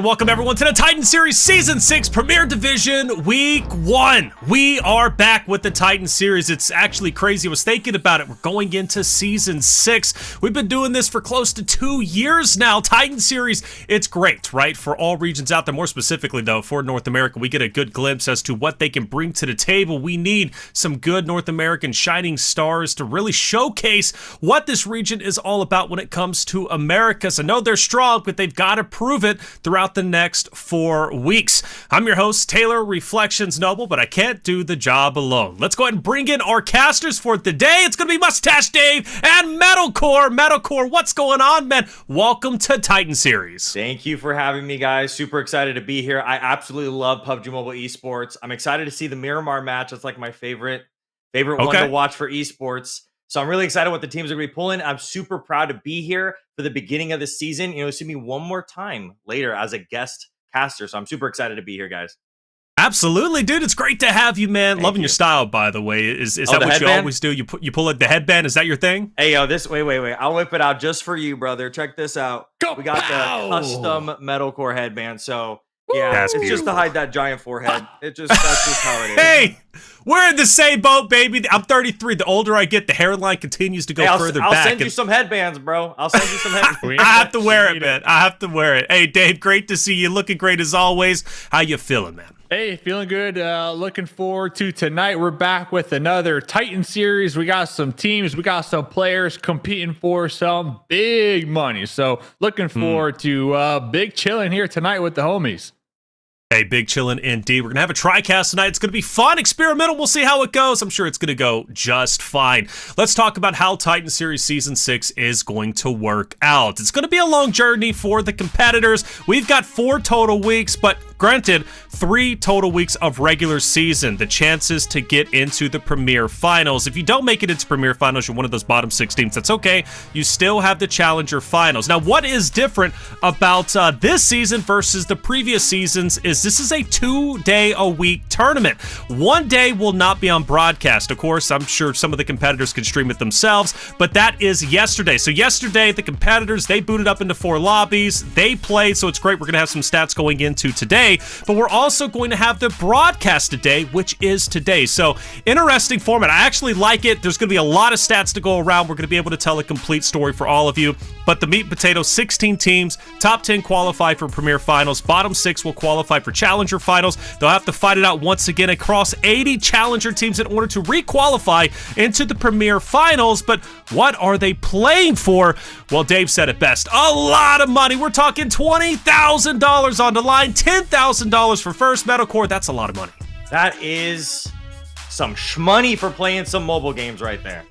welcome everyone to the Titan Series Season 6 Premier Division Week 1. We are back with the Titan Series. It's actually crazy. I was thinking about it. We're going into Season 6. We've been doing this for close to 2 years now. Titan Series, it's great, right? For all regions out there, more specifically though, for North America, we get a good glimpse as to what they can bring to the table. We need some good North American shining stars to really showcase what this region is all about when it comes to Americas. I know they're strong, but they've got to prove it throughout the next 4 weeks. I'm your host, Taylor Reflections Noble, but I can't do the job alone. Let's go ahead and bring in our casters for the day. It's going to be Mustache Dave and Metalcore. Metalcore, what's going on, man? Welcome to Titan Series. Thank you for having me, guys. Super excited to be here. I absolutely love PUBG Mobile Esports. I'm excited to see the Miramar match. That's like my favorite one to watch for esports. So I'm really excited what the teams are going to be pulling. I'm super proud to be here for the beginning of the season. You know, see me one more time later as a guest caster. So I'm super excited to be here, guys. Absolutely, dude. It's great to have you, man. Loving your style, by the way. Is that what headband? You always do? You pull the headband? Is that your thing? Hey, yo, wait. I'll whip it out just for you, brother. Check this out. We got the custom metalcore headband. So yeah, that's it's just to hide that giant forehead. That's just how it is. Hey, we're in the same boat, baby. I'm 33. The older I get, the hairline continues to go further back. I'll send you some headbands, bro. I'll send you some headbands. I have to wear it, man. I have to wear it. Hey, Dave, great to see you. Looking great as always. How you feeling, man? Hey, feeling good. Looking forward to tonight. We're back with another Titan series. We got some teams. We got some players competing for some big money. So looking forward to big chilling here tonight with the homies. Hey, big chillin' indeed. We're going to have a TriCast tonight. It's going to be fun, experimental. We'll see how it goes. I'm sure it's going to go just fine. Let's talk about how Titan Series Season 6 is going to work out. It's going to be a long journey for the competitors. We've got 4 total weeks, but granted, 3 total weeks of regular season. The chances to get into the Premier Finals. If you don't make it into Premier Finals, you're one of those bottom 6 teams. That's okay. You still have the Challenger Finals. Now, what is different about this season versus the previous seasons is this is a 2-day-a-week tournament. One day will not be on broadcast. Of course, I'm sure some of the competitors can stream it themselves, but that is yesterday. So yesterday, the competitors, they booted up into 4 lobbies. They played, so it's great. We're going to have some stats going into today, but we're also going to have the broadcast today, which is today. So interesting format. I actually like it. There's going to be a lot of stats to go around. We're going to be able to tell a complete story for all of you, but the meat and potatoes, 16 teams, top 10 qualify for Premier Finals, bottom 6 will qualify for Challenger Finals. They'll have to fight it out once again across 80 Challenger teams in order to re-qualify into the Premier Finals. But what are they playing for? Well, Dave said it best. A lot of money. We're talking $20,000 on the line, $10,000 for first. Metalcore, that's a lot of money. That is some shmoney for playing some mobile games right there.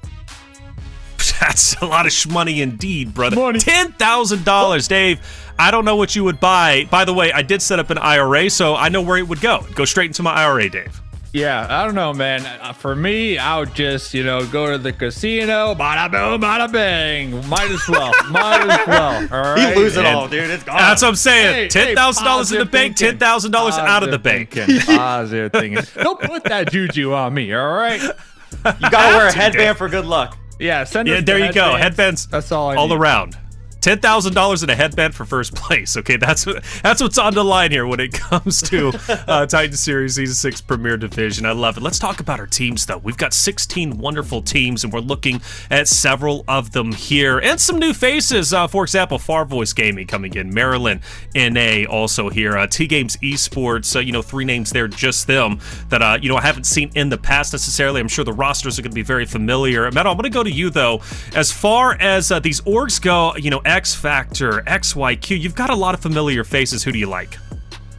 That's a lot of shmoney indeed, brother. $10,000, Dave. I don't know what you would buy. By the way, I did set up an IRA, so I know where it would go. It'd go straight into my IRA, Dave. Yeah, I don't know, man. For me, I would just, go to the casino, bada boom, bada bang. Might as well. All right. You lose it all, dude. It's gone. That's what I'm saying. $10,000 in the bank, $10,000 out of the bank. Positive thinking. Don't put that juju on me, all right? You gotta wear a headband for good luck. Yeah, there you go. Headbands. That's all all around. $10,000 in a headband for first place. Okay, that's what's on the line here when it comes to Titan Series Season 6 Premier Division. I love it. Let's talk about our teams, though. We've got 16 wonderful teams, and we're looking at several of them here. And some new faces. For example, Farvoice Gaming coming in. Maryland, NA also here. TGames Esports, 3 names there, just them, that, I haven't seen in the past necessarily. I'm sure the rosters are going to be very familiar. Metal, I'm going to go to you, though. As far as these orgs go, X Factor, XYQ, you've got a lot of familiar faces. Who do you like?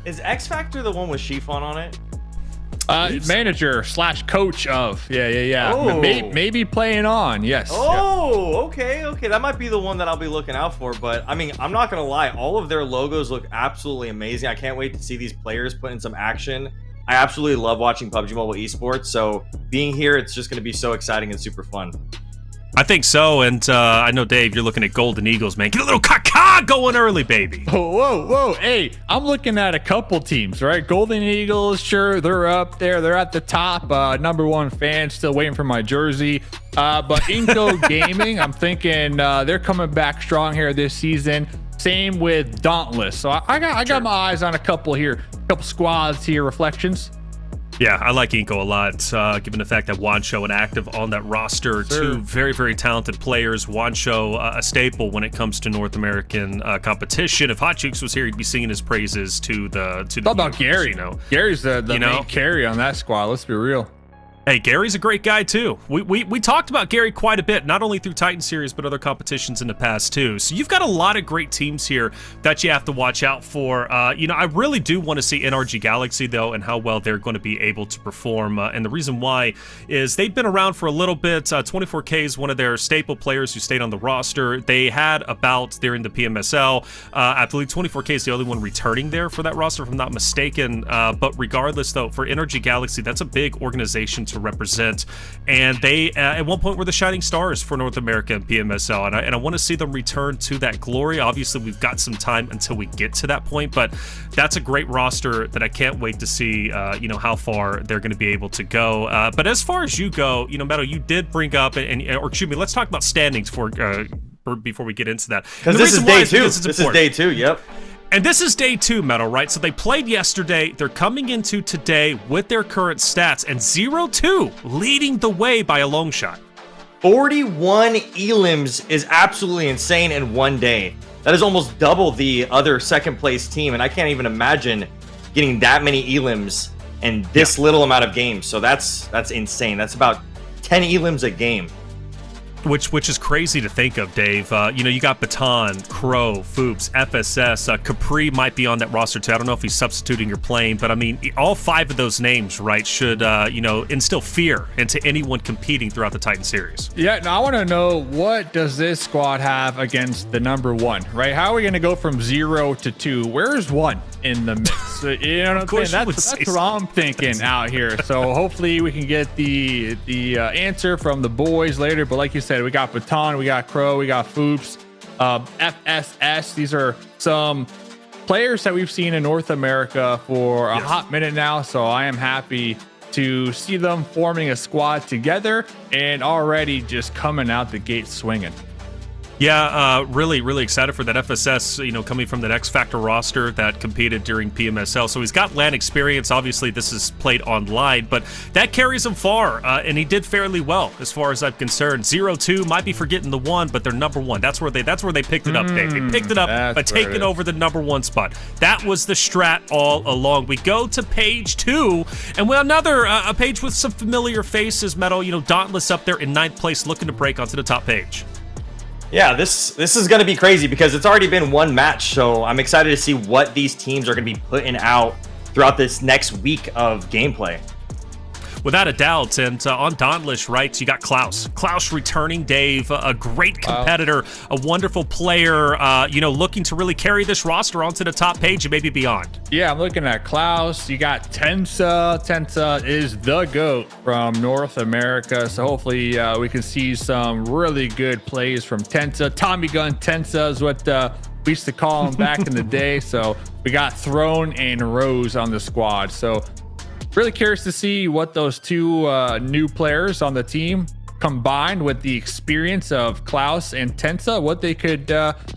Is X Factor the one with Chiffon on it? Manager / coach of. Yeah. Oh. Maybe playing on. Yes. Oh, okay. That might be the one that I'll be looking out for. But I mean, I'm not gonna lie, all of their logos look absolutely amazing. I can't wait to see these players put in some action. I absolutely love watching PUBG Mobile Esports. So being here, it's just gonna be so exciting and super fun. I think so, and I know, Dave, you're looking at Golden Eagles, man. Get a little caca going early, baby. Whoa. Hey, I'm looking at a couple teams, right? Golden Eagles, sure, they're up there. They're at the top. #1 fan, still waiting for my jersey. But iNCO Gaming, I'm thinking they're coming back strong here this season. Same with Dauntless. So I got my eyes on a couple squads here. Reflections. Yeah, I like iNCO a lot, given the fact that Wancho and Active on that roster, two very, very talented players. Wancho, a staple when it comes to North American competition. If Hot Chooks was here, he'd be singing his praises to the. How about Gary? You know, Gary's the main carry on that squad. Let's be real. Hey, Gary's a great guy too. We talked about Gary quite a bit, not only through Titan Series, but other competitions in the past too. So you've got a lot of great teams here that you have to watch out for. I really do want to see NRG Galaxy though, and how well they're going to be able to perform. And the reason why is they've been around for a little bit. 24K is one of their staple players who stayed on the roster. They had a bout there in the PMSL. I believe 24K is the only one returning there for that roster, if I'm not mistaken. But regardless though, for NRG Galaxy, that's a big organization to represent, and they at one point were the shining stars for North America and PMSL, and I want to see them return to that glory. Obviously we've got some time until we get to that point, but that's a great roster that I can't wait to see how far they're going to be able to go. But as far as you go, Metal, you did bring up, or excuse me, let's talk about standings before we get into that, because this is day two. This is day two. Yep. And this is day 2, Metal, right? So they played yesterday. They're coming into today with their current stats, and 0-2, leading the way by a long shot. 41 elims is absolutely insane in one day. That is almost double the other second place team, and I can't even imagine getting that many elims in this little amount of games. So that's insane. That's about 10 elims a game. Which is crazy to think of, Dave. You got Baton, Crow, Foops, FSS, Capri might be on that roster too. I don't know if he's substituting or playing, but I mean, all 5 of those names, right, should instill fear into anyone competing throughout the Titan Series. Yeah, now I want to know, what does this squad have against the number 1, right? How are we going to go from 0 to 2? Where's 1 in the mix? You know what I'm saying? That's what I'm thinking out here. So hopefully we can get the answer from the boys later. But like you said, we got Baton, we got Crow, we got Foops, FSS. These are some players that we've seen in North America for a hot minute now. So I am happy to see them forming a squad together and already just coming out the gate swinging. Yeah, really, really excited for that FSS, coming from that X Factor roster that competed during PMSL. So he's got LAN experience. Obviously, this is played online, but that carries him far, and he did fairly well as far as I'm concerned. 0-2 might be forgetting the 1, but they're number 1. That's where they picked it up, Dave. They picked it up by taking over the number 1 spot. That was the strat all along. We go to page 2, and we have another a page with some familiar faces, Metal. Dauntless up there in 9th place, looking to break onto the top page. Yeah, this is going to be crazy because it's already been one match, so I'm excited to see what these teams are going to be putting out throughout this next week of gameplay. Without a doubt, and on Dauntless, right, you got Klaus. Klaus returning, Dave, a great competitor, a wonderful player, looking to really carry this roster onto the top page and maybe beyond. Yeah, I'm looking at Klaus. You got Tensa. Tensa is the GOAT from North America, so hopefully we can see some really good plays from Tensa. Tommy Gun Tensa is what we used to call him back in the day. So we got Throne and Rose on the squad. So really curious to see what those 2 new players on the team, combined with the experience of Klaus and Tensa, what they could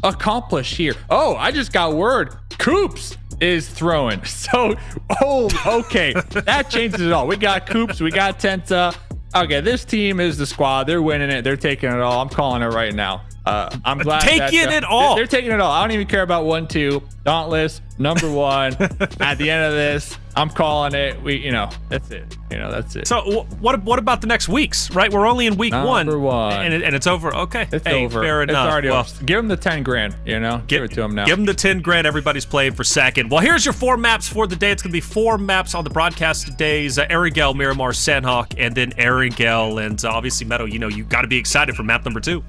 accomplish here. Oh, I just got word. Coops is throwing. So, okay. That changes it all. We got Coops. We got Tensa. Okay, this team is the squad. They're winning it. They're taking it all. I'm calling it right now. I'm glad taking it all. They're taking it all. I don't even care about 1-2. Dauntless, number 1. At the end of this, I'm calling it. That's it. That's it. So what about the next weeks? Right, we're only in week number 1, and it's over. Okay, it's over. Fair enough. It's already over. Give them the 10 grand. Give it to them now. Give them the 10 grand. Everybody's playing for second. Well, here's your 4 maps for the day. It's gonna be 4 maps on the broadcast today's Erangel, Miramar, Sanhok, and then Erangel, and obviously Metal. You got to be excited for map number 2.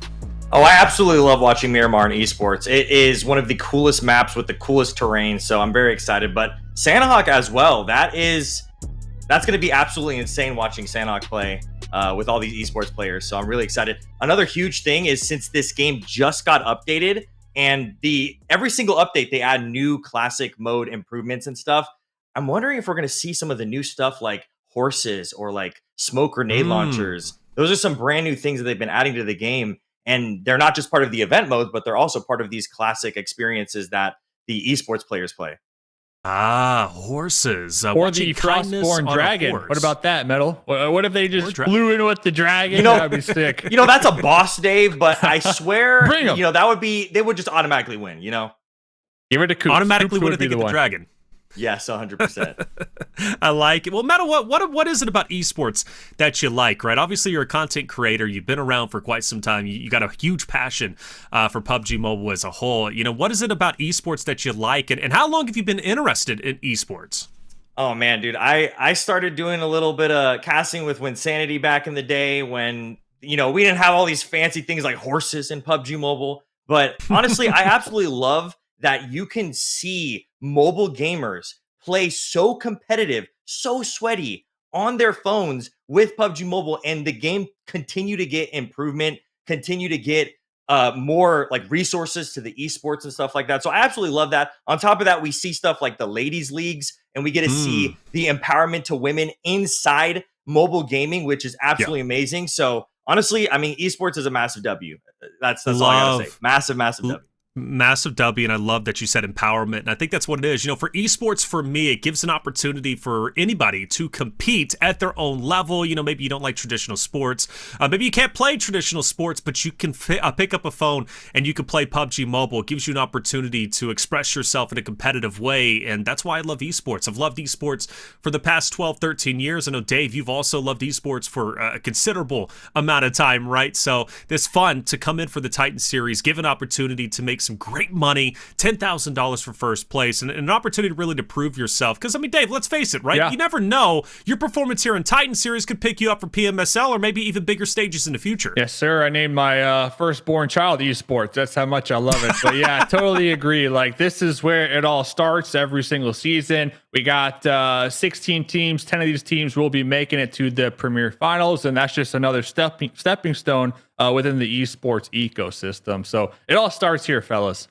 Oh, I absolutely love watching Miramar and Esports. It is one of the coolest maps with the coolest terrain, so I'm very excited. But Sanhok as well, that's going to be absolutely insane watching Sanhok play with all these esports players, so I'm really excited. Another huge thing is, since this game just got updated, and every single update they add new classic mode improvements and stuff, I'm wondering if we're going to see some of the new stuff like horses or like smoke grenade launchers. Those are some brand new things that they've been adding to the game. And they're not just part of the event modes, but they're also part of these classic experiences that the esports players play. Ah, horses. Or the Frostborn dragon. What about that, Metal? What if they just flew in with the dragon? That'd be sick. That's a boss, Dave, but I swear, Bring 'em. they would just automatically win, Give it a Coops. Automatically Coops win if they get the dragon. Yes, 100%. I like it. Well, Metal, what is it about esports that you like, right? Obviously, you're a content creator. You've been around for quite some time. You got a huge passion for PUBG Mobile as a whole. What is it about esports that you like, and how long have you been interested in esports? Oh, man, dude. I started doing a little bit of casting with Winsanity back in the day when, we didn't have all these fancy things like horses in PUBG Mobile. But honestly, I absolutely love that you can see mobile gamers play so competitive, so sweaty on their phones with PUBG Mobile, and the game continue to get improvement, continue to get more like resources to the esports and stuff like that. So I absolutely love that. On top of that, we see stuff like the ladies leagues, and we get to see the empowerment to women inside mobile gaming, which is absolutely amazing. So honestly, esports is a massive W. That's all I gotta say. Massive W. Massive W, and I love that you said empowerment, and I think that's what it is. For esports, for me, it gives an opportunity for anybody to compete at their own level. Maybe you don't like traditional sports, maybe you can't play traditional sports, but you can pick up a phone and you can play PUBG Mobile. It gives you an opportunity to express yourself in a competitive way, and that's why I love esports. I've loved esports for the past 12, 13 years. I know, Dave, you've also loved esports for a considerable amount of time, right? So it's fun to come in for the Titan Series, give an opportunity to make some great money, $10,000 for first place, and an opportunity really to prove yourself. Because, Dave, let's face it, right? Yeah. You never know. Your performance here in Titan Series could pick you up for PMSL or maybe even bigger stages in the future. Yes, sir. I named my firstborn child esports. That's how much I love it. But yeah, I totally agree. Like, this is where it all starts every single season. We got 16 teams. 10 of these teams will be making it to the Premier Finals, and that's just another stepping stone within the esports ecosystem. So it all starts here, fellas.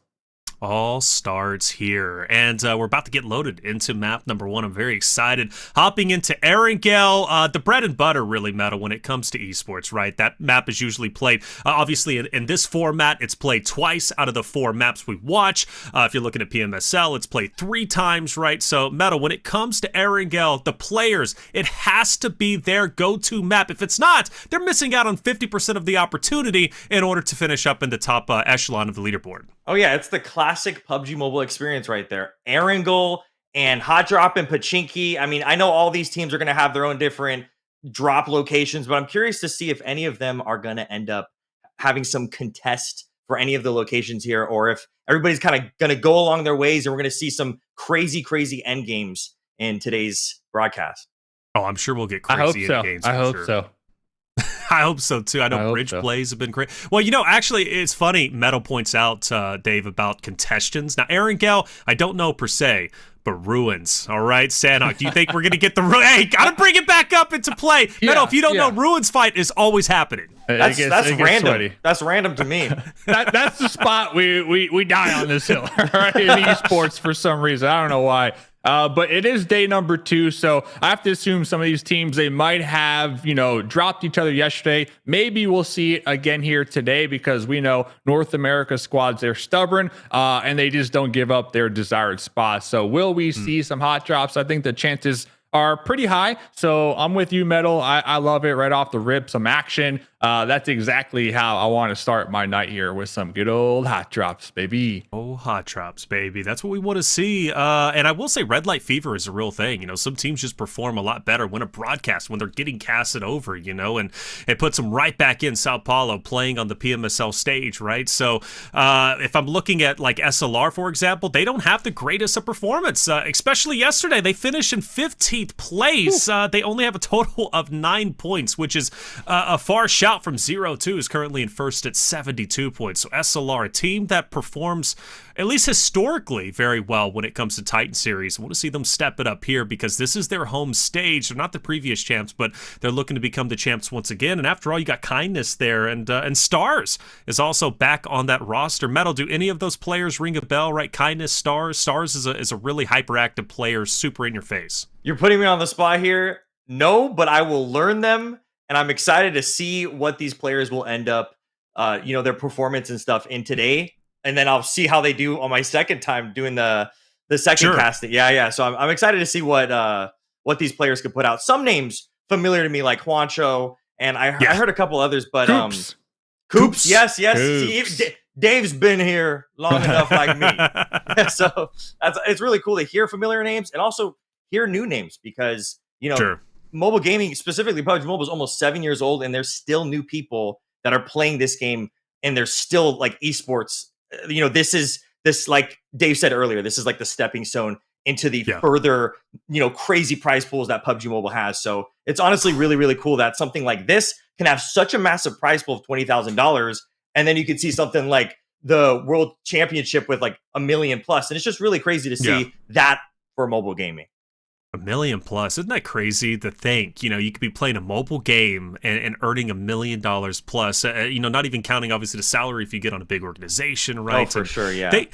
All starts here, and we're about to get loaded into map number 1. I'm very excited. Hopping into Erangel, the bread and butter, really, Metal, when it comes to esports, right? That map is usually played, obviously, in this format, it's played twice out of the 4 maps we watch. If you're looking at PMSL, it's played 3 times, right? So, Metal, when it comes to Erangel, the players, it has to be their go-to map. If it's not, they're missing out on 50% of the opportunity in order to finish up in the top echelon of the leaderboard. Oh, yeah, it's the classic PUBG Mobile experience right there. Erangel and Hot Drop and Pachinki. I know all these teams are going to have their own different drop locations, but I'm curious to see if any of them are going to end up having some contest for any of the locations here, or if everybody's kind of going to go along their ways and we're going to see some crazy end games in today's broadcast. Oh, I'm sure we'll get crazy end games. I hope so. I hope so, too. I know bridge plays have been great. Well, actually, it's funny. Metal points out, Dave, about contestants. Now, Erangel, I don't know per se, but Ruins. All right, Sanhok, do you think we're going to get the... Hey, got to bring it back up into play. Yeah, Metal, if you don't know, Ruins fight is always happening. That's random. Sweaty. That's random to me. That's the spot we die on this hill, right? In esports for some reason. I don't know why. But it is day number 2, so I have to assume some of these teams, they might have, dropped each other yesterday. Maybe we'll see it again here today, because we know North America squads, they're stubborn, and they just don't give up their desired spots. So will we see some hot drops? I think the chances are pretty high. So I'm with you, Metal. I love it right off the rip. Some action. That's exactly how I want to start my night here, with some good old hot drops, baby. Oh, hot drops, baby. That's what we want to see. And I will say red light fever is a real thing. Some teams just perform a lot better when a broadcast, when they're getting casted over, and it puts them right back in Sao Paulo playing on the PMSL stage, right? So if I'm looking at like SLR, for example, they don't have the greatest of performance, especially yesterday. They finished in 15th place. They only have a total of 9 points, which is a far shot from 0-2, is currently in first at 72 points. So SLR, a team that performs, at least historically, very well when it comes to Titan Series. I want to see them step it up here, because this is their home stage. They're not the previous champs, but they're looking to become the champs once again. And after all, you got Kindness there, and Stars is also back on that roster. Metal, do any of those players ring a bell, right? Kindness, Stars. Stars is a really hyperactive player, super in your face. You're putting me on the spot here. No, but I will learn them, and I'm excited to see what these players will end up their performance and stuff in today, and then I'll see how they do on my second time doing the second casting. Yeah. So I'm excited to see what these players could put out. Some names familiar to me, like Juancho, and I heard a couple others, but Coops. Yes. Coops. Dave's been here long enough, like me. So it's really cool to hear familiar names and also hear new names, because mobile gaming, specifically PUBG Mobile, is almost 7 years old, and there's still new people that are playing this game, and there's still like esports. This like Dave said earlier, this is like the stepping stone into the further, crazy prize pools that PUBG Mobile has. So it's honestly really, really cool that something like this can have such a massive prize pool of $20,000. And then you can see something like the World Championship with like $1 million plus. And it's just really crazy to see that for mobile gaming. $1 million plus. Isn't that crazy to think? You could be playing a mobile game and earning $1 million plus. Not even counting obviously the salary if you get on a big organization, right? Oh, for sure, yeah.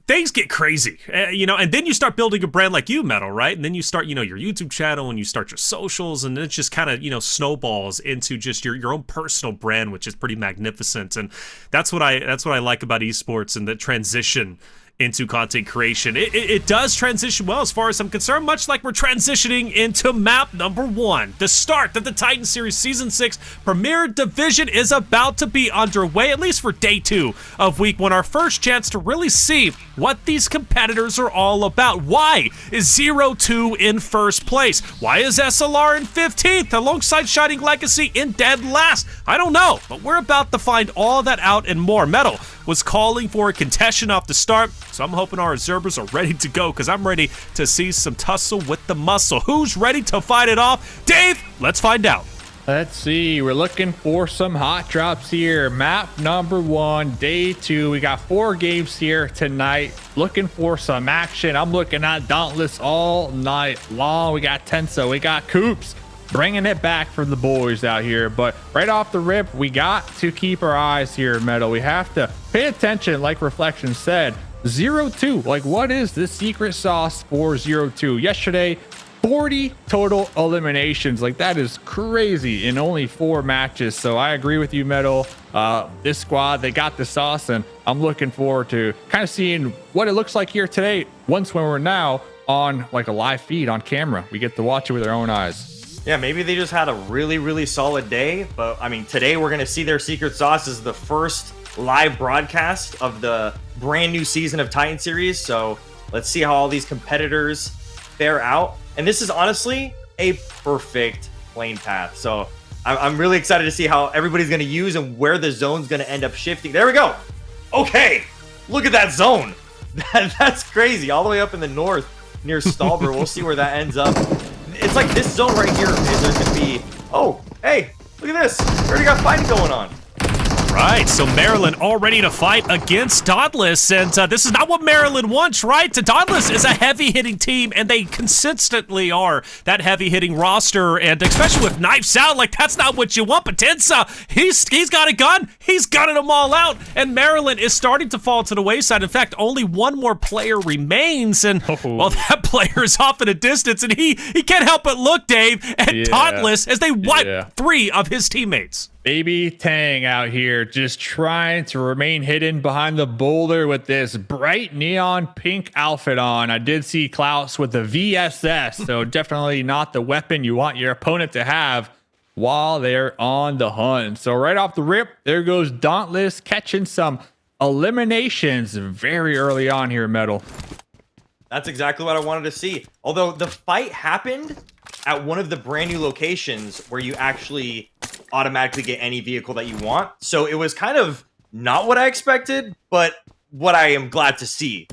Things get crazy, and then you start building a brand like you, Metal, right? And then you start, your YouTube channel, and you start your socials, and it just kind of, snowballs into just your own personal brand, which is pretty magnificent. And that's what I like about esports and the transition into content creation. It does transition well as far as I'm concerned, much like we're transitioning into map number 1. The start of the Titan Series Season 6 Premier Division is about to be underway, at least for day 2 of week 1, our first chance to really see what these competitors are all about. Why is 0-2 in first place? Why is SLR in 15th alongside Shining Legacy in dead last? I don't know, but we're about to find all that out and more. Metal was calling for a contention off the start, so I'm hoping our observers are ready to go, because I'm ready to see some tussle with the muscle. Who's ready to fight it off? Dave, let's find out. Let's see. We're looking for some hot drops here. Map number 1, day 2. We got 4 games here tonight. Looking for some action. I'm looking at Dauntless all night long. We got Tenso. We got Coops. Bringing it back for the boys out here. But right off the rip, we got to keep our eyes here, Metal. We have to pay attention, like Reflection said. 0-2. Like, what is the secret sauce for 0-2? Yesterday, 40 total eliminations. Like, that is crazy in only 4 matches. So I agree with you, Metal. This squad, they got the sauce, and I'm looking forward to kind of seeing what it looks like here today. When we're now on like a live feed on camera, we get to watch it with our own eyes. Yeah, maybe they just had a really, really solid day. But I mean, today we're going to see their secret sauce as the first live broadcast of the brand new season of Titan Series. So let's see how all these competitors fare out. And this is honestly a perfect plane path. So I'm really excited to see how everybody's going to use and where the zone's going to end up shifting. There we go. Okay, look at that zone. That's crazy. All the way up in the north near Stalber. We'll see where that ends up. It's like this zone right here is there's going to be... Oh, hey, look at this. We already got fighting going on. Right, so Maryland all ready to fight against Dauntless, and this is not what Maryland wants, right? Dauntless is a heavy-hitting team, and they consistently are that heavy-hitting roster, and especially with Knives Out, like, that's not what you want, but Tensa, he's got a gun, he's gunning them all out, and Maryland is starting to fall to the wayside. In fact, only one more player remains, and, well, that player is off in a distance, and he can't help but look, Dave, at Dauntless as they wipe 3 of his teammates. Baby Tang out here just trying to remain hidden behind the boulder with this bright neon pink outfit on. I did see Klaus with the VSS, so definitely not the weapon you want your opponent to have while they're on the hunt. So right off the rip, there goes Dauntless catching some eliminations very early on here, Metal. That's exactly what I wanted to see. Although the fight happened at one of the brand new locations where you actually automatically get any vehicle that you want. So it was kind of not what I expected, but what I am glad to see.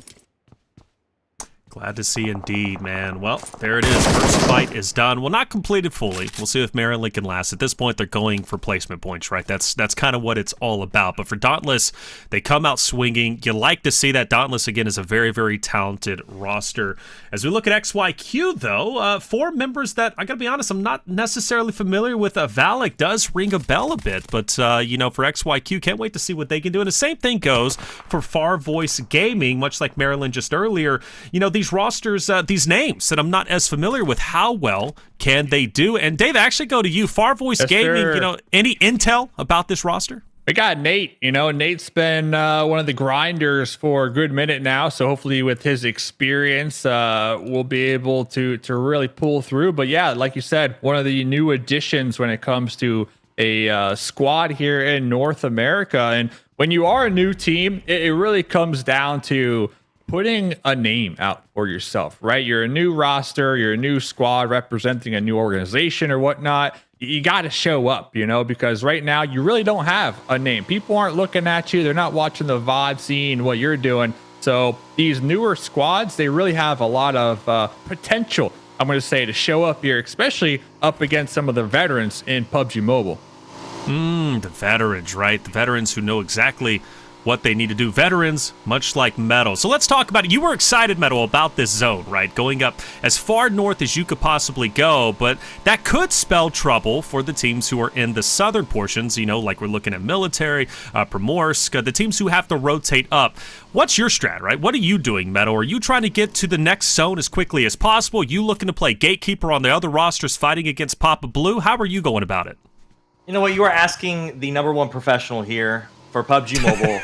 Glad to see indeed, man. Well, there it is. First fight is done. Well, not completed fully. We'll see if Maryland can last. At this point, they're going for placement points, right? That's kind of what it's all about. But for Dauntless, they come out swinging. You like to see that. Dauntless, again, is a very, very talented roster. As we look at XYQ, though, 4 members that, I gotta be honest, I'm not necessarily familiar with. Valak does ring a bell a bit, but, you know, for XYQ, can't wait to see what they can do. And the same thing goes for Farvoice Gaming, much like Maryland just earlier. You know, these rosters, these names that I'm not as familiar with, how well can they do? And Dave, I actually go to you. Farvoice Gaming, you know, any intel about this roster? We got Nate. Nate's been one of the grinders for a good minute now. So hopefully with his experience, we'll be able to really pull through. But yeah, like you said, one of the new additions when it comes to a squad here in North America. And when you are a new team, it really comes down to putting a name out for yourself, right? You're a new roster, you're a new squad representing a new organization or whatnot. You got to show up, because right now you really don't have a name. People aren't looking at you. They're not watching the VOD, seeing what you're doing. So these newer squads, they really have a lot of potential, I'm going to say, to show up here, especially up against some of the veterans in PUBG Mobile. The veterans, right? The veterans who know exactly what they need to do. Veterans, much like Metal. So let's talk about it. You were excited, Metal, about this zone, right? Going up as far north as you could possibly go, but that could spell trouble for the teams who are in the southern portions, like we're looking at Military, Primorsk, the teams who have to rotate up. What's your strat, right? What are you doing, Metal? Are you trying to get to the next zone as quickly as possible? You looking to play Gatekeeper on the other rosters fighting against Papa Blue? How are you going about it? You know what? You are asking the #1 professional here for PUBG Mobile.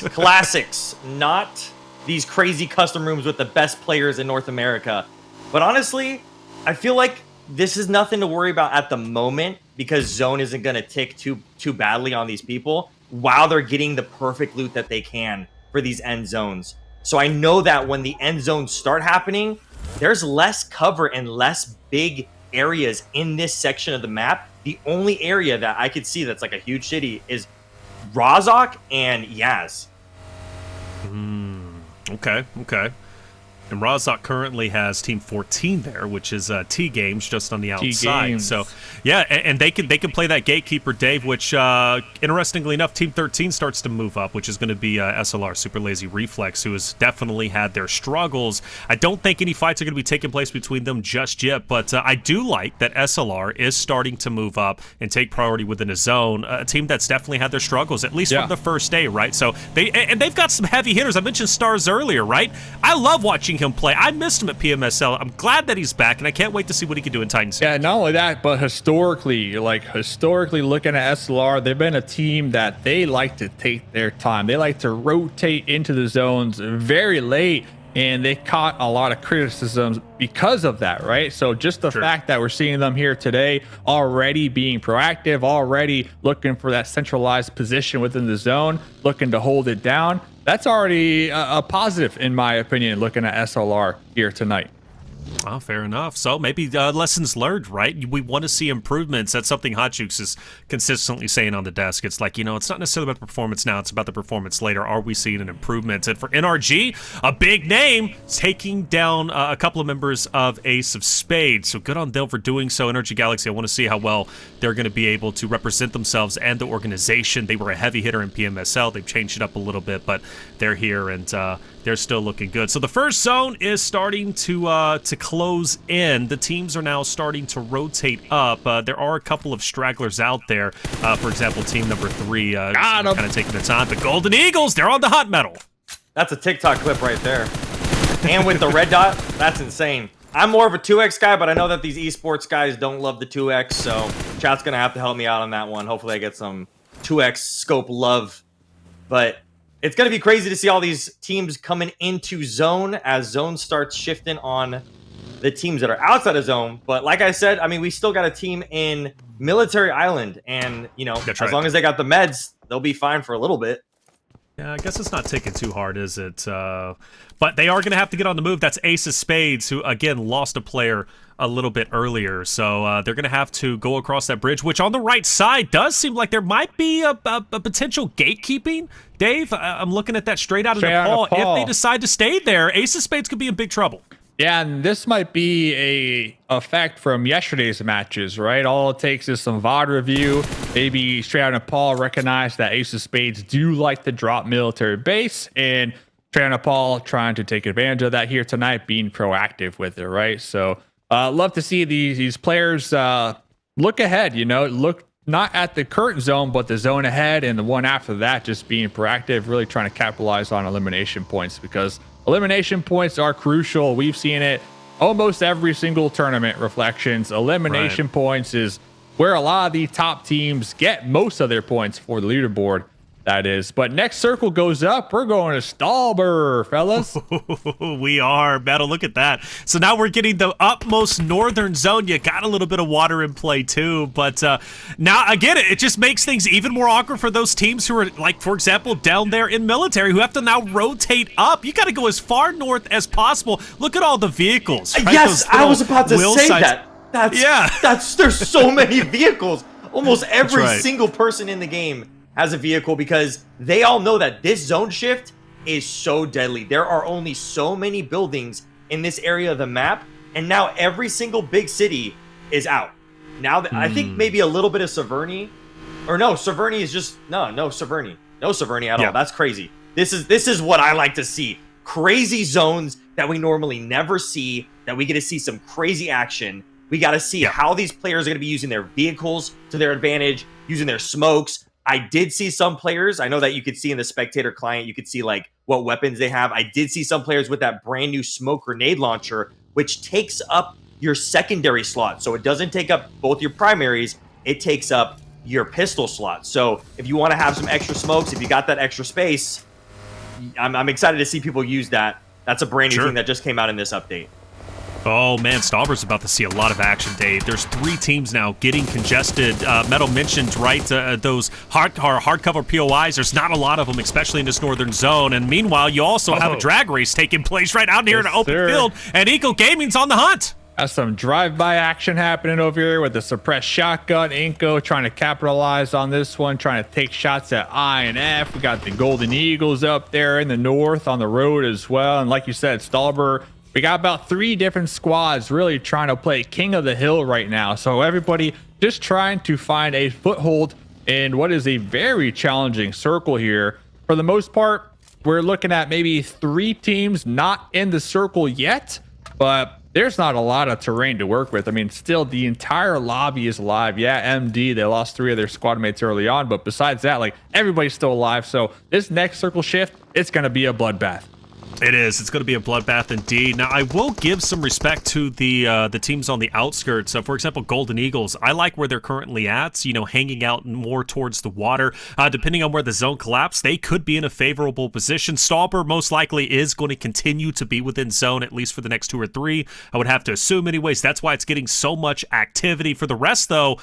Classics, not these crazy custom rooms with the best players in North America. But honestly, I feel like this is nothing to worry about at the moment because zone isn't going to tick too badly on these people while they're getting the perfect loot that they can for these end zones. So I know that when the end zones start happening, there's less cover and less big areas in this section of the map. The only area that I could see that's like a huge city is Razak and Yaz. Okay. And Razak currently has Team 14 there, which is TGames just on the outside. TGames. So, yeah, and they can play that Gatekeeper, Dave, which, interestingly enough, Team 13 starts to move up, which is going to be SLR, Super Lazy Reflex, who has definitely had their struggles. I don't think any fights are going to be taking place between them just yet, but I do like that SLR is starting to move up and take priority within a zone, a team that's definitely had their struggles, at least from the first day, right? So, they've got some heavy hitters. I mentioned Stars earlier, right? I love watching him play. I missed him at PMSL. I'm glad that he's back, and I can't wait to see what he can do in Titan Series. Yeah, not only that, but historically looking at SLR, they've been a team that they like to take their time. They like to rotate into the zones very late, and they caught a lot of criticisms because of that, right? So just the fact that we're seeing them here today already being proactive, already looking for that centralized position within the zone, looking to hold it down, that's already a positive, in my opinion, looking at SLR here tonight. Oh, fair enough. So maybe lessons learned, right? We want to see improvements. That's something Hotjukes is consistently saying on the desk. It's like, it's not necessarily about the performance now. It's about the performance later. Are we seeing an improvement? And for NRG, a big name, taking down a couple of members of Ace of Spades. So good on them for doing so. NRG Galaxy, I want to see how well they're going to be able to represent themselves and the organization. They were a heavy hitter in PMSL. They've changed it up a little bit, but they're here and they're still looking good. So the first zone is starting to close in. The teams are now starting to rotate up. There are a couple of stragglers out there. For example, team number 3 kind of taking the time. The Golden Eagles, they're on the hot metal. That's a TikTok clip right there. And with the red dot, that's insane. I'm more of a 2x guy, but I know that these esports guys don't love the 2x, so chat's going to have to help me out on that one. Hopefully I get some 2x scope love. But it's going to be crazy to see all these teams coming into zone as zone starts shifting on the teams that are outside of zone. But like I said, I mean, we still got a team in Military Island, and, as long as they got the meds, they'll be fine for a little bit. Yeah, I guess it's not ticking too hard, is it? But they are going to have to get on the move. That's Ace of Spades, who, again, lost a player a little bit earlier. So they're going to have to go across that bridge, which on the right side does seem like there might be a potential gatekeeping. Dave, I'm looking at that straight out of Nepal. If they decide to stay there, Ace of Spades could be in big trouble. Yeah, and this might be a effect from yesterday's matches, right? All it takes is some VOD review. Maybe straight out of Nepal recognize that Ace of Spades do like to drop military base, and straight out of Nepal trying to take advantage of that here tonight, being proactive with it, right? So love to see these players look ahead, look not at the current zone, but the zone ahead and the one after that, just being proactive, really trying to capitalize on elimination points, because elimination points are crucial. We've seen it almost every single tournament, Reflections. Elimination points is where a lot of the top teams get most of their points for the leaderboard. That is. But next circle goes up. We're going to Stallber, fellas. We are. Metal, look at that. So now we're getting the utmost northern zone. You got a little bit of water in play too. But now, again, it just makes things even more awkward for those teams who are, like, for example, down there in military, who have to now rotate up. You got to go as far north as possible. Look at all the vehicles. Right? Yes, I was about to say that. There's so many vehicles. Almost every single person in the game has a vehicle, because they all know that this zone shift is so deadly. There are only so many buildings in this area of the map, and now every single big city is out. Now that I think maybe a little bit of Severny, or no, Severny is just no Severny at all. That's crazy. This is what I like to see. Crazy zones that we normally never see, that we get to see some crazy action. We got to see how these players are going to be using their vehicles to their advantage, using their smokes. I did see some players, I know that you could see in the spectator client, you could see like what weapons they have. I did see some players with that brand new smoke grenade launcher, which takes up your secondary slot. So it doesn't take up both your primaries, it takes up your pistol slot. So if you want to have some extra smokes, if you got that extra space, I'm excited to see people use that. That's a brand new thing that just came out in this update. Oh, man, Stallber's about to see a lot of action, Dave. There's 3 teams now getting congested. Metal mentioned, right, those hardcover POIs. There's not a lot of them, especially in this northern zone. And meanwhile, you also have a drag race taking place right out here in the open field, and iNCO Gaming's on the hunt. Got some drive-by action happening over here with the suppressed shotgun. iNCO trying to capitalize on this one, trying to take shots at I and F. We got the Golden Eagles up there in the north on the road as well. And like you said, Stallber, we got about 3 different squads really trying to play king of the hill right now. So everybody just trying to find a foothold in what is a very challenging circle here. For the most part, we're looking at maybe 3 teams not in the circle yet, but there's not a lot of terrain to work with. I mean, still the entire lobby is alive. Yeah, MD, they lost 3 of their squad mates early on, but besides that, like, everybody's still alive. So this next circle shift, it's going to be a bloodbath. It is. It's going to be a bloodbath indeed. Now, I will give some respect to the teams on the outskirts. For example, Golden Eagles. I like where they're currently at, you know, hanging out more towards the water. Depending on where the zone collapses, they could be in a favorable position. Stallber most likely is going to continue to be within zone, at least for the next 2 or 3. I would have to assume anyways. That's why it's getting so much activity. For the rest, though,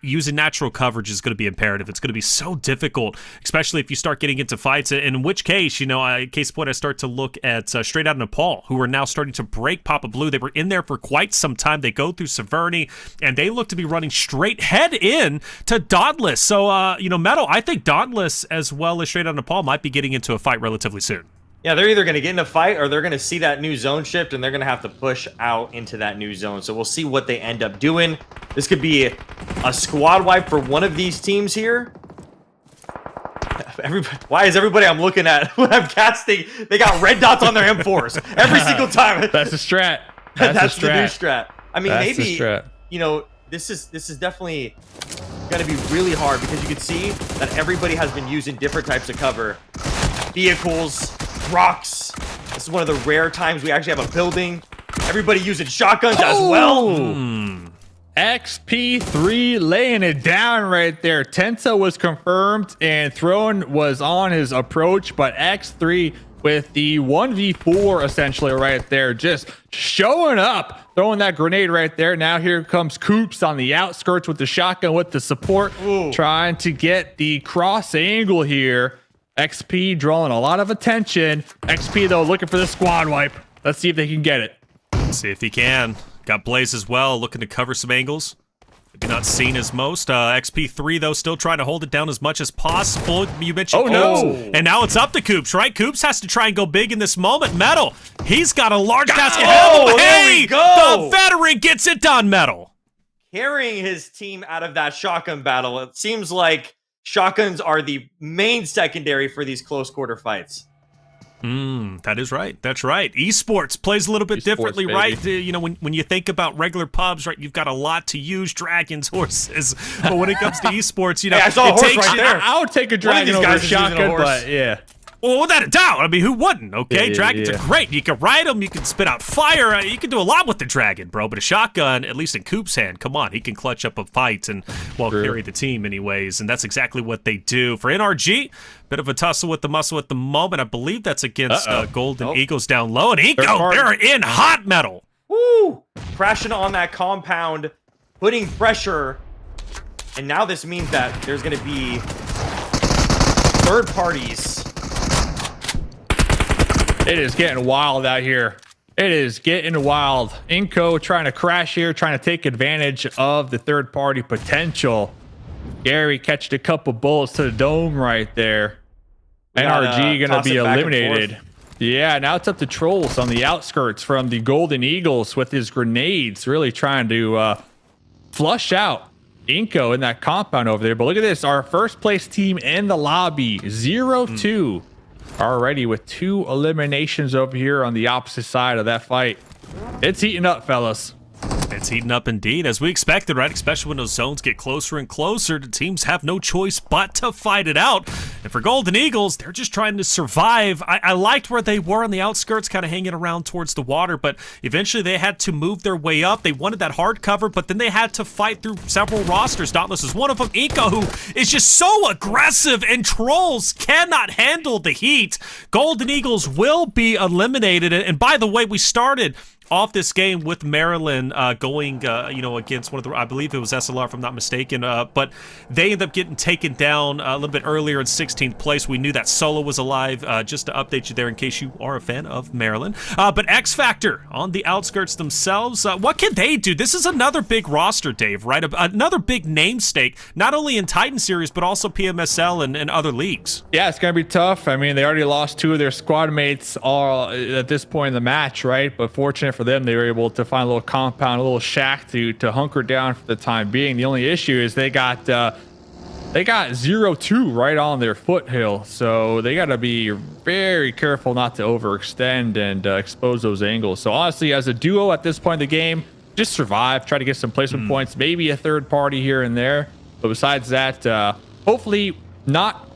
using natural coverage is going to be imperative. It's going to be so difficult, especially if you start getting into fights, in which case, you know, case in point, I start to look at Straight Outta Nepal, who are now starting to break Papa Blue. They were in there for quite some time. They go through Severny, and they look to be running straight head in to Dauntless. So, you know, Metal, I think Dauntless as well as Straight Outta Nepal might be getting into a fight relatively soon. Yeah, they're either going to get in a fight or they're going to see that new zone shift, and they're going to have to push out into that new zone. So we'll see what they end up doing. This could be a squad wipe for one of these teams here. Why is everybody I'm looking at when I'm casting, they got red dots on their M4s every single time? That's a strat. That's the new strat. I mean, That's maybe, you know, this is definitely going to be really hard, because you can see that everybody has been using different types of cover. Vehicles, rocks. This is one of the rare times we actually have a building. Everybody using shotguns as well. XP3 laying it down right there. Tensa was confirmed and Throne was on his approach, but X3 with the 1v4 essentially right there, just showing up, throwing that grenade right there. Now here comes Coops on the outskirts with the shotgun with the support, trying to get the cross angle here. XP drawing a lot of attention. XP though looking for the squad wipe. Let's see if they can get it. See if he can. Got Blaze as well, looking to cover some angles. Maybe not seen as most. XP3, though, still trying to hold it down as much as possible. You mentioned Coops, and now it's up to Coops, right? Coops has to try and go big in this moment. Metal, he's got a large basket. Hey, the veteran gets it done, Metal. Carrying his team out of that shotgun battle. It seems like shotguns are the main secondary for these close quarter fights. That is right. That's right. Esports plays a little bit differently, baby. Right? You know, when you think about regular pubs, right, you've got a lot to use, dragons, horses. But when it comes to esports, you know, hey, I saw a horse right there. I would take a dragon over a shotgun, but yeah. Well, without a doubt. I mean, who wouldn't? Okay, Yeah, dragons yeah. are great. You can ride them. You can spit out fire. You can do a lot with the dragon, bro. But a shotgun, at least in Coop's hand, come on, he can clutch up a fight and carry the team anyways. And that's exactly what they do for NRG. Bit of a tussle with the muscle at the moment. I believe that's against Golden Eagles down low, and iNCO, they're in hot metal. Woo! Crashing on that compound, putting pressure, and now this means that there's going to be third parties. It is getting wild out here. It is getting wild. iNCO trying to crash here, trying to take advantage of the third party potential. Gary catched a couple bullets to the dome right there. NRG going to be eliminated. Yeah, now it's up to Trolls on the outskirts from the Golden Eagles with his grenades, really trying to flush out iNCO in that compound over there. But look at this, our first place team in the lobby, 0-2. Already with 2 eliminations over here on the opposite side of that fight. It's heating up, fellas. It's heating up indeed, as we expected, right? Especially when those zones get closer and closer. The teams have no choice but to fight it out. And for Golden Eagles, they're just trying to survive. I liked where they were on the outskirts, kind of hanging around towards the water, but eventually they had to move their way up. They wanted that hard cover, but then they had to fight through several rosters. Dauntless is one of them. iNCO, who is just so aggressive, and Trolls cannot handle the heat. Golden Eagles will be eliminated. And by the way, we started off this game with Maryland going, against one of the, I believe it was SLR if I'm not mistaken, but they ended up getting taken down a little bit earlier in 16th place. We knew that Solo was alive, just to update you there in case you are a fan of Maryland. But X Factor on the outskirts themselves, what can they do? This is another big roster, Dave, right? Another big namesake, not only in Titan Series, but also PMSL and other leagues. Yeah, it's going to be tough. I mean, they already lost 2 of their squad mates all at this point in the match, right? But fortunate for them, they were able to find a little compound, a little shack to hunker down for the time being. The only issue is they got 0-2 right on their foothill, so they got to be very careful not to overextend and expose those angles. So honestly, as a duo at this point in the game, just survive, try to get some placement points, maybe a third party here and there. But besides that, hopefully not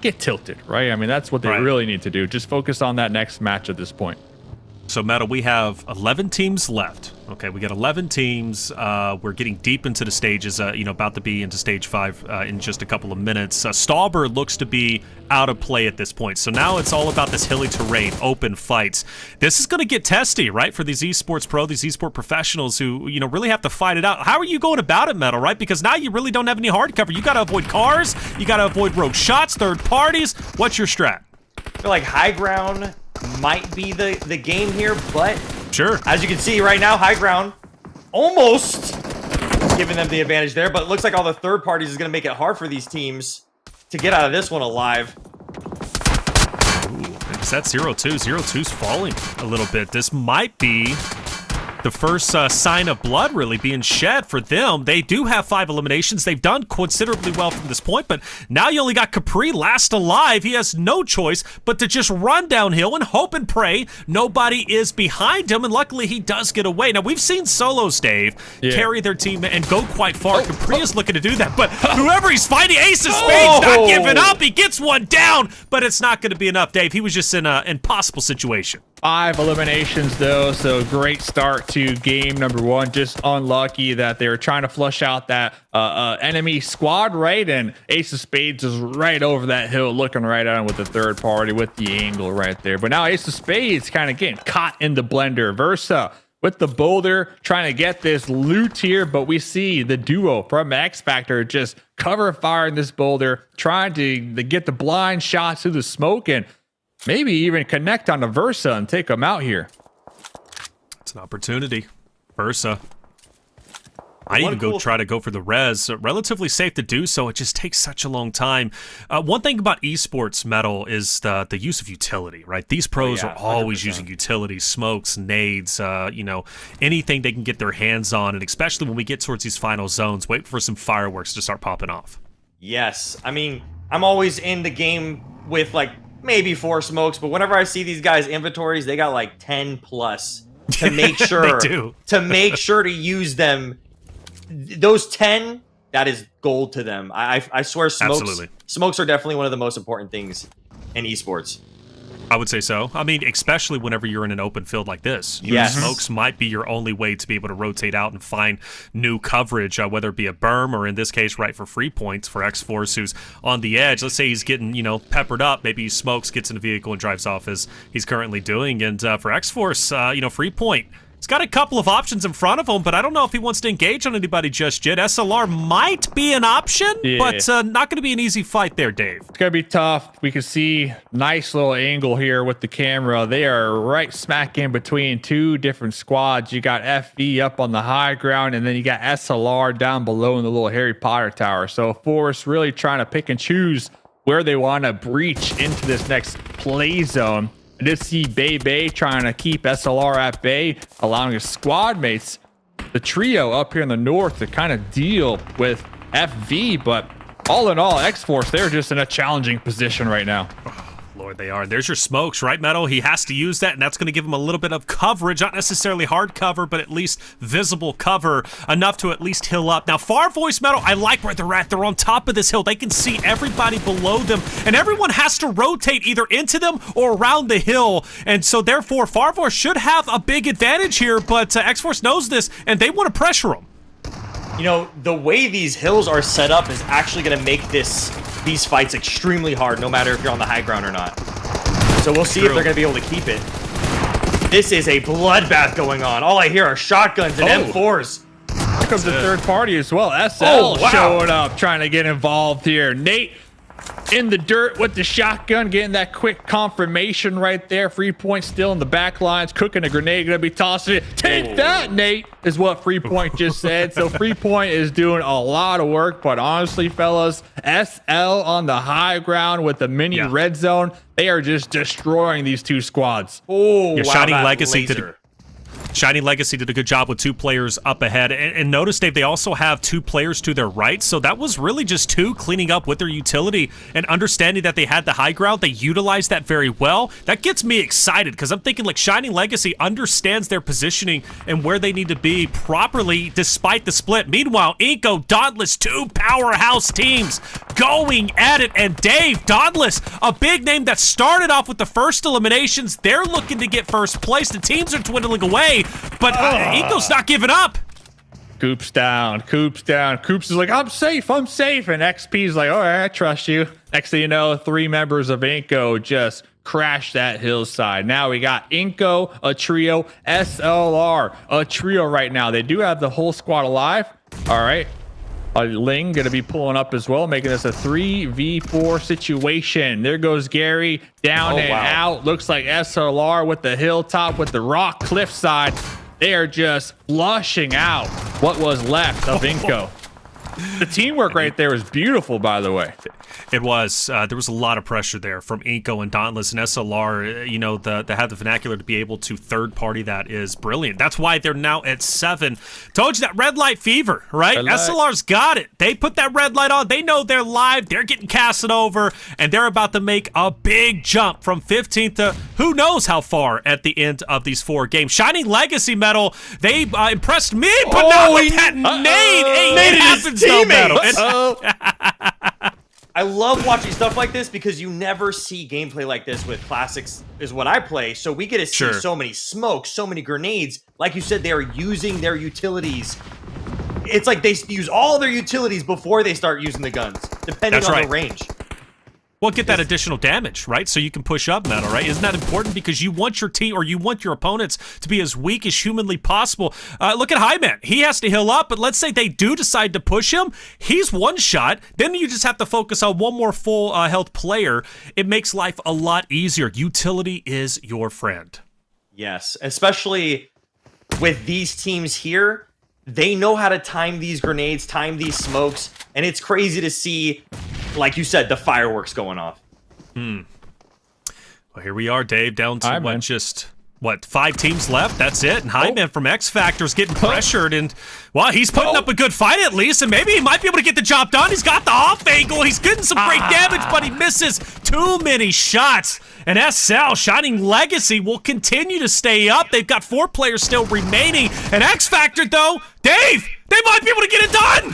get tilted, right? I mean, that's what they really need to do. Just focus on that next match at this point. So, Metal, we have 11 teams left. Okay, we got 11 teams. We're getting deep into the stages, about to be into stage 5 in just a couple of minutes. Stauber looks to be out of play at this point. So now it's all about this hilly terrain, open fights. This is going to get testy, right, for these esports these esport professionals who, really have to fight it out. How are you going about it, Metal, right? Because now you really don't have any hard cover. You got to avoid cars. You got to avoid rogue shots, third parties. What's your strat? I feel like high ground might be the game here, but sure, as you can see right now, high ground almost giving them the advantage there, but it looks like all the third parties is going to make it hard for these teams to get out of this one alive. Ooh, it's that 0-2. 0-2's falling a little bit. This might be the first sign of blood really being shed for them. They do have 5 eliminations. They've done considerably well from this point, but now you only got Capri last alive. He has no choice but to just run downhill and hope and pray nobody is behind him, and luckily he does get away. Now, we've seen solos, Dave, carry their team and go quite far. Capri is looking to do that, but whoever he's fighting, Ace of Spades, not giving up. He gets one down, but it's not going to be enough, Dave. He was just in an impossible situation. 5 eliminations though, so great start to game number 1. Just unlucky that they were trying to flush out that enemy squad, right? And Ace of Spades is right over that hill, looking right at him with the third party with the angle right there. But now Ace of Spades kind of getting caught in the blender. Versa with the boulder, trying to get this loot here, but we see the duo from X Factor just cover fire in this boulder, trying to get the blind shots through the smoke and maybe even connect on the Versa and take them out here. It's an opportunity. Versa. I even try to go for the res. Relatively safe to do so. It just takes such a long time. One thing about esports, Metal, is the use of utility, right? These pros are always 100%. Using utility, smokes, nades, anything they can get their hands on. And especially when we get towards these final zones, wait for some fireworks to start popping off. Yes. I mean, I'm always in the game with maybe 4 smokes, but whenever I see these guys' inventories, they got like 10 plus to make sure to use them. Those 10, that is gold to them. I swear smokes are definitely one of the most important things in esports. I would say so. I mean, especially whenever you're in an open field like this. Yes. Smokes might be your only way to be able to rotate out and find new coverage, whether it be a berm or in this case, right, for free points for X-Force, who's on the edge. Let's say he's getting, peppered up. Maybe he smokes, gets in a vehicle and drives off as he's currently doing. And for X-Force, free point. He's got a couple of options in front of him, but I don't know if he wants to engage on anybody just yet. SLR might be an option, but not going to be an easy fight there, Dave. It's going to be tough. We can see nice little angle here with the camera. They are right smack in between two different squads. You got FV up on the high ground, and then you got SLR down below in the little Harry Potter tower. So Force really trying to pick and choose where they want to breach into this next play zone. I did see Bay trying to keep SLR at bay, allowing his squad mates, the trio up here in the north, to kind of deal with FV. But all in all, X-Force, they're just in a challenging position right now. Lord, they are. There's your smokes, right, Metal? He has to use that, and that's going to give him a little bit of coverage, not necessarily hard cover, but at least visible cover, enough to at least hill up. Now, Farvoice, Metal, I like where they're at. They're on top of this hill. They can see everybody below them, and everyone has to rotate either into them or around the hill, and so therefore, Farvoice should have a big advantage here, but X-Force knows this, and they want to pressure him. The way these hills are set up is actually going to make these fights extremely hard, no matter if you're on the high ground or not. So we'll see if they're going to be able to keep it. This is a bloodbath going on. All I hear are shotguns and M4s. Here comes the third party as well. SL showing up, trying to get involved here. Nate in the dirt with the shotgun, getting that quick confirmation right there. Free point still in the back lines, cooking a grenade, gonna be tossing it. Take that, Nate, is what Free Point just said. So Free Point is doing a lot of work, but honestly, fellas, SL on the high ground with the mini red zone, they are just destroying these two squads. Oh, Shining Legacy Shining Legacy did a good job with two players up ahead. And notice, Dave, they also have two players to their right. So that was really just two cleaning up with their utility and understanding that they had the high ground. They utilized that very well. That gets me excited because I'm thinking like Shining Legacy understands their positioning and where they need to be properly despite the split. Meanwhile, iNCO, Dauntless, two powerhouse teams going at it. And Dave, Dauntless, a big name that started off with the first eliminations. They're looking to get first place. The teams are dwindling away. But iNCO's not giving up. Coops down. Coops is like, I'm safe. And XP's like, all right, I trust you. Next thing you know, three members of iNCO just crashed that hillside. Now we got iNCO, a trio, SLR, a trio right now. They do have the whole squad alive. All right. Ling going to be pulling up as well, making this a 3v4 situation. There goes Gary down out. Looks like SLR with the hilltop, with the rock cliffside. They are just flushing out what was left of iNCO. The teamwork right there was beautiful, by the way. It was. There was a lot of pressure there from iNCO and Dauntless and SLR. They have the vernacular to be able to third party. That is brilliant. That's why they're now at 7. Told you that red light fever, right? SLR's got it. They put that red light on. They know they're live. They're getting casted over, and they're about to make a big jump from 15th to who knows how far at the end of these 4 games. Shining Legacy, Metal, they impressed me, but not with that nade. It happens though, Metal. I love watching stuff like this because you never see gameplay like this with Classics is what I play. So we get to see so many smokes, so many grenades. Like you said, they are using their utilities. It's like they use all their utilities before they start using the guns, depending on the range. Well, get that additional damage, right? So you can push up, Metal, right? Isn't that important? Because you want your team or you want your opponents to be as weak as humanly possible. Look at Highman. He has to heal up, but let's say they do decide to push him. He's one shot. Then you just have to focus on one more full health player. It makes life a lot easier. Utility is your friend. Yes, especially with these teams here. They know how to time these grenades, time these smokes, and it's crazy to see, like you said, the fireworks going off. Well, here we are, Dave, down to what, 5 teams left? That's it. And Highman from X Factor's getting pressured, and well, he's putting up a good fight at least, and maybe he might be able to get the job done. He's got the off angle. He's getting some great damage, but he misses too many shots. And SL, Shining Legacy, will continue to stay up. They've got 4 players still remaining. And X Factor, though, Dave, they might be able to get it done.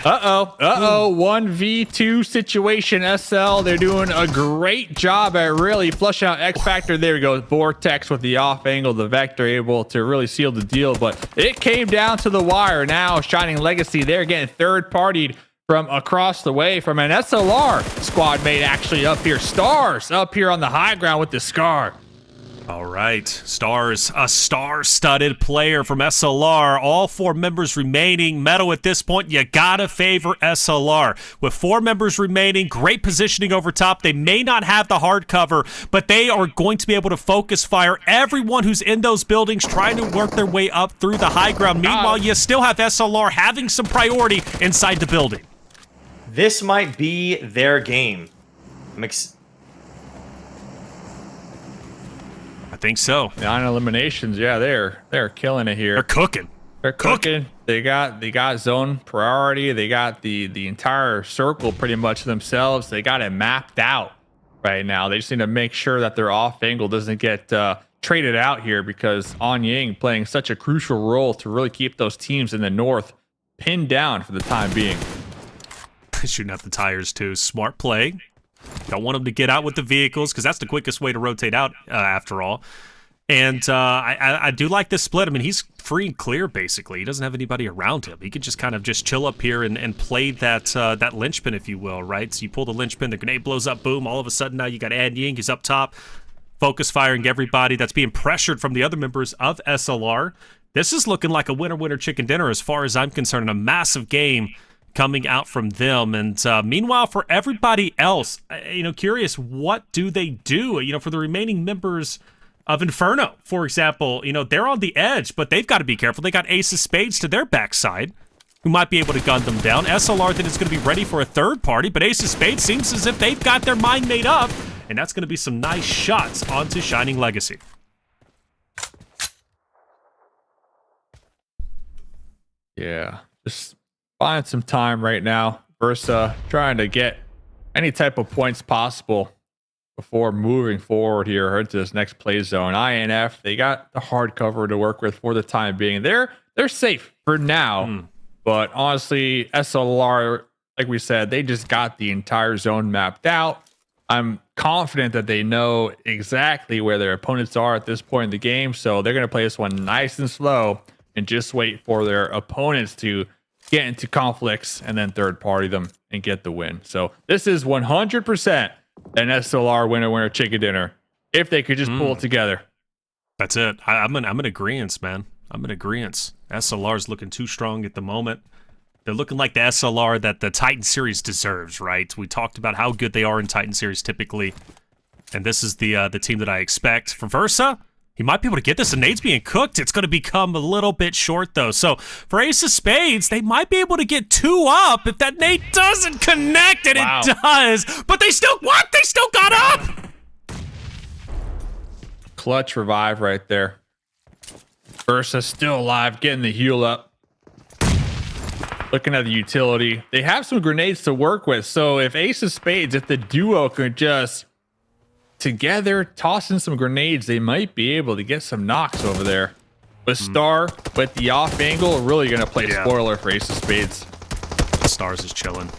1v2 situation. SL, they're doing a great job at really flushing out X Factor. There we go. Vortex with the off angle, the Vector able to really seal the deal, but it came down to the wire. Now Shining Legacy, they're getting third partied from across the way from an SLR squad mate actually up here. Stars up here on the high ground with the Scar. All right, Stars, a star-studded player from SLR. All 4 members remaining. Metal at this point, you gotta favor SLR. With 4 members remaining, great positioning over top. They may not have the hard cover, but they are going to be able to focus fire everyone who's in those buildings, trying to work their way up through the high ground. Meanwhile, you still have SLR having some priority inside the building. This might be their game. I think so. 9 eliminations. Yeah, they're killing it here. They're cooking. They're cooking. They got zone priority. They got the entire circle pretty much themselves. They got it mapped out right now. They just need to make sure that their off angle doesn't get traded out here, because On Ying playing such a crucial role to really keep those teams in the north pinned down for the time being. Shooting out the tires too. Smart play. Don't want them to get out with the vehicles, because that's the quickest way to rotate out after all. And I do like this split. I mean, he's free and clear, basically. He doesn't have anybody around him. He could just kind of just chill up here and play that linchpin, if you will, right? So you pull the linchpin, the grenade blows up, boom. All of a sudden now you got An Ying. He's up top, focus firing everybody that's being pressured from the other members of SLR. This is looking like a winner-winner chicken dinner as far as I'm concerned. A massive game coming out from them. And meanwhile, for everybody else, curious, what do they do? For the remaining members of Inferno, for example, they're on the edge, but they've got to be careful. They got Ace of Spades to their backside, who might be able to gun them down. SLR then is going to be ready for a third party, but Ace of Spades seems as if they've got their mind made up, and that's going to be some nice shots onto Shining Legacy. Yeah, just buying some time right now. Versa trying to get any type of points possible before moving forward here into this next play zone. INF, they got the hard cover to work with for the time being. They're safe for now, but honestly, SLR, like we said, they just got the entire zone mapped out. I'm confident that they know exactly where their opponents are at this point in the game, so they're going to play this one nice and slow and just wait for their opponents to get into conflicts and then third party them and get the win. So this is 100% an SLR winner chicken dinner if they could just pull it together. That's it. I'm in agreement, man. I'm in agreement. SLR's looking too strong at the moment. They're looking like the SLR that the Titan series deserves, right? We talked about how good they are in Titan series typically, and this is the team that I expect. For Versa, he might be able to get this, and Nade's being cooked. It's going to become a little bit short, though. So for Ace of Spades, they might be able to get 2 up if that Nade doesn't connect, and it does. But they still, what? They still got up! Clutch revive right there. Versa still alive, getting the heal up. Looking at the utility. They have some grenades to work with, so if Ace of Spades, if the duo could just together toss in some grenades, they might be able to get some knocks over there. With Star with the off angle, really gonna play spoiler for Ace of Spades. Stars is chilling.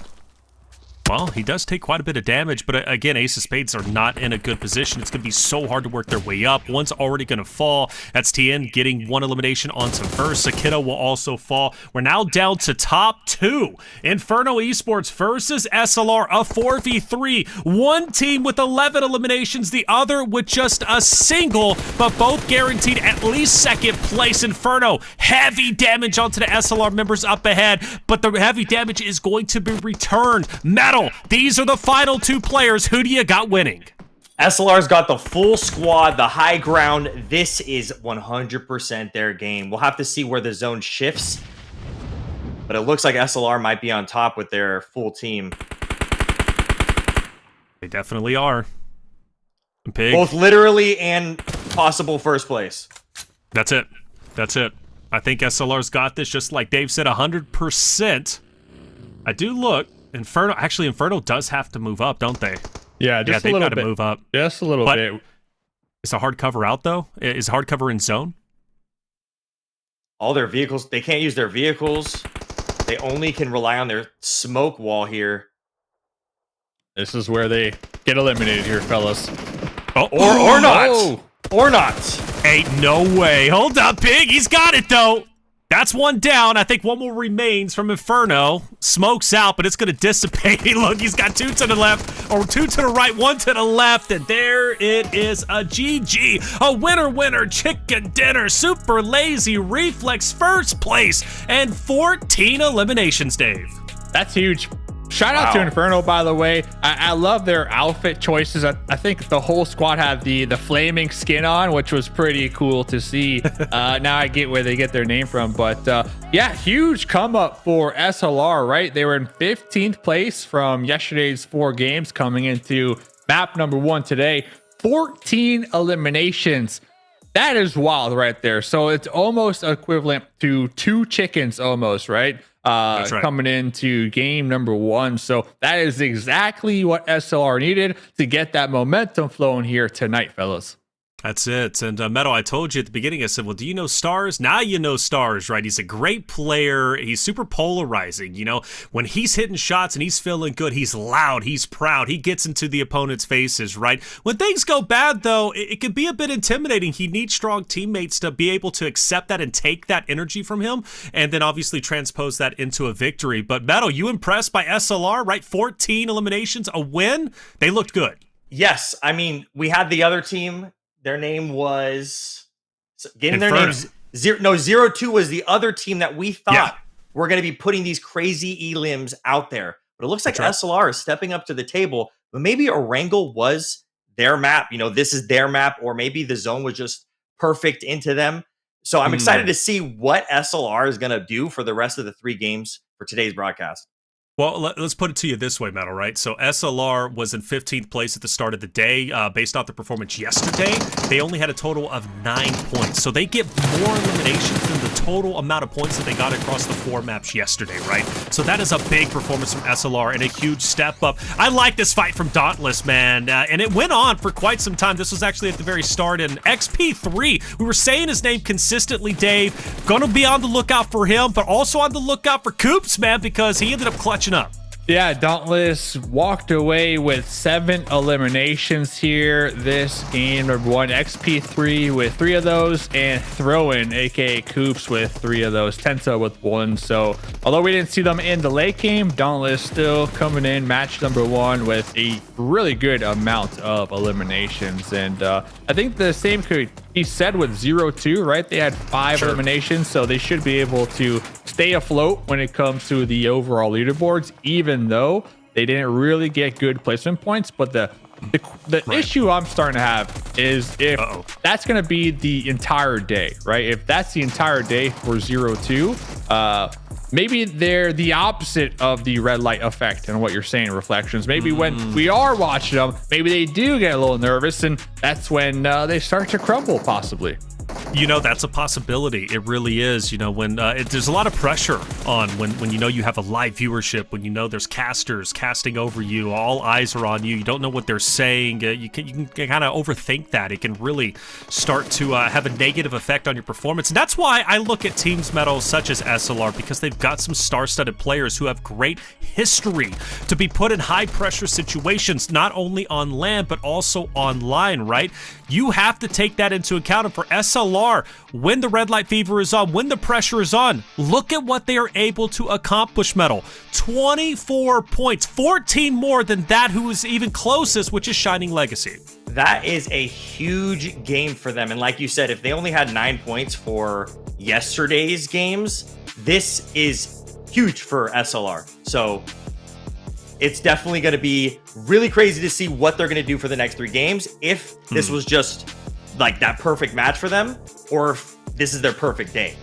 Well, he does take quite a bit of damage, but again, Ace of Spades are not in a good position. It's going to be so hard to work their way up. One's already going to fall. That's TN getting 1 elimination onto Versa. Kiddo will also fall. We're now down to top 2. Inferno Esports versus SLR, a 4v3. One team with 11 eliminations, the other with just a single, but both guaranteed at least second place. Inferno, heavy damage onto the SLR members up ahead, but the heavy damage is going to be returned. Metal, these are the final 2 players. Who do you got winning? SLR's got the full squad, the high ground. This is 100% their game. We'll have to see where the zone shifts, but it looks like SLR might be on top with their full team. They definitely are. Pig. Both literally and possible first place. That's it. That's it. I think SLR's got this, just like Dave said, 100%. I do look. Inferno does have to move up, don't they? Yeah, just a little bit. Move up. Just a little bit. Is a hard cover out, though? Is hard cover in zone? all their vehicles. They can't use their vehicles. They only can rely on their smoke wall here. This is where they get eliminated here, fellas. Oh, Or not. Oh. Or not. Ain't no way. Hold up, Pig. He's got it, though. That's one down. I think one more remains from Inferno. Smoke's out, but it's going to dissipate. Look, he's got 2 to the left, or 2 to the right, 1 to the left, and there it is, a GG. A winner, chicken dinner, super lazy, Reflex first place, and 14 eliminations, Dave. That's huge. Shout out to Inferno, by the way. I love their outfit choices. I think the whole squad had the flaming skin on, which was pretty cool to see. Now I get where they get their name from. But yeah, huge come up for SLR, right? They were in 15th place from yesterday's 4 games, coming into map number 1 today. 14 eliminations. That is wild right there. So it's almost equivalent to 2 chickens almost, right? That's right. Coming into game number 1. So that is exactly what SLR needed to get that momentum flowing here tonight, fellas. That's it. And Meadow, I told you at the beginning, I said, well, do you know Stars? Now you know Stars, right? He's a great player. He's super polarizing. You know, when he's hitting shots and he's feeling good, he's loud, he's proud, he gets into the opponent's faces, right? When things go bad, though, it can be a bit intimidating. He needs strong teammates to be able to accept that and take that energy from him, and then obviously transpose that into a victory. But Meadow, you impressed by SLR, right? 14 eliminations, a win. They looked good. Yes. I mean, we had the other team. Their name was getting their Inferno. names. 0-2 was the other team that we thought were going to be putting these crazy elims out there. But it looks like SLR is stepping up to the table. But maybe Erangel was their map. You know, this is their map, or maybe the zone was just perfect into them. So I'm excited to see what SLR is going to do for the rest of the 3 games for today's broadcast. Well, let's put it to you this way, Metal, right? So SLR was in 15th place at the start of the day. Based off the performance yesterday, they only had a total of 9 points. So they get more eliminations than the total amount of points that they got across the 4 maps yesterday, right? So that is a big performance from SLR and a huge step up. I like this fight from Dauntless, man. And it went on for quite some time. This was actually at the very start. And XP3, we were saying his name consistently, Dave. Gonna be on the lookout for him, but also on the lookout for Coops, man, because he ended up clutching up. Yeah, Dauntless walked away with 7 eliminations here this game. Number 1, XP3 with 3 of those, and Throw-In, aka Coops, with 3 of those, Tenta with 1. So although we didn't see them in the late game, Dauntless still coming in match number 1 with a really good amount of eliminations. And I think the same could be said with 0-2, right? They had 5 eliminations, so they should be able to stay afloat when it comes to the overall leaderboards, even though they didn't really get good placement points. But the issue I'm starting to have is if that's going to be the entire day, right? If that's the entire day for 0-2, maybe they're the opposite of the red light effect and what you're saying, Reflections. Maybe when we are watching them, maybe they do get a little nervous, and that's when they start to crumble, possibly. You know, that's a possibility. It really is. You know, when there's a lot of pressure on when you know you have a live viewership, when you know there's casters casting over you, all eyes are on you. You don't know what they're saying. You can kind of overthink that. It can really start to have a negative effect on your performance. And that's why I look at teams, Metal, such as SLR, because they've got some star-studded players who have great history to be put in high-pressure situations, not only on land, but also online, right? You have to take that into account. And for SLR, when the red light fever is on, when the pressure is on, look at what they are able to accomplish, Metal. 24 points, 14 more than that who is even closest, which is Shining Legacy. That is a huge game for them. And like you said, if they only had 9 points for yesterday's games, this is huge for SLR. So it's definitely going to be really crazy to see what they're going to do for the next 3 games. If this was just like that perfect match for them, or if this is their perfect day.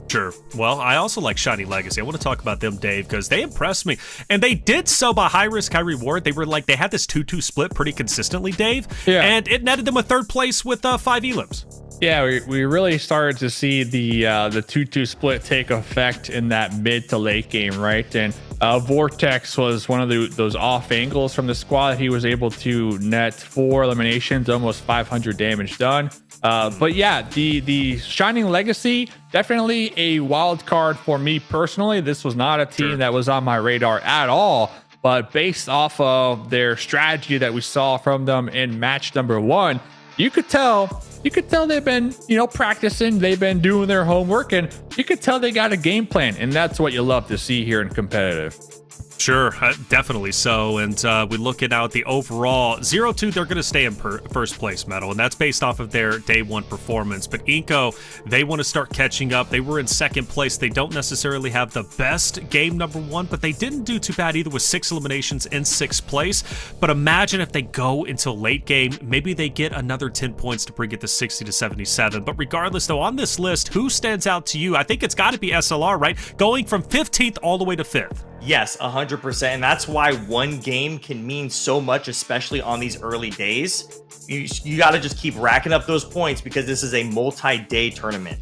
Sure. Well, I also like Shining Legacy. I want to talk about them, Dave, because they impressed me. And they did so by high risk, high reward. They were like, they had this 2-2 split pretty consistently, Dave. Yeah. And it netted them a 3rd place with 5 elims. Yeah, we really started to see the 2-2 split take effect in that mid to late game, right? And Vortex was one of those off angles from the squad. He was able to net 4 eliminations, almost 500 damage done. But yeah, the Shining Legacy, definitely a wild card for me personally. This was not a team that was on my radar at all. But based off of their strategy that we saw from them in match number 1, you could tell they've been, practicing, they've been doing their homework, and you could tell they got a game plan, and that's what you love to see here in competitive. Sure, definitely so. And we looking out the overall 0-2, they're going to stay in first place, Metal, and that's based off of their day 1 performance. But iNCO, they want to start catching up. They were in second place. They don't necessarily have the best game number 1, but they didn't do too bad either with 6 eliminations in 6th place. But imagine if they go into late game, maybe they get another 10 points to bring it to 60 to 77. But regardless, though, on this list, who stands out to you? I think it's got to be SLR, right? Going from 15th all the way to 5th. Yes, 100%. And that's why one game can mean so much, especially on these early days. You got to just keep racking up those points because this is a multi-day tournament.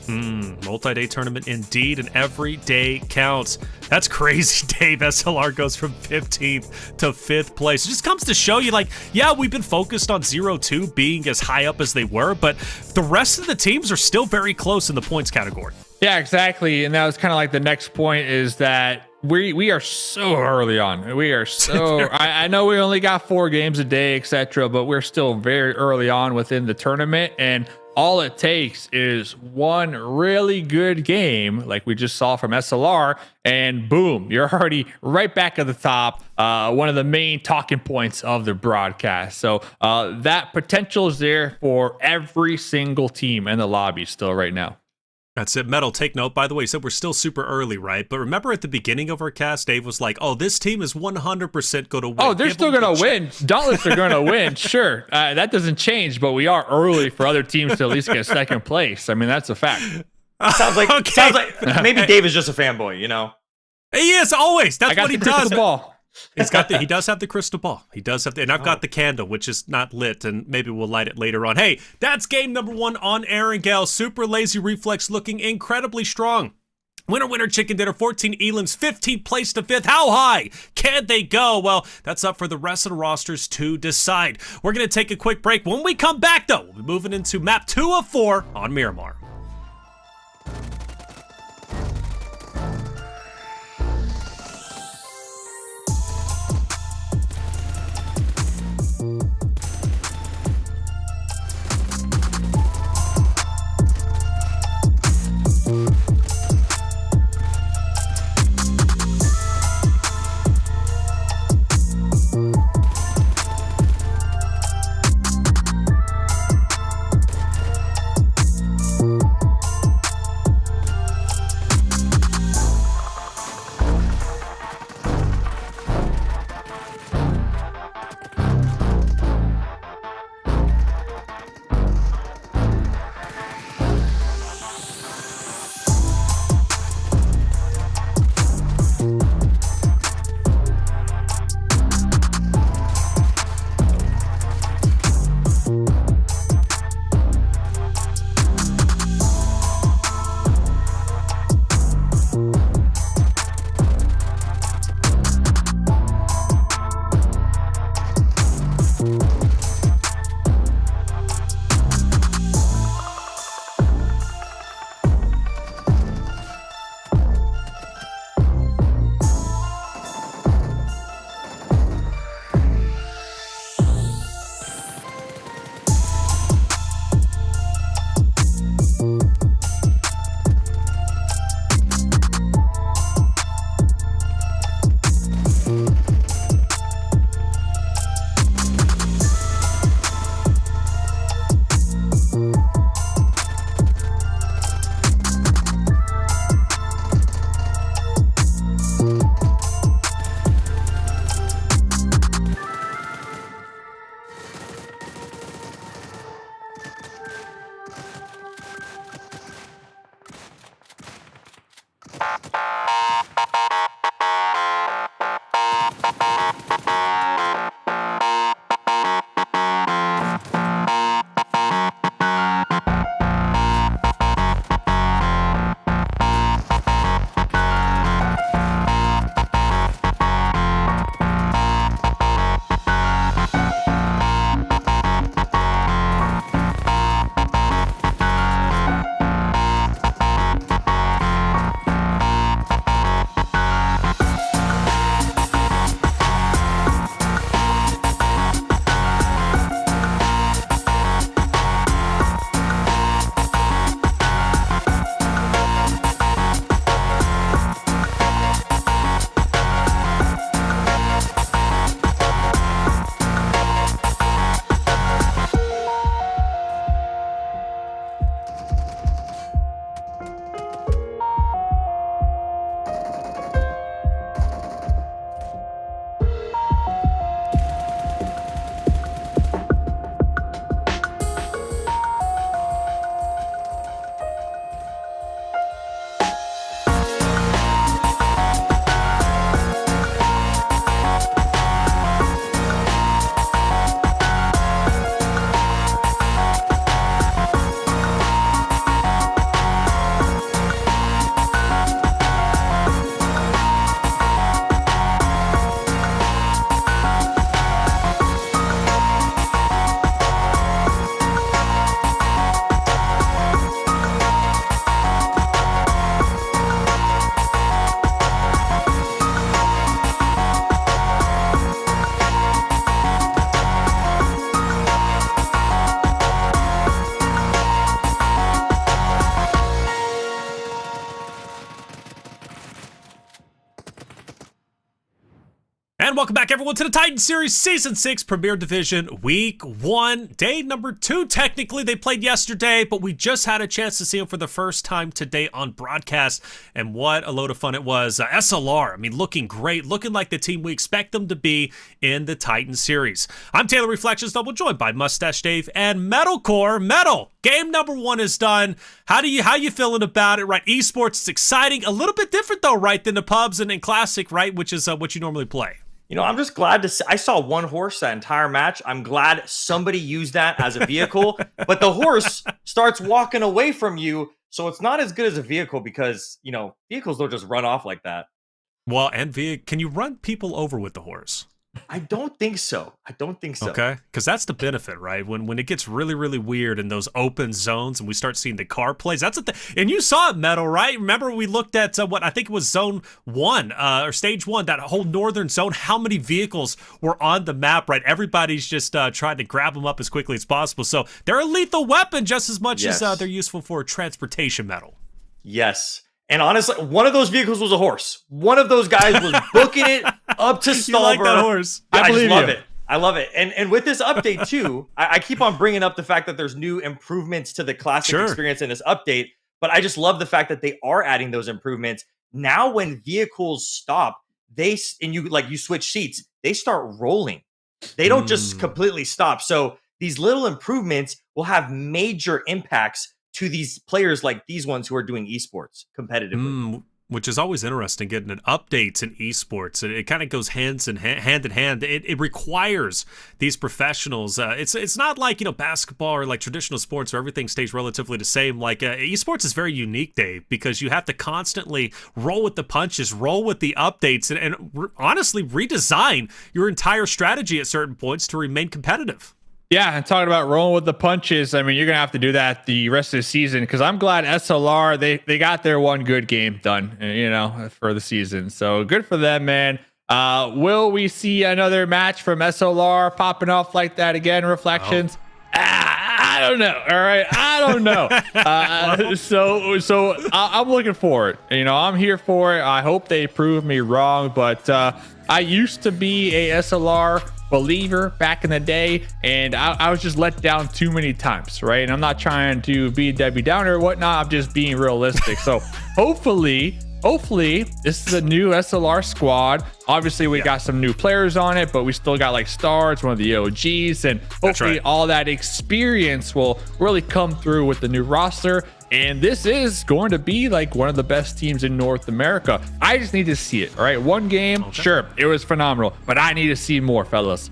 Multi-day tournament indeed, and every day counts. That's crazy, Dave. SLR goes from 15th to 5th place. It just comes to show you, like, yeah, we've been focused on 0-2 being as high up as they were, but the rest of the teams are still very close in the points category. Yeah, exactly. And that was kind of like the next point is that we are so early on. We are so I know we only got 4 games a day, etc., but we're still very early on within the tournament, and all it takes is one really good game like we just saw from SLR, and boom, you're already right back at the top. One of the main talking points of the broadcast. So that potential is there for every single team in the lobby still right now. That's it. Metal, take note, by the way, you said we're still super early, right? But remember at the beginning of our cast, Dave was like, oh, this team is 100% going to win. Oh, they're still going to win. Dauntless are going to win. Sure. That doesn't change, but we are early for other teams to at least get second place. I mean, that's a fact. Sounds like maybe Dave is just a fanboy, He is always. That's what he does. Ball. He does have the crystal ball. He does have and I've got the candle, which is not lit, and maybe we'll light it later on. Hey, that's game number 1 on Erangel. Super Lazy Reflex looking incredibly strong. Winner, chicken dinner, 14 elims, 15th place to 5th. How high can they go? Well, that's up for the rest of the rosters to decide. We're going to take a quick break. When we come back, though, we'll be moving into map 2 of 4 on Miramar. And welcome back, everyone, to the Titan Series Season 6 Premier Division Week 1, day number 2. Technically, they played yesterday, but we just had a chance to see them for the first time today on broadcast, and what a load of fun it was. SLR, I mean, looking great, looking like the team we expect them to be in the Titan Series. I'm Taylor Reflections Double, joined by Mustache Dave and Metalcore. Metal, game number 1 is done. How you feeling about it, right? Esports is exciting, a little bit different, though, right, than the pubs and Classic, right, which is what you normally play. You know, I'm just glad to see, I saw one horse that entire match. I'm glad somebody used that as a vehicle, but the horse starts walking away from you. So it's not as good as a vehicle because, you know, vehicles don't just run off like that. Well, and can you run people over with the horse? I don't think so. Okay, because that's the benefit, right? When it gets really, really weird in those open zones and we start seeing the car plays, that's the thing. And you saw it, Metal, right? Remember we looked at what I think it was Zone 1 or Stage 1, that whole northern zone, how many vehicles were on the map, right? Everybody's just trying to grab them up as quickly as possible. So they're a lethal weapon just as much as they're useful for transportation, Metal. Yes. And honestly, one of those vehicles was a horse. One of those guys was booking it up to Stallber. You like that horse? I just love it. I love it. And with this update too, I keep on bringing up the fact that there's new improvements to the Classic experience in this update, but I just love the fact that they are adding those improvements. Now when vehicles stop, you switch seats, they start rolling. They don't just completely stop. So these little improvements will have major impacts to these players like these ones who are doing esports competitively. Which is always interesting, getting an updates in esports. It kind of goes hand in hand. It requires these professionals. It's not like, basketball or like traditional sports where everything stays relatively the same. Like esports is very unique, Dave, because you have to constantly roll with the punches, roll with the updates, and honestly redesign your entire strategy at certain points to remain competitive. Yeah, and talking about rolling with the punches, I mean, you're going to have to do that the rest of the season because I'm glad SLR, they got their one good game done, for the season. So good for them, man. Will we see another match from SLR popping off like that again, Reflections? I don't know. All right. I don't know. So I'm looking for it. I'm here for it. I hope they prove me wrong, but I used to be a SLR believer back in the day, and I was just let down too many times, right? And I'm not trying to be Debbie Downer or whatnot. I'm just being realistic. So hopefully this is a new SLR squad. Obviously we got some new players on it, but we still got like Stars, one of the OGs, and hopefully all that experience will really come through with the new roster. And this is going to be like one of the best teams in North America. I just need to see it. All right, one game, sure, it was phenomenal, but I need to see more, fellas.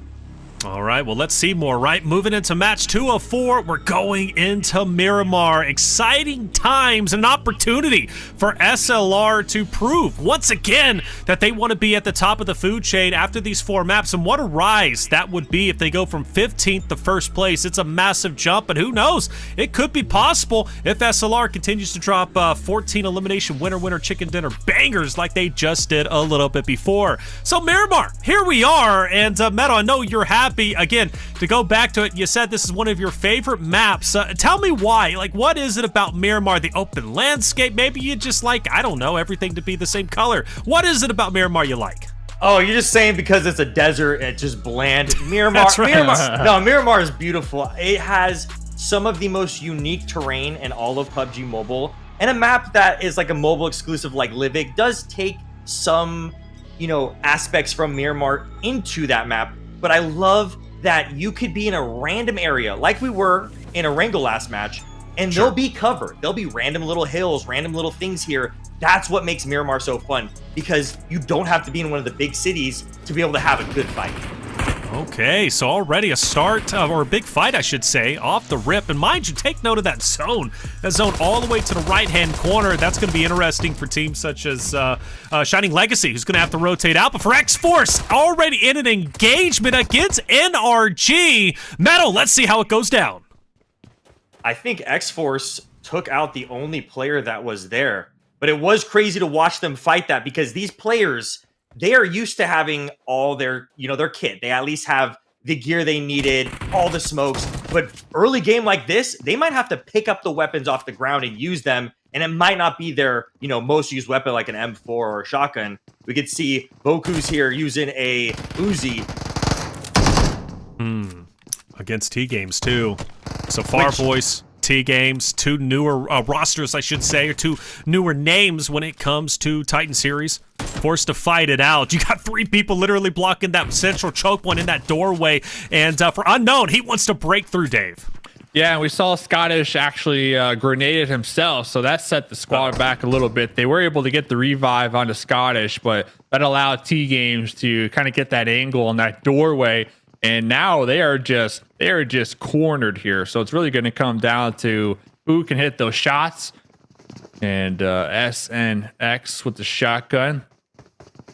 All right, well, let's see more, right? Moving into match 2 of 4, we're going into Miramar. Exciting times, an opportunity for SLR to prove once again that they want to be at the top of the food chain after these 4 maps. And what a rise that would be if they go from 15th to first place. It's a massive jump, and who knows? It could be possible if SLR continues to drop 14 elimination winner chicken dinner bangers like they just did a little bit before. So Miramar, here we are, and Metal, I know you're happy. Again, to go back to it, you said this is one of your favorite maps. Tell me why. Like, what is it about Miramar? The open landscape? Maybe you just like, I don't know, everything to be the same color. What is it about Miramar you like? Oh, you're just saying because it's a desert, it's just bland. Miramar, That's right. Miramar is beautiful. It has some of the most unique terrain in all of PUBG Mobile, and a map that is like a mobile exclusive like Livik does take some, aspects from Miramar into that map. But I love that you could be in a random area like we were in Erangel last match, and they'll be covered. There'll be random little hills, random little things here. That's what makes Miramar so fun, because you don't have to be in one of the big cities to be able to have a good fight. Okay, so already a start, or a big fight, I should say, off the rip. And mind you, take note of that zone. That zone all the way to the right-hand corner. That's going to be interesting for teams such as Shining Legacy, who's going to have to rotate out. But for X-Force, already in an engagement against NRG. Metal, let's see how it goes down. I think X-Force took out the only player that was there. But it was crazy to watch them fight that, because these players, they are used to having all their, their kit. They at least have the gear they needed, all the smokes. But early game like this, they might have to pick up the weapons off the ground and use them. and it might not be their, most used weapon like an M4 or a shotgun. We could see Boku's here using a Uzi. Against TGames too. So Farvoice, TGames, two newer rosters, I should say, or two newer names when it comes to Titan Series. Forced to fight it out. You got 3 people literally blocking that central choke point in that doorway. And for Unknown, he wants to break through, Dave. Yeah, and we saw Scottish actually grenaded himself, so that set the squad back a little bit. They were able to get the revive onto Scottish, but that allowed TGames to kind of get that angle on that doorway. And now they are just cornered here. So it's really going to come down to who can hit those shots. And SNX with the shotgun.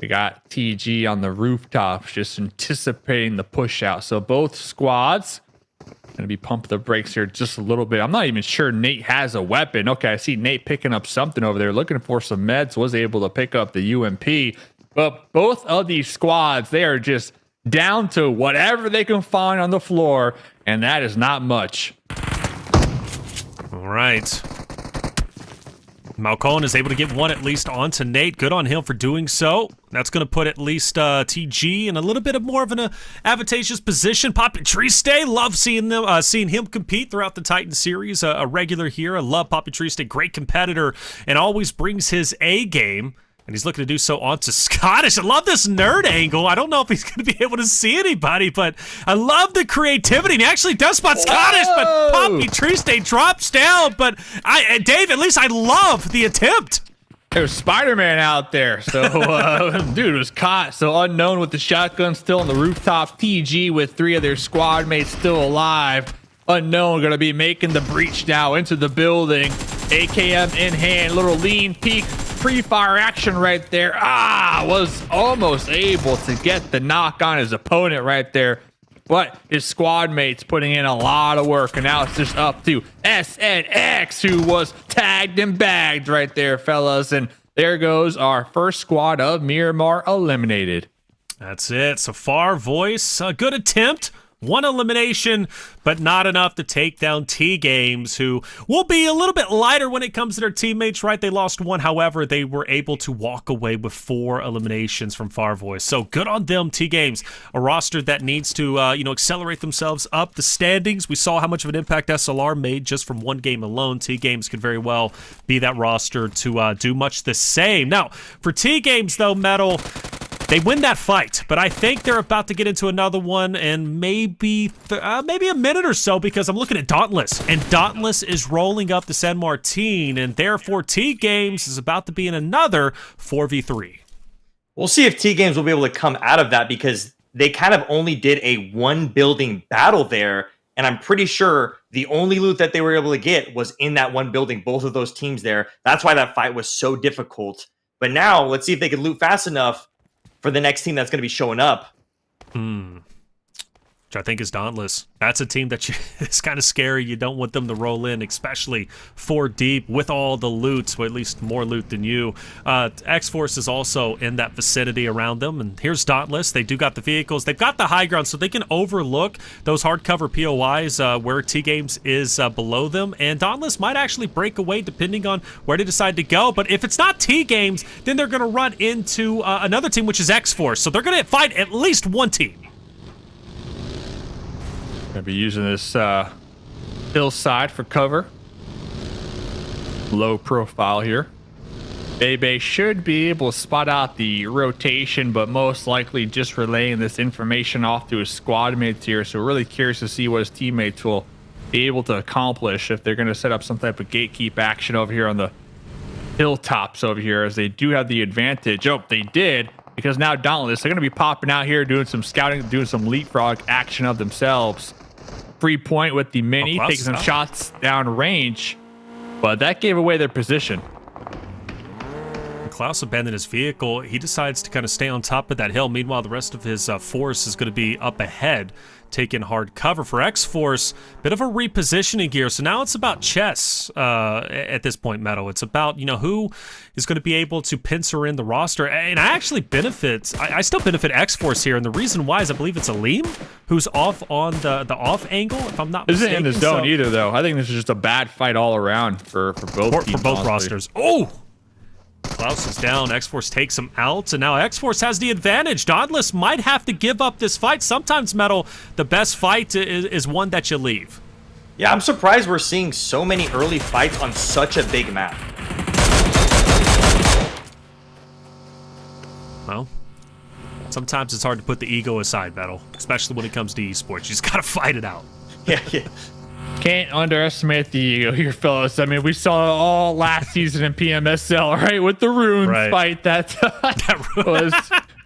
We got TG on the rooftops, just anticipating the push out. So both squads going to be pumping the brakes here just a little bit. I'm not even sure Nate has a weapon. Okay, I see Nate picking up something over there, looking for some meds. Was able to pick up the UMP. But both of these squads, they are just down to whatever they can find on the floor, and that is not much. All right. Malcone is able to get one at least onto Nate. Good on him for doing so. That's going to put at least TG in a little bit of more of an advantageous position. Poppy Triste, love seeing him compete throughout the Titan series. A regular here. I love Poppy Triste, great competitor, and always brings his A game. And he's looking to do so onto Scottish. I love this nerd angle. I don't know if he's going to be able to see anybody, but I love the creativity. And he actually does spot Scottish, but Poppy Triste drops down. But Dave, at least I love the attempt. There's Spider-Man out there. So, dude was caught. So Unknown with the shotgun still on the rooftop. TG with 3 of their squad mates still alive. Unknown going to be making the breach now into the building. AKM in hand, little lean peek, pre-fire action right there. Was almost able to get the knock on his opponent right there. But his squad mates putting in a lot of work, and now it's just up to SNX, who was tagged and bagged right there, fellas. And there goes our first squad of Miramar eliminated. That's it. So Farvoice, a good attempt. 1 elimination, but not enough to take down TGames, who will be a little bit lighter when it comes to their teammates, right? They lost 1. However, they were able to walk away with 4 eliminations from Farvoice. So good on them, TGames. A roster that needs to, accelerate themselves up the standings. We saw how much of an impact SLR made just from 1 game alone. TGames could very well be that roster to do much the same. Now, for TGames, though, Metal, they win that fight, but I think they're about to get into another one in maybe a minute or so, because I'm looking at Dauntless, and Dauntless is rolling up to San Martin, and therefore TGames is about to be in another 4v3. We'll see if TGames will be able to come out of that, because they kind of only did a 1-building battle there, and I'm pretty sure the only loot that they were able to get was in that 1 building, both of those teams there. That's why that fight was so difficult. But now, let's see if they can loot fast enough for the next team that's going to be showing up. Which I think is Dauntless. That's a team that it's kind of scary. You don't want them to roll in, especially 4 deep with all the loot, or at least more loot than you. X-Force is also in that vicinity around them, and here's Dauntless. They do got the vehicles. They've got the high ground, so they can overlook those hardcover POIs where TGames is below them, and Dauntless might actually break away depending on where they decide to go. But if it's not TGames, then they're going to run into another team, which is X-Force. So they're going to fight at least 1 team. Gonna be using this hillside for cover. Low profile here. Bebe should be able to spot out the rotation, but most likely just relaying this information off to his squad mates here. So we're really curious to see what his teammates will be able to accomplish if they're going to set up some type of gatekeep action over here on the hilltops over here, as they do have the advantage. Oh, they did, because now Dauntless, they're going to be popping out here, doing some scouting, doing some leapfrog action of themselves. Free point with the mini, taking some shots down range, but that gave away their position. Klaus abandoned his vehicle. He decides to kind of stay on top of that hill. Meanwhile, the rest of his force is going to be up ahead, taking hard cover. For X-Force, bit of a repositioning here. So now it's about chess at this point, Metal. It's about, you know, who is going to be able to pincer in the roster. And I actually I still benefit X-Force here. And the reason why is I believe it's Aleem who's off on the off angle, if I'm not mistaken. Isn't in the zone either, though. I think this is just a bad fight all around for both teams. For both rosters. Oh! Klaus is down. X-Force takes him out, and now X-Force has the advantage. Dauntless might have to give up this fight. Sometimes, Metal, the best fight is one that you leave. Yeah, I'm surprised we're seeing so many early fights on such a big map. Well, sometimes it's hard to put the ego aside, Metal, especially when it comes to esports. You just gotta fight it out. Yeah. Can't underestimate the ego here, fellas. I mean, we saw it all last season in PMSL, right? With the Runes fight that was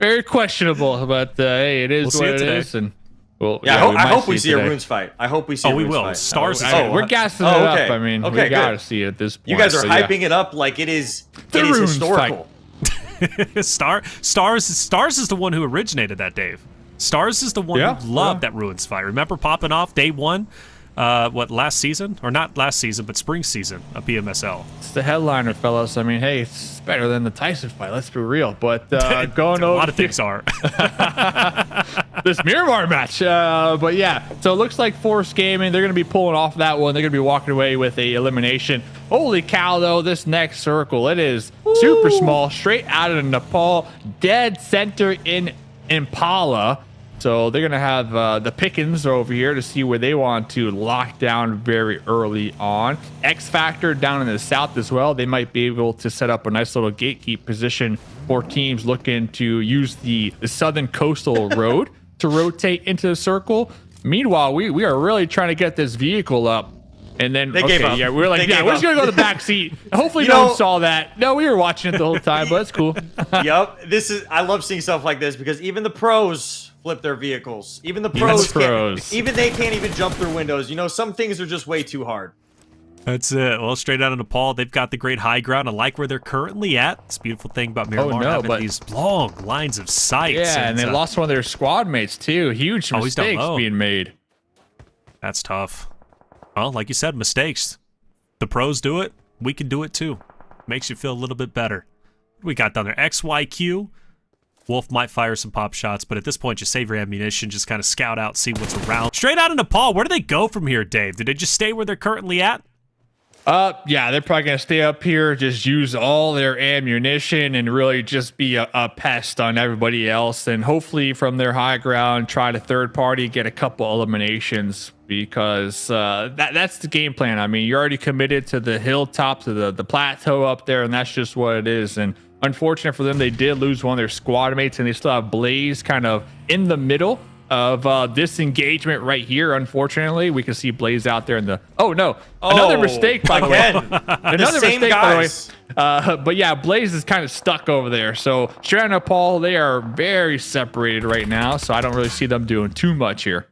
very questionable, but hey, it is what it is. And well, yeah, I hope we see a Runes fight. I hope we see a Runes fight. We will. Stars is we're gassing it up. I mean, we gotta see it at this point. You guys are hyping it up like it is historical. Stars is the one who originated that, Dave. Stars is the one who loved that Ruins fight. Remember popping off day one? Last season? Or not last season, but spring season of PMSL. It's the headliner, fellas. I mean, hey, it's better than the Tyson fight. Let's be real. But going over... A lot of things are. This Miramar match. But yeah, so it looks like Farvoice Gaming, they're going to be pulling off that one. They're going to be walking away with a elimination. Holy cow, though, this next circle. It is super small, straight out of Nepal, dead center in Impala. So they're going to have the pickings over here to see where they want to lock down very early on. X Factor down in the south as well. They might be able to set up a nice little gatekeep position for teams looking to use the southern coastal road to rotate into the circle. Meanwhile, we are really trying to get this vehicle up. And then, they gave up. Yeah, we're like, we're just going to go to the back seat. Hopefully no one saw that. No, we were watching it the whole time, but it's cool. Yep. I love seeing stuff like this because even the pros flip their vehicles. Even the pros, even they can't even jump through windows. You know, some things are just way too hard. That's it. Well, straight out of Nepal, they've got the great high ground. I like where they're currently at. It's a beautiful thing about Miramar having these long lines of sight. Yeah, and they lost one of their squad mates, too. Huge mistakes being made. That's tough. Well, like you said, mistakes. The pros do it. We can do it, too. Makes you feel a little bit better. We got down there. XYQ. Wolf might fire some pop shots, but at this point, just save your ammunition, just kind of scout out, see what's around. Straight out of Nepal, where do they go from here, Dave? Did they just stay where they're currently at? Yeah, they're probably going to stay up here, just use all their ammunition and really just be a pest on everybody else. And hopefully from their high ground, try to third party, get a couple eliminations because that's the game plan. I mean, you're already committed to the hilltop, to the plateau up there, and that's just what it is. And unfortunate for them, they did lose one of their squad mates, and they still have Blaze kind of in the middle of this engagement right here. Unfortunately, we can see Blaze out there in the another mistake by the way. Another mistake by the way. But yeah, Blaze is kind of stuck over there. So Strand and Paul, they are very separated right now, so I don't really see them doing too much here.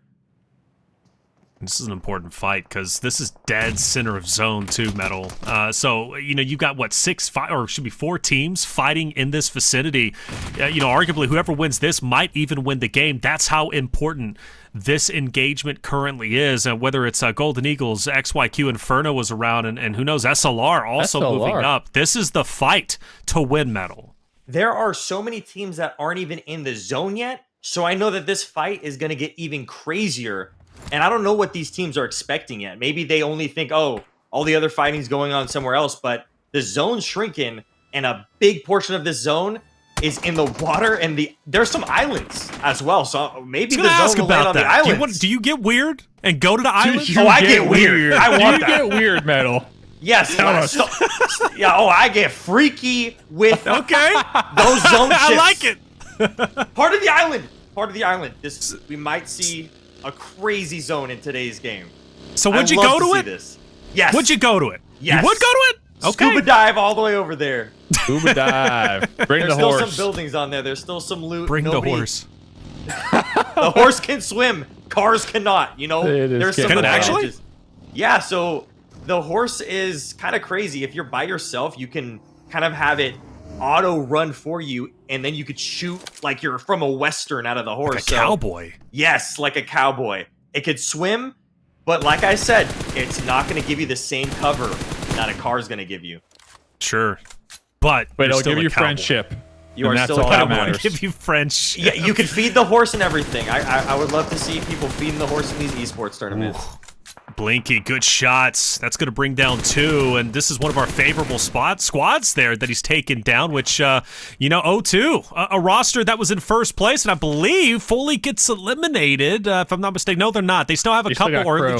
This is an important fight because this is dead center of zone too, Metal. So, you know, you've got, what, 4 teams fighting in this vicinity. You know, arguably whoever wins this might even win the game. That's how important this engagement currently is. And whether it's Golden Eagles, XYQ, Inferno was around, and who knows, SLR also moving up. This is the fight to win, Metal. There are so many teams that aren't even in the zone yet. So I know that this fight is going to get even crazier. And I don't know what these teams are expecting yet. Maybe they only think, oh, all the other fighting's going on somewhere else, but the zone's shrinking, and a big portion of this zone is in the water, and there's some islands as well. So maybe the zone will land on the islands. Do you get weird and go to the islands? I get weird. I want that. You get weird, Metal. Yes. Yeah. Oh, I get freaky with those zone shifts. I like it. Part of the island. We might see a crazy zone in today's game. So would you go to it? This. Yes. Would you go to it? Yes. You would go to it? Okay. Scuba dive all the way over there. Scuba dive. Bring the horse. There's still some buildings on there. There's still some loot. Bring the horse. The horse can swim. Cars cannot. You know, there's some advantages. Yeah, so the horse is kind of crazy. If you're by yourself, you can kind of have it auto run for you, and then you could shoot like you're from a Western out of the horse. Like a cowboy. Yes, like a cowboy. It could swim, but like I said, it's not going to give you the same cover that a car is going to give you. Sure. But it'll give you friendship. You are still a cowboy. Give you friendship. Yeah, you can feed the horse and everything. I would love to see people feeding the horse in these esports tournaments. Ooh. Blinky, good shots. That's going to bring down 2, and this is one of our favorable squads there that he's taken down, which, O2, a roster that was in first place, and I believe fully gets eliminated, if I'm not mistaken. No, they're not. They still have a couple, or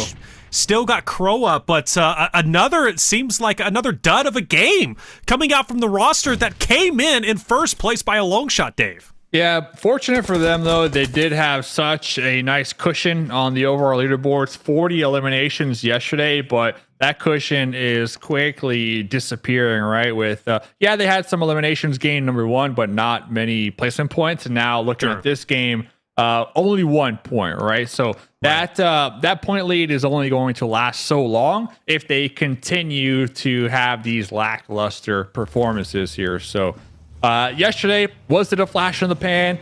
still got Crow up, but it seems like another dud of a game coming out from the roster that came in first place by a long shot, Dave. Yeah, fortunate for them, though, they did have such a nice cushion on the overall leaderboards. 40 eliminations yesterday, but that cushion is quickly disappearing, right? With, they had some eliminations gained number 1, but not many placement points. And now looking at this game, only 1 point, right? So that point lead is only going to last so long if they continue to have these lackluster performances here. So yesterday, was it a flash in the pan?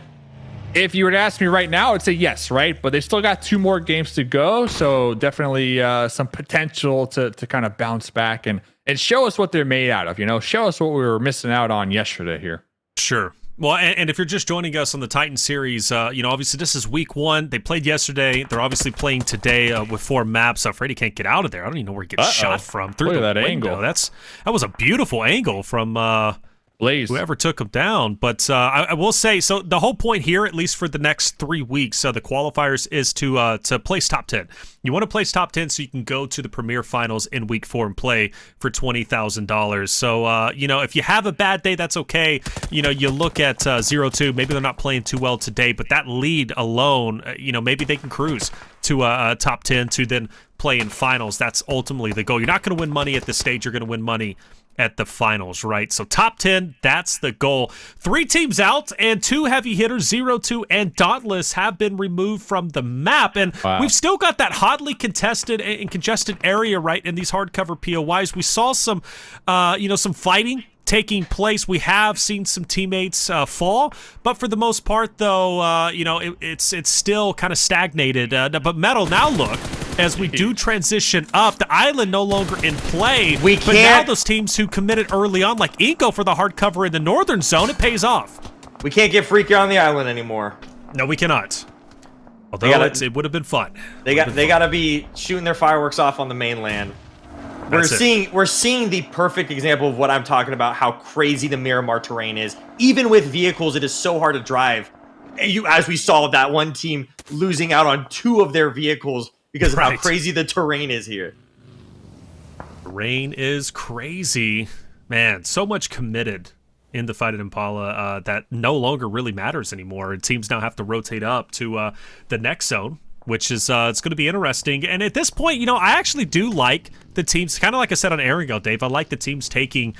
If you were to ask me right now, I'd say yes, right? But they still got 2 more games to go, so definitely some potential to kind of bounce back and show us what they're made out of. Show us what we were missing out on yesterday here. Sure. Well, and if you're just joining us on the Titan series, obviously this is week 1. They played yesterday. They're obviously playing today with 4 maps. Freddy can't get out of there. I don't even know where he gets shot from. Through Look at that window. angle. That was a beautiful angle from Blaze. Whoever took him down. But I will say, so the whole point here, at least for the next 3 weeks, the qualifiers is to place top 10. You want to place top 10 so you can go to the Premier Finals in week 4 and play for $20,000. So, if you have a bad day, that's okay. You look at 0-2. Maybe they're not playing too well today, but that lead alone, maybe they can cruise to top 10 to then play in finals. That's ultimately the goal. You're not going to win money at this stage. You're going to win money at the finals, right? So top 10, that's the goal. 3 teams out, and 2 heavy hitters, 0-2 and Dauntless, have been removed from the map. And we've still got that hotly contested and congested area, right, in these hardcover POIs. We saw some, some fighting taking place. We have seen some teammates fall, but for the most part, though, it's still kind of stagnated. But Metal, now look, as we do transition up, the island no longer in play. But now those teams who committed early on, like iNCO for the hardcover in the northern zone, it pays off. We can't get freaky on the island anymore. No, we cannot. Although it would have been fun. They got to be shooting their fireworks off on the mainland. We're seeing the perfect example of what I'm talking about, how crazy the Miramar terrain is. Even with vehicles, it is so hard to drive. As we saw that one team losing out on 2 of their vehicles because of how crazy the terrain is here. Terrain is crazy. Man, so much committed in the fight at Impala that no longer really matters anymore. Teams now have to rotate up to the next zone, which is it's going to be interesting. And at this point, I actually do like the teams, kind of like I said on Erangel, Dave, I like the teams taking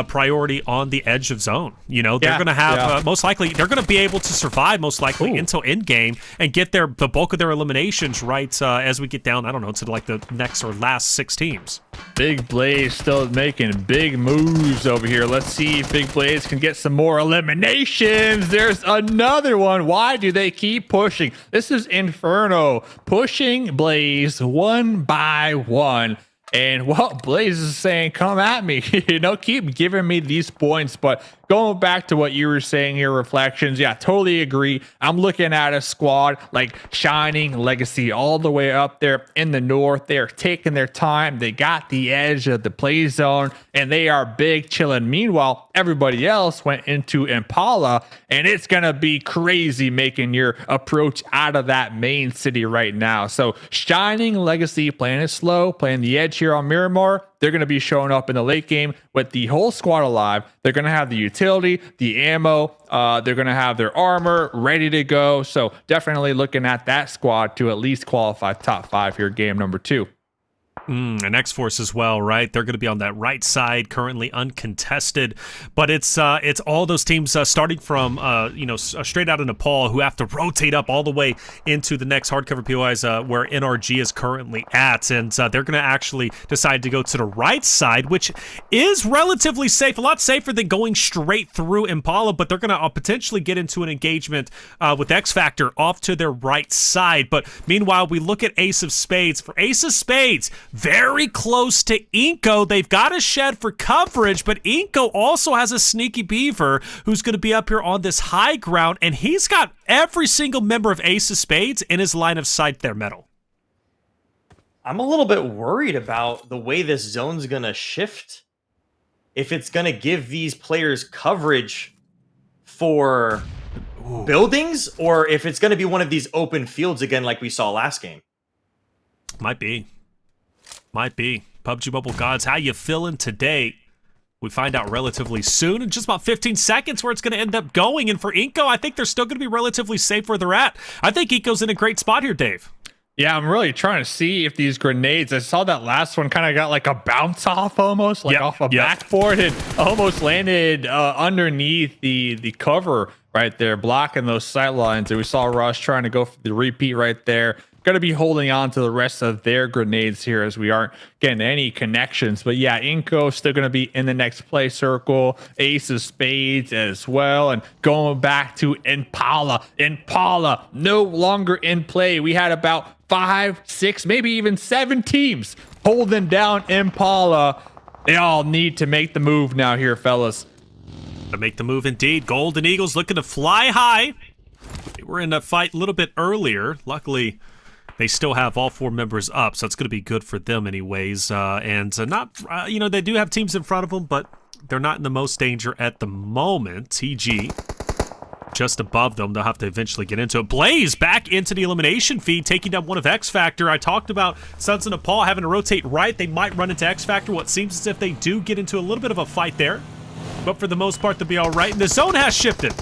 priority on the edge of zone. They're going to have, most likely, they're going to be able to survive, most likely, until end game and get the bulk of their eliminations right as we get down, I don't know, to like the next or last 6 teams. Big Blaze still making big moves over here. Let's see if Big Blaze can get some more eliminations. There's another one. Why do they keep pushing? This is Inferno pushing Blaze 1 by 1. And Blaze is saying, come at me, keep giving me these points. But going back to what you were saying here, Reflections, yeah, totally agree. I'm looking at a squad like Shining Legacy all the way up there in the north. They're taking their time. They got the edge of the play zone, and they are big chilling. Meanwhile, everybody else went into Impala, and it's going to be crazy making your approach out of that main city right now. So Shining Legacy playing it slow, playing the edge here on Miramar. They're going to be showing up in the late game with the whole squad alive. They're going to have the utility, the ammo. They're going to have their armor ready to go. So definitely looking at that squad to at least qualify top 5 here, game number 2. And X-Force as well, right? They're going to be on that right side, currently uncontested. But it's all those teams starting from straight out of Nepal, who have to rotate up all the way into the next hardcover POIs where NRG is currently at, and they're going to actually decide to go to the right side, which is relatively safe, a lot safer than going straight through Impala. But they're going to potentially get into an engagement with X Factor off to their right side. But meanwhile, we look at Ace of Spades. For Ace of Spades, very close to iNCO. They've got a shed for coverage, but iNCO also has a sneaky beaver who's going to be up here on this high ground, and he's got every single member of Ace of Spades in his line of sight there, Metal. I'm a little bit worried about the way this zone's going to shift. If it's going to give these players coverage for buildings, or if it's going to be one of these open fields again like we saw last game. Might be. PUBG Mobile Gods, how you feeling today? We find out relatively soon, in just about 15 seconds, where it's going to end up going. And for iNCO, I think they're still going to be relatively safe where they're at. I think iNCO's in a great spot here, Dave. Yeah, I'm really trying to see if these grenades, I saw that last one kind of got like a bounce off almost, like off a backboard. It almost landed underneath the cover right there, blocking those sight lines. And we saw Rush trying to go for the repeat right there. Going to be holding on to the rest of their grenades here as we aren't getting any connections. But yeah, iNCO still going to be in the next play circle. Ace of Spades as well. And going back to Impala. Impala no longer in play. We had about 5, 6, maybe even 7 teams holding down Impala. They all need to make the move now here, fellas. To make the move indeed. Golden Eagles looking to fly high. They were in a fight a little bit earlier. Luckily, they still have all 4 members up, so it's going to be good for them anyways. They do have teams in front of them, but they're not in the most danger at the moment. TG just above them. They'll have to eventually get into it. Blaze back into the elimination feed, taking down one of X Factor. I talked about Sons of Nepal having to rotate right. They might run into X Factor. What seems as if they do get into a little bit of a fight there, but for the most part, they'll be all right. And the zone has shifted.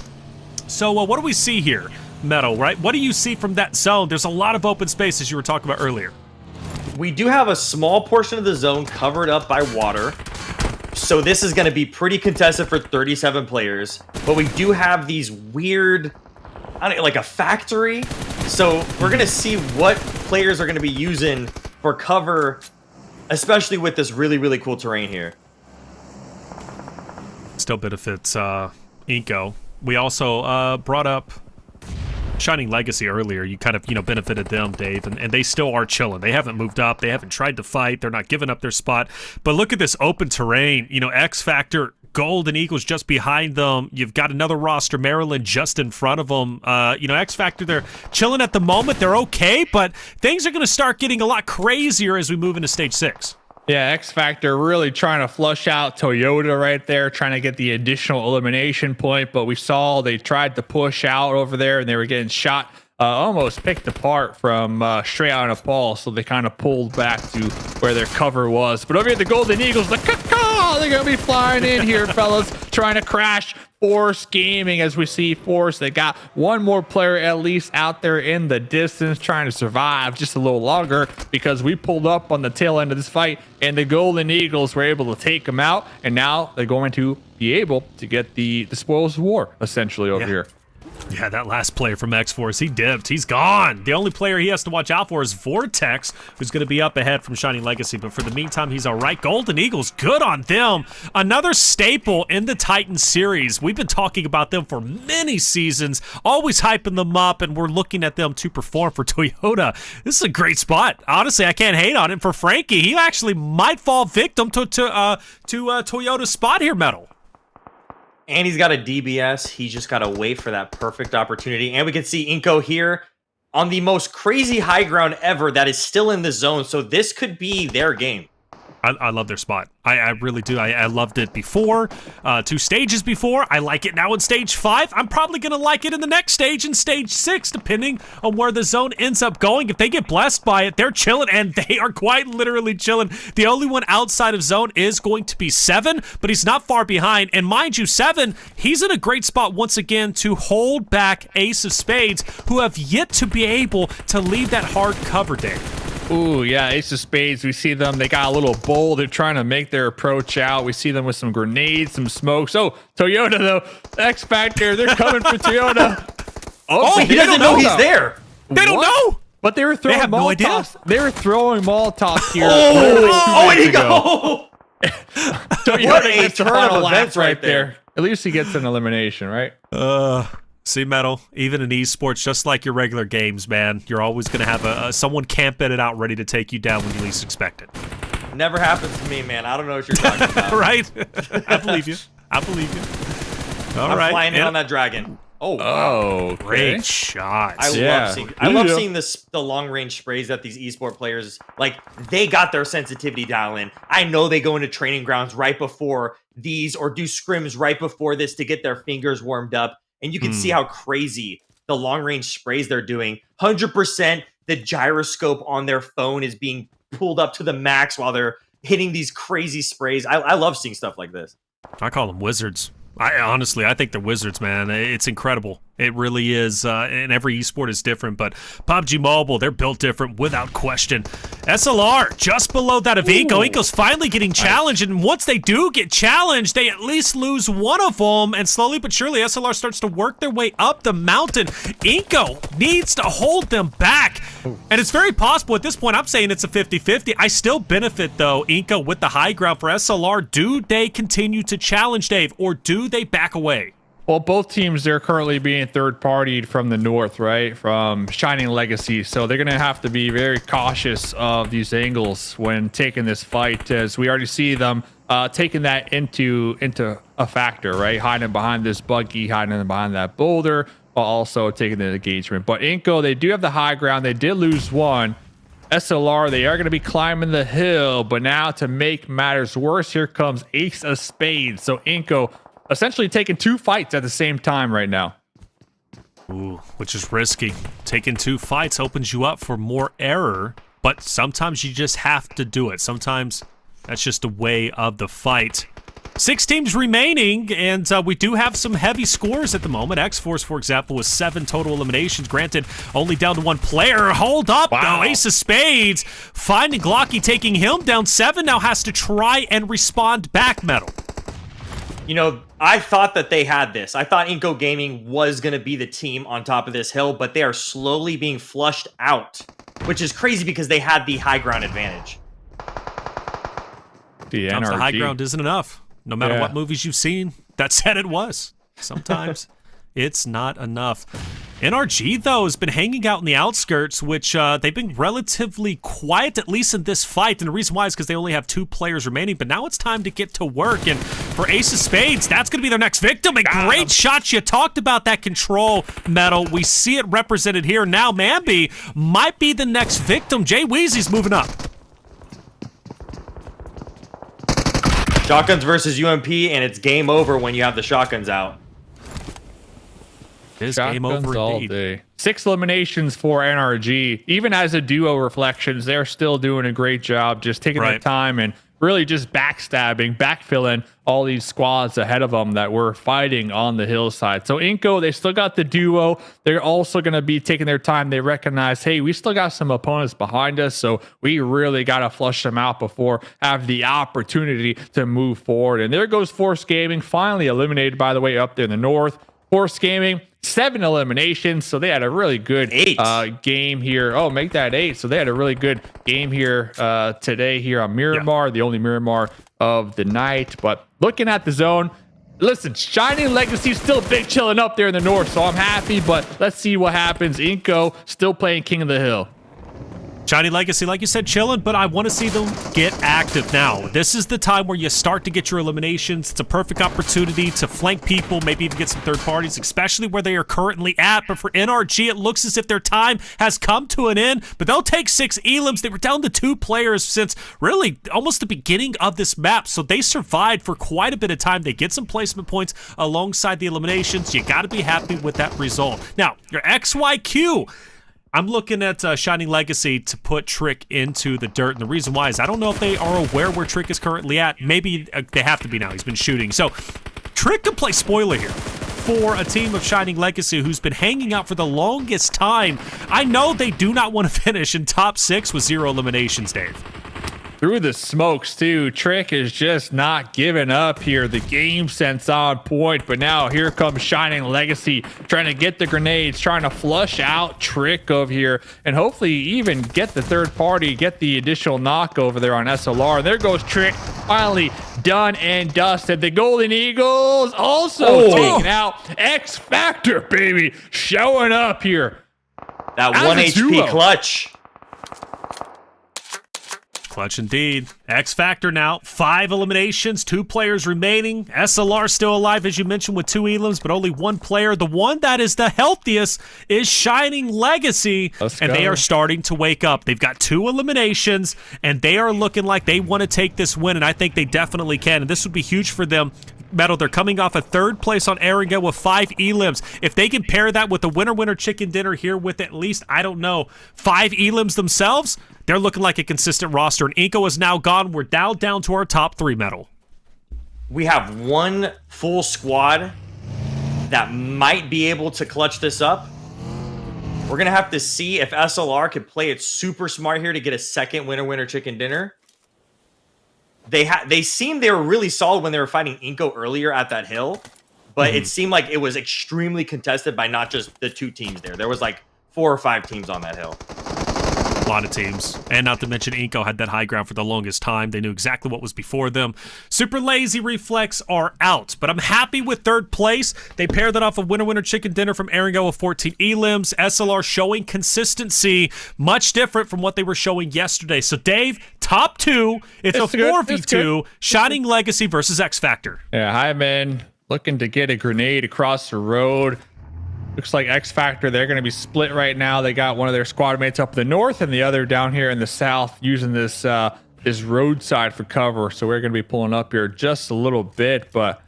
So what do we see here? Metal, right? What do you see from that zone? There's a lot of open space, as you were talking about earlier. We do have a small portion of the zone covered up by water. So this is going to be pretty contested for 37 players. But we do have these weird, like a factory. So we're going to see what players are going to be using for cover, especially with this really, really cool terrain here. Still benefits iNCO. We also brought up Shining Legacy earlier. You kind of, benefited them, Dave, and they still are chilling. They haven't moved up. They haven't tried to fight. They're not giving up their spot. But look at this open terrain. X Factor, Golden Eagles just behind them. You've got another roster, Maryland, just in front of them. X Factor, they're chilling at the moment. They're okay, but things are going to start getting a lot crazier as we move into Stage 6. Yeah, X Factor really trying to flush out Toyota right there, trying to get the additional elimination point. But we saw they tried to push out over there, and they were getting shot, almost picked apart from straight out of Nepal. So they kind of pulled back to where their cover was. But over here, the Golden Eagles, they're going to be flying in here, fellas, trying to crash Farvoice Gaming. As we see Farvoice, they got one more player at least out there in the distance trying to survive just a little longer, because we pulled up on the tail end of this fight and the Golden Eagles were able to take them out, and now they're going to be able to get the spoils of war essentially over here. Yeah, that last player from X-Force, he dipped. He's gone. The only player he has to watch out for is Vortex, who's going to be up ahead from Shining Legacy. But for the meantime, he's all right. Golden Eagles, good on them. Another staple in the Titan series. We've been talking about them for many seasons, always hyping them up, and we're looking at them to perform for Toyota. This is a great spot. Honestly, I can't hate on him. For Frankie, he actually might fall victim to Toyota's spot here, Metal. And he's got a DBS. He's just got to wait for that perfect opportunity. And we can see iNCO here on the most crazy high ground ever that is still in the zone. So this could be their game. I love their spot. I really do. I loved it before, 2 stages before. I like it now in Stage 5. I'm probably going to like it in the next stage in Stage 6, depending on where the zone ends up going. If they get blessed by it, they're chilling, and they are quite literally chilling. The only one outside of zone is going to be 7, but he's not far behind. And mind you, 7, he's in a great spot once again to hold back Ace of Spades, who have yet to be able to leave that hard cover day. Ooh, yeah, Ace of Spades. We see them. They got a little bowl. They're trying to make their approach out. We see them with some grenades, some smokes. Oh, Toyota, though. X Factor. They're coming for Toyota. Oh, he doesn't know he's there. They don't know. But they were throwing They have no idea. Molotovs. They were throwing Molotovs here. Oh, where'd he go? Toyota What a gets the turn final of laugh events right there. At least he gets an elimination, right? See, Metal, even in esports, just like your regular games, man, you're always going to have someone camping it out ready to take you down when you least expect it. Never happens to me, man. I don't know what you're talking about. Right? I believe you. I believe you. All I'm right. flying in on that dragon. Oh, Oh, Great shots. I love seeing the long range sprays that these esport players, like, they got their sensitivity dial in. I know they go into training grounds right before these or do scrims right before this to get their fingers warmed up. And you can see how crazy the long range sprays they're doing. 100% the gyroscope on their phone is being pulled up to the max while they're hitting these crazy sprays. I love seeing stuff like this. I call them wizards. I think they're wizards, man. It's incredible. It really is. And every esport is different, but PUBG Mobile, they're built different without question. SLR, just below that of iNCO. iNCO's finally getting challenged, and once they do get challenged, they at least lose one of them, and slowly but surely, SLR starts to work their way up the mountain. iNCO needs to hold them back, and it's very possible at this point. I'm saying it's a 50-50. I still benefit, though, iNCO with the high ground for SLR. Do they continue to challenge, Dave, or do they back away? Well, both teams, they're currently being third-partied from the north, right? From Shining Legacy. So they're going to have to be very cautious of these angles when taking this fight, as we already see them taking that into a factor, right? Hiding behind this buggy, hiding behind that boulder, while also taking the engagement. But iNCO, they do have the high ground. They did lose one. SLR, they are going to be climbing the hill. But now, to make matters worse, here comes Ace of Spades. So iNCO essentially taking two fights at the same time right now. Ooh, which is risky. Taking two fights opens you up for more error, but sometimes you just have to do it. Sometimes that's just a way of the fight. 6 teams remaining, and we do have some heavy scores at the moment. X-Force, for example, with 7 total eliminations. Granted, only down to 1 player. Hold up, though. Ace of Spades finding Glocky, taking him down 7. Now has to try and respond back, Metal. You know, I thought that they had this. I thought iNCO Gaming was going to be the team on top of this hill, but they are slowly being flushed out, which is crazy because they had the high ground advantage. The Sometimes the high ground isn't enough. No matter what movies you've seen, that said it was. Sometimes it's not enough. NRG, though, has been hanging out in the outskirts, which they've been relatively quiet, at least in this fight. And the reason why is because they only have 2 players remaining. But now it's time to get to work. And for Ace of Spades, that's going to be their next victim. And great shots. You talked about that control, Metal. We see it represented here. Now Mambi might be the next victim. Jay Weezy's moving up. Shotguns versus UMP, and it's game over when you have the shotguns out. It is game over all day. 6 eliminations for NRG. Even as a duo, Reflections, they're still doing a great job just taking their time and really just backstabbing, backfilling all these squads ahead of them that were fighting on the hillside. So iNCO, they still got the duo. They're also going to be taking their time. They recognize, hey, we still got some opponents behind us, so we really got to flush them out before have the opportunity to move forward. And there goes Farvoice Gaming, finally eliminated, by the way, up there in the north. Farvoice Gaming, 7 eliminations, so they had a really good game here. Oh, make that 8. So they had a really good game here today here on Miramar, the only Miramar of the night. But looking at the zone, listen, Shining Legacy still big chilling up there in the north, so I'm happy, but let's see what happens. iNCO still playing King of the Hill. Shining Legacy, like you said, chilling, but I want to see them get active now. This is the time where you start to get your eliminations. It's a perfect opportunity to flank people, maybe even get some third parties, especially where they are currently at. But for NRG, it looks as if their time has come to an end, but they'll take 6 elims. They were down to 2 players since really almost the beginning of this map, so they survived for quite a bit of time. They get some placement points alongside the eliminations. You got to be happy with that result. Now, your XYQ, I'm looking at Shining Legacy to put Trick into the dirt, and the reason why is I don't know if they are aware where Trick is currently at. Maybe they have to be now. He's been shooting. So Trick can play spoiler here. for a team of Shining Legacy who's been hanging out for the longest time. I know they do not want to finish in top 6 with 0 eliminations, Dave. Through the smokes, too. Trick is just not giving up here. The game sense on point, but now here comes Shining Legacy trying to get the grenades, trying to flush out Trick over here, and hopefully even get the third party, get the additional knock over there on SLR. And there goes Trick, finally done and dusted. The Golden Eagles also taken out. X Factor, baby, showing up here. That 1 HP clutch. Clutch indeed. X Factor now, 5 eliminations, 2 players remaining. SLR still alive, as you mentioned, with 2 elims, but only 1 player. The one that is the healthiest is Shining Legacy, and they are starting to wake up. They've got 2 eliminations, and they are looking like they want to take this win, and I think they definitely can, and this would be huge for them. Metal, they're coming off a 3rd place on Erangel with 5 elims. If they can pair that with the winner chicken dinner here with at least, I don't know, 5 elims themselves, they're looking like a consistent roster. And iNCO is now gone. We're now down to our top 3, Metal. We have 1 full squad that might be able to clutch this up. We're going to have to see if SLR can play it super smart here to get a 2nd winner chicken dinner. They seemed they were really solid when they were fighting iNCO earlier at that hill, but it seemed like it was extremely contested by not just the 2 teams there. There was like 4 or 5 teams on that hill. A lot of teams. And not to mention iNCO had that high ground for the longest time. They knew exactly what was before them. Super Lazy Reflex are out, but I'm happy with 3rd place. They paired that off of winner chicken dinner from Erangel with 14 elims. SLR showing consistency, much different from what they were showing yesterday. So Dave, top 2. It's a 4v2. Shining Legacy versus X Factor. Yeah, hi man. Looking to get a grenade across the road. Looks like X Factor, they're going to be split right now. They got one of their squad mates up in the north and the other down here in the south using this this roadside for cover. So we're going to be pulling up here just a little bit. But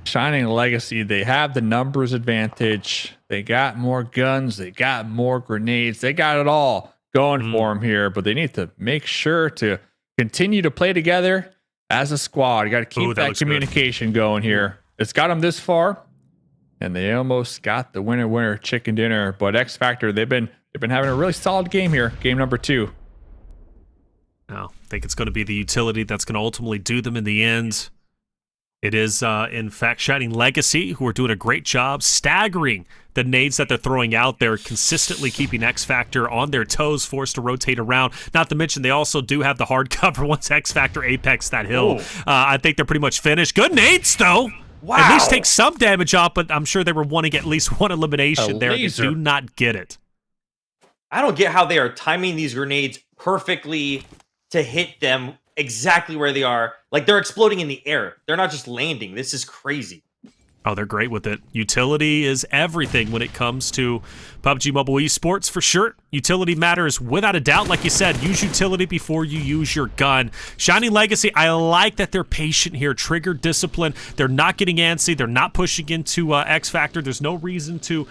Shining Legacy, they have the numbers advantage. They got more guns. They got more grenades. They got it all going for them here. But they need to make sure to continue to play together as a squad. You got to keep that communication going here. It's got them this far. And they almost got the winner chicken dinner. But X Factor, they've been having a really solid game here. Game number 2. I think it's going to be the utility that's going to ultimately do them in the end. It is, in fact, Shining Legacy, who are doing a great job staggering the nades that they're throwing out there, consistently keeping X Factor on their toes, forced to rotate around. Not to mention, they also do have the hard cover once X Factor apex that hill. I think they're pretty much finished. Good nades, though. Wow. At least take some damage off, but I'm sure they were wanting at least 1 elimination there. They do not get it. I don't get how they are timing these grenades perfectly to hit them exactly where they are. Like, they're exploding in the air. They're not just landing. This is crazy. Oh, they're great with it. Utility is everything when it comes to PUBG Mobile Esports, for sure. Utility matters without a doubt. Like you said, use utility before you use your gun. Shining Legacy, I like that they're patient here. Trigger discipline. They're not getting antsy. They're not pushing into X Factor. There's no reason to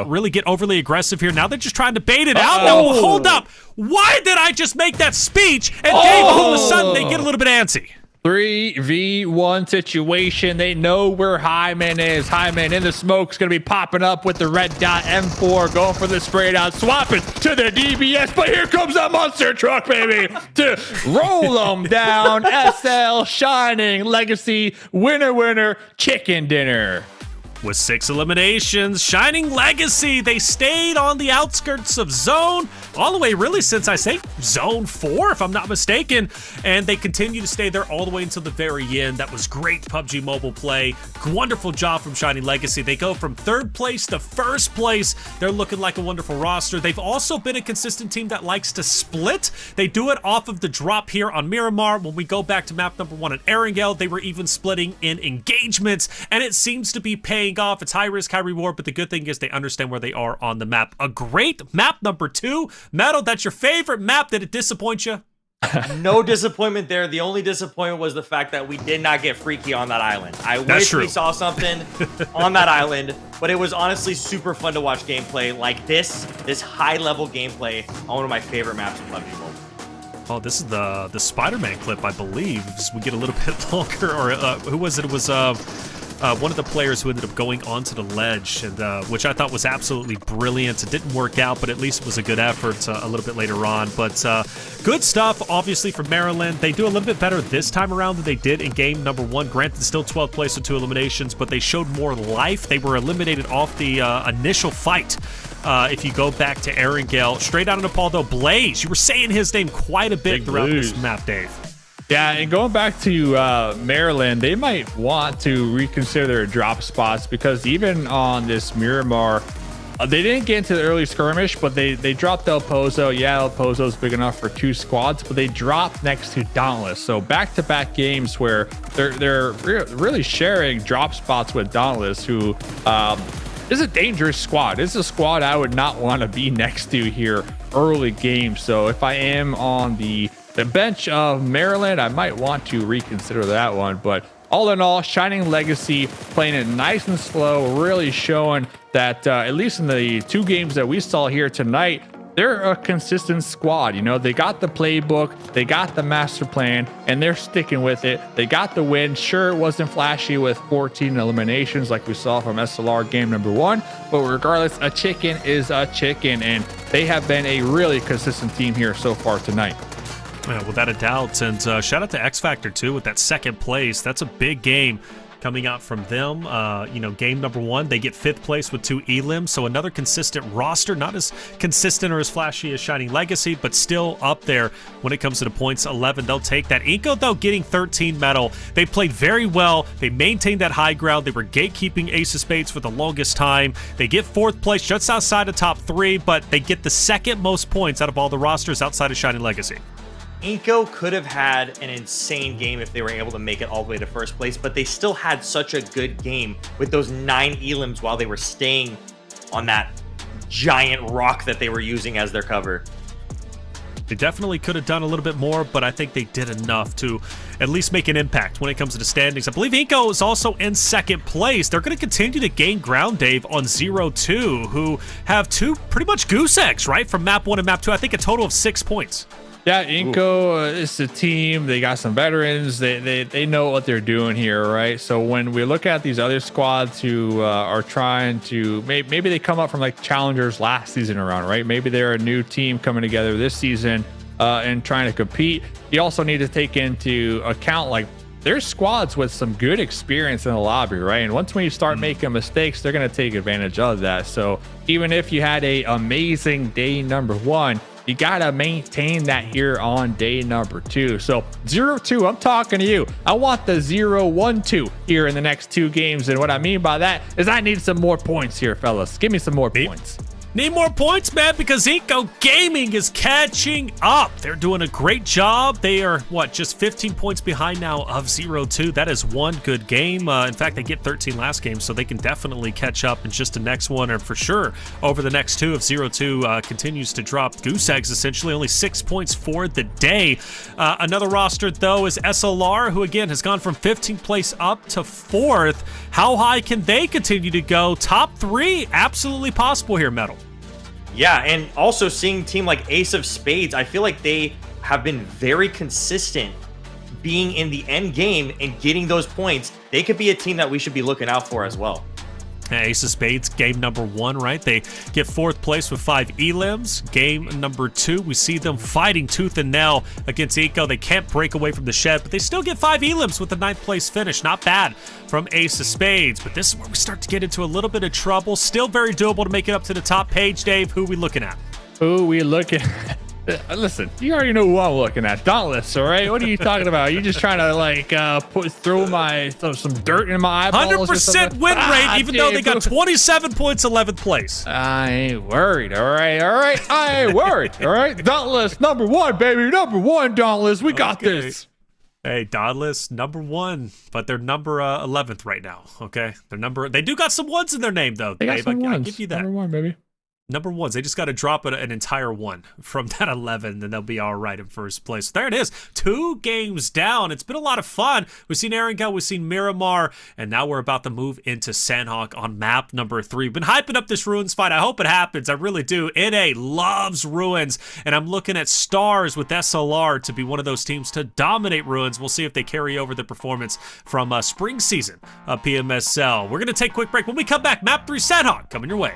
really get overly aggressive here. Now they're just trying to bait it out. Now, hold up. Why did I just make that speech? And Dave, all of a sudden, they get a little bit antsy. 3v1 situation. They know where Hyman is. Hyman in the smoke's going to be popping up with the red dot. M4 going for the spray down. Swapping to the DBS. But here comes that monster truck, baby, to roll them down. SL Shining Legacy. Winner chicken dinner. With 6 eliminations, Shining Legacy, they stayed on the outskirts of zone all the way really since I say zone 4, if I'm not mistaken, and they continue to stay there all the way until the very end. That was great PUBG Mobile play. Wonderful job from Shining Legacy. They go from 3rd place to 1st place. They're looking like a wonderful roster. They've also been a consistent team that likes to split. They do it off of the drop here on Miramar. When we go back to map number 1 at Erangel, they were even splitting in engagements, and it seems to be paying off. It's high risk, high reward, but the good thing is they understand where they are on the map. A great map number 2. Metal, that's your favorite map. Did it disappoint you? No disappointment there. The only disappointment was the fact that we did not get freaky on that island. I wish we saw something on that island, but it was honestly super fun to watch gameplay like this high-level gameplay on one of my favorite maps in PUBG Mobile. Oh, this is the Spider-Man clip, I believe. As we get a little bit longer, or who was it? It was one of the players who ended up going onto the ledge, and which I thought was absolutely brilliant. It didn't work out, but at least it was a good effort a little bit later on. But good stuff, obviously, for Maryland. They do a little bit better this time around than they did in game number 1. Granted, still 12th place with 2 eliminations, but they showed more life. They were eliminated off the initial fight. If you go back to Erangel, straight out of Nepal, though, Blaze, you were saying his name quite a bit throughout this map, Dave. Yeah, and going back to Maryland, they might want to reconsider their drop spots, because even on this Miramar, they didn't get into the early skirmish, but they dropped El Pozo. Yeah, El Pozo's big enough for 2 squads, but they dropped next to Dauntless. So back-to-back games where they're really sharing drop spots with Dauntless, who is a dangerous squad. This is a squad I would not want to be next to here early game. So if I am on the bench of Maryland, I might want to reconsider that one. But all in all, Shining Legacy playing it nice and slow, really showing that at least in the 2 games that we saw here tonight, they're a consistent squad. You know, they got the playbook, they got the master plan, and they're sticking with it. They got the win. Sure, it wasn't flashy with 14 eliminations like we saw from SLR game number 1, but regardless, a chicken is a chicken, and they have been a really consistent team here so far tonight. Yeah, without a doubt. And shout out to X Factor, too, with that 2nd place. That's a big game coming out from them. You know, game number 1, they get 5th place with 2 elims. So another consistent roster, not as consistent or as flashy as Shining Legacy, but still up there when it comes to the points. 11, they'll take that. iNCO, though, getting 13 medal. They played very well. They maintained that high ground. They were gatekeeping Ace of Spades for the longest time. They get 4th place just outside of top 3, but they get the 2nd most points out of all the rosters outside of Shining Legacy. iNCO could have had an insane game if they were able to make it all the way to 1st place, but they still had such a good game with those 9 elims while they were staying on that giant rock that they were using as their cover. They definitely could have done a little bit more, but I think they did enough to at least make an impact when it comes to the standings. I believe iNCO is also in 2nd place. They're going to continue to gain ground, Dave, on 0-2, who have 2 pretty much goose eggs, right, from map 1 and map 2. I think a total of 6 points. Yeah, iNCO is a team. They got some veterans. They know what they're doing here, right? So when we look at these other squads who are trying to, maybe they come up from like challengers last season around, right? Maybe they're a new team coming together this season and trying to compete. You also need to take into account like there's squads with some good experience in the lobby, right? And once when you start making mistakes, they're going to take advantage of that. So even if you had a amazing day number 1, you got to maintain that here on day number 2. So 0-2, I'm talking to you. I want the 0-1-2 here in the next 2 games. And what I mean by that is I need some more points here, fellas. Give me some more points. Need more points, man, because iNCO Gaming is catching up. They're doing a great job. They are, just 15 points behind now of 0-2. That is one good game. In fact, they get 13 last game, so they can definitely catch up in just the next one, or for sure over the next 2 if 0-2 continues to drop goose eggs, essentially. Only 6 points for the day. Another roster, though, is SLR, who, again, has gone from 15th place up to 4th. How high can they continue to go? Top 3, absolutely possible here, Metal. Yeah, and also seeing a team like Ace of Spades, I feel like they have been very consistent being in the end game and getting those points. They could be a team that we should be looking out for as well. Ace of Spades, game number 1, right? They get 4th place with 5 elims. Game number 2, we see them fighting tooth and nail against iNCO. They can't break away from the shed, but they still get 5 elims with the 9th place finish. Not bad from Ace of Spades, but this is where we start to get into a little bit of trouble. Still very doable to make it up to the top page, Dave. Who are we looking at? Who we looking at? Listen, you already know who I'm looking at. Dauntless, all right? What are you talking about? You just trying to like throw some dirt in my eyeballs? 100% win rate, even though they got 27 points, 11th place. I ain't worried, all right? I ain't worried, all right? Dauntless, number 1, baby, number 1, Dauntless. We got this. Hey, Dauntless, number 1, but they're number 11th right now. Okay, they do got some ones in their name though. They got Dave, some ones. I give you that. Number 1, baby. number ones. They just got to drop an entire one from that 11, then they'll be all right in first place. So there it is. 2 games down. It's been a lot of fun. We've seen Erangel, we've seen Miramar, and now we're about to move into Sanhok on map number 3. Been hyping up this Ruins fight. I hope it happens. I really do. NA loves Ruins, and I'm looking at Stars with SLR to be one of those teams to dominate Ruins. We'll see if they carry over the performance from spring season of PMSL. We're going to take a quick break. When we come back, map 3 Sanhok coming your way.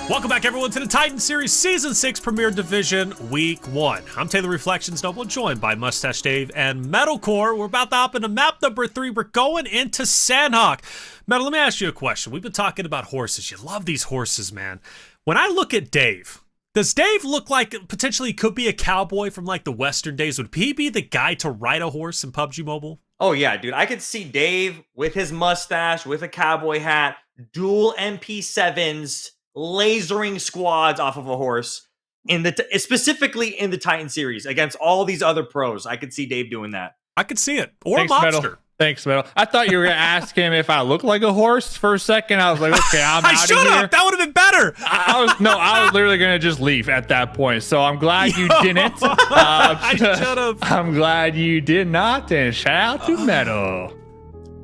Welcome back, everyone, to the Titan Series Season 6 Premier Division Week 1. I'm Taylor Reflections Noble, joined by Mustache Dave and Metalcore. We're about to hop into map number 3. We're going into Sanhok. Metal, let me ask you a question. We've been talking about horses. You love these horses, man. When I look at Dave, Does Dave look like potentially could be a cowboy from like the Western days? Would he be the guy to ride a horse in PUBG Mobile? Oh, yeah, dude. I could see Dave with his mustache, with a cowboy hat, dual MP7s, lasering squads off of a horse, specifically in the Titan series against all these other pros. I could see Dave doing that. I could see it. Or Thanks, Monster. Metal. Thanks, Metal. I thought you were going to ask him if I look like a horse for a second. I was like, okay, I'm I out should of here. have. That would have been better. I was literally going to just leave at that point. So I'm glad you didn't. I should have. I'm glad you did not. And shout out to Metal.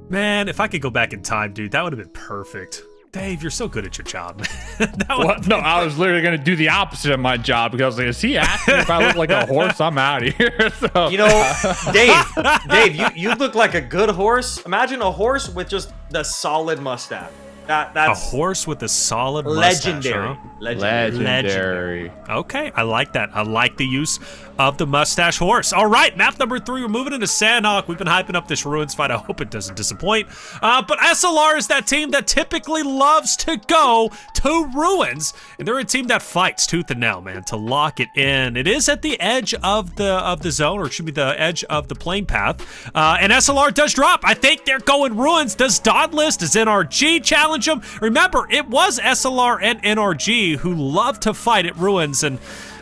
Man, if I could go back in time, dude, that would have been perfect. Dave, you're so good at your job, man. What? No, I was literally going to do the opposite of my job because I was like, is he asking if I look like a horse? I'm out of here. So. You know, Dave, you look like a good horse. Imagine a horse with just the solid mustache. That's a horse with a solid legendary. mustache, huh? Legendary. Okay, I like that. I like the use of the mustache horse. All right, map number 3. We're moving into Sanhok. We've been hyping up this Ruins fight. I hope it doesn't disappoint. But SLR is that team that typically loves to go to Ruins, and they're a team that fights tooth and nail, man, to lock it in. It is at the edge of the zone, or it should be the edge of the plane path. And SLR does drop. I think they're going Ruins. Does Dauntless, does NRG challenge them? Remember, it was SLR and NRG who love to fight at Ruins, and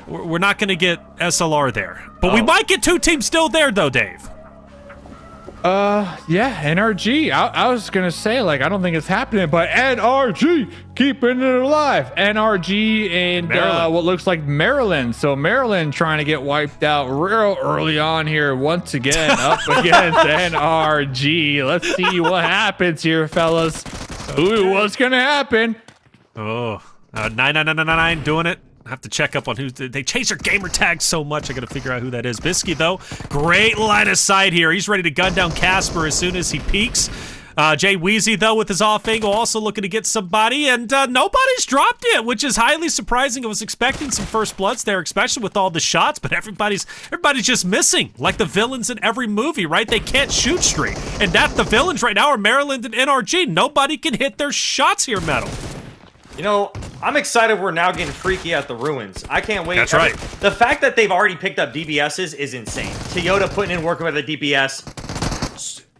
we're not going to get SLR there. But we might get 2 teams still there, though, Dave. Yeah, NRG. I was going to say, like, I don't think it's happening, but NRG, keeping it alive. NRG and what looks like Maryland. So Maryland trying to get wiped out real early on here once again up against NRG. Let's see what happens here, fellas. Ooh, what's going to happen? Oh, 9999 doing it. I have to check up on who they change their gamer tags so much. I got to figure out who that is. Bisky, though, great line of sight here. He's ready to gun down Casper as soon as he peeks. Jay Weezy, though, with his off angle, also looking to get somebody, and nobody's dropped it, which is highly surprising. I was expecting some first bloods there, especially with all the shots, but everybody's just missing, like the villains in every movie, right? They can't shoot straight, and the villains right now are Maryland and NRG. Nobody can hit their shots here, Metal. You know, I'm excited we're now getting freaky at the Ruins. I can't wait. That's right. The fact that they've already picked up DBSs is insane. Toyota putting in working with a DBS.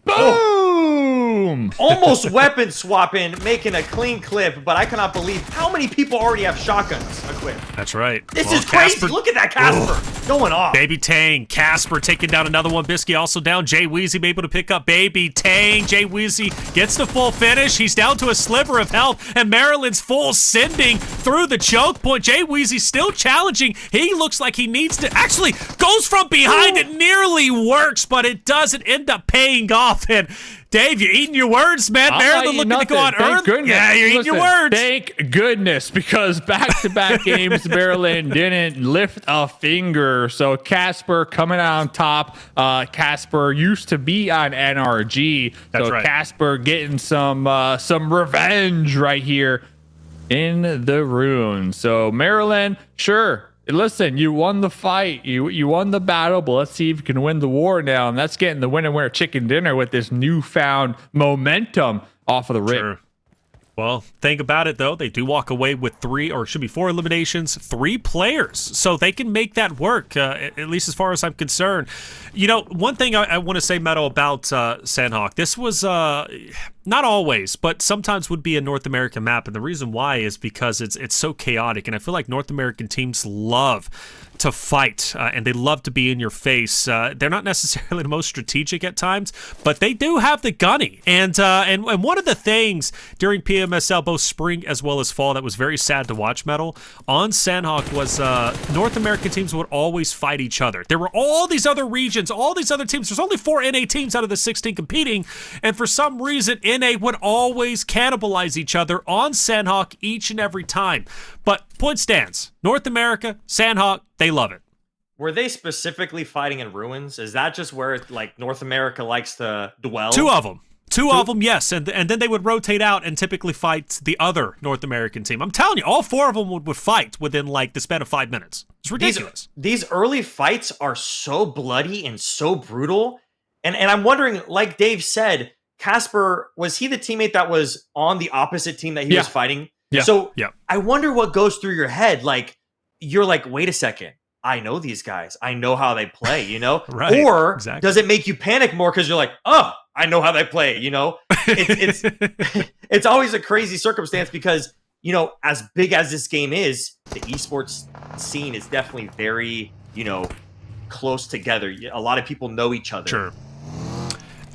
Boom! Almost weapon swapping, making a clean clip, but I cannot believe how many people already have shotguns equipped. That's right. This is crazy. Look at that Casper going off. Baby Tang, Casper taking down another one. Bisky also down. Jay Weezy able to pick up Baby Tang. Jay Weezy gets the full finish. He's down to a sliver of health, and Maryland's full sending through the choke point. Jay Weezy still challenging. He looks like he needs to actually goes from behind. It nearly works, but it doesn't end up paying off. And Dave, you're eating your words, man. Maryland looking to go on earth. Yeah, you're eating your words. Thank goodness, because back-to-back games, Maryland didn't lift a finger. So Casper coming out on top. Casper used to be on NRG. That's so right. Casper getting some revenge right here in the Ruins. So Maryland, sure. Listen, you won the fight, you won the battle, but let's see if you can win the war now. And that's getting the winner chicken dinner with this newfound momentum off of the rip. Sure. Well, think about it, though. They do walk away with 4 eliminations, 3 players. So they can make that work, at least as far as I'm concerned. You know, one thing I want to say, Meadow, about Sanhok, this was not always, but sometimes would be a North American map. And the reason why is because it's so chaotic. And I feel like North American teams love to fight, and they love to be in your face. They're not necessarily the most strategic at times, but they do have the gunny. And one of the things during PMSL, both spring as well as fall, that was very sad to watch, Metal, on Sanhok was North American teams would always fight each other. There were all these other regions, all these other teams. There's only 4 NA teams out of the 16 competing, and for some reason, NA would always cannibalize each other on Sanhok each and every time. But point stands, North America, Sanhok, they love it. Were they specifically fighting in Ruins? Is that just where like North America likes to dwell? 2 of them. Two of them, yes, and then they would rotate out and typically fight the other North American team. I'm telling you, all 4 of them would fight within like the span of 5 minutes. It's ridiculous. These early fights are so bloody and so brutal, and I'm wondering, like Dave said, Casper, was he the teammate that was on the opposite team that he was fighting? Yeah. So I wonder what goes through your head. Like, you're like, wait a second, I know these guys. I know how they play, you know? Right, Or exactly. does it make you panic more because you're like, oh, I know how they play, you know? It's it's always a crazy circumstance because, you know, as big as this game is, the esports scene is definitely very, you know, close together. A lot of people know each other. Sure.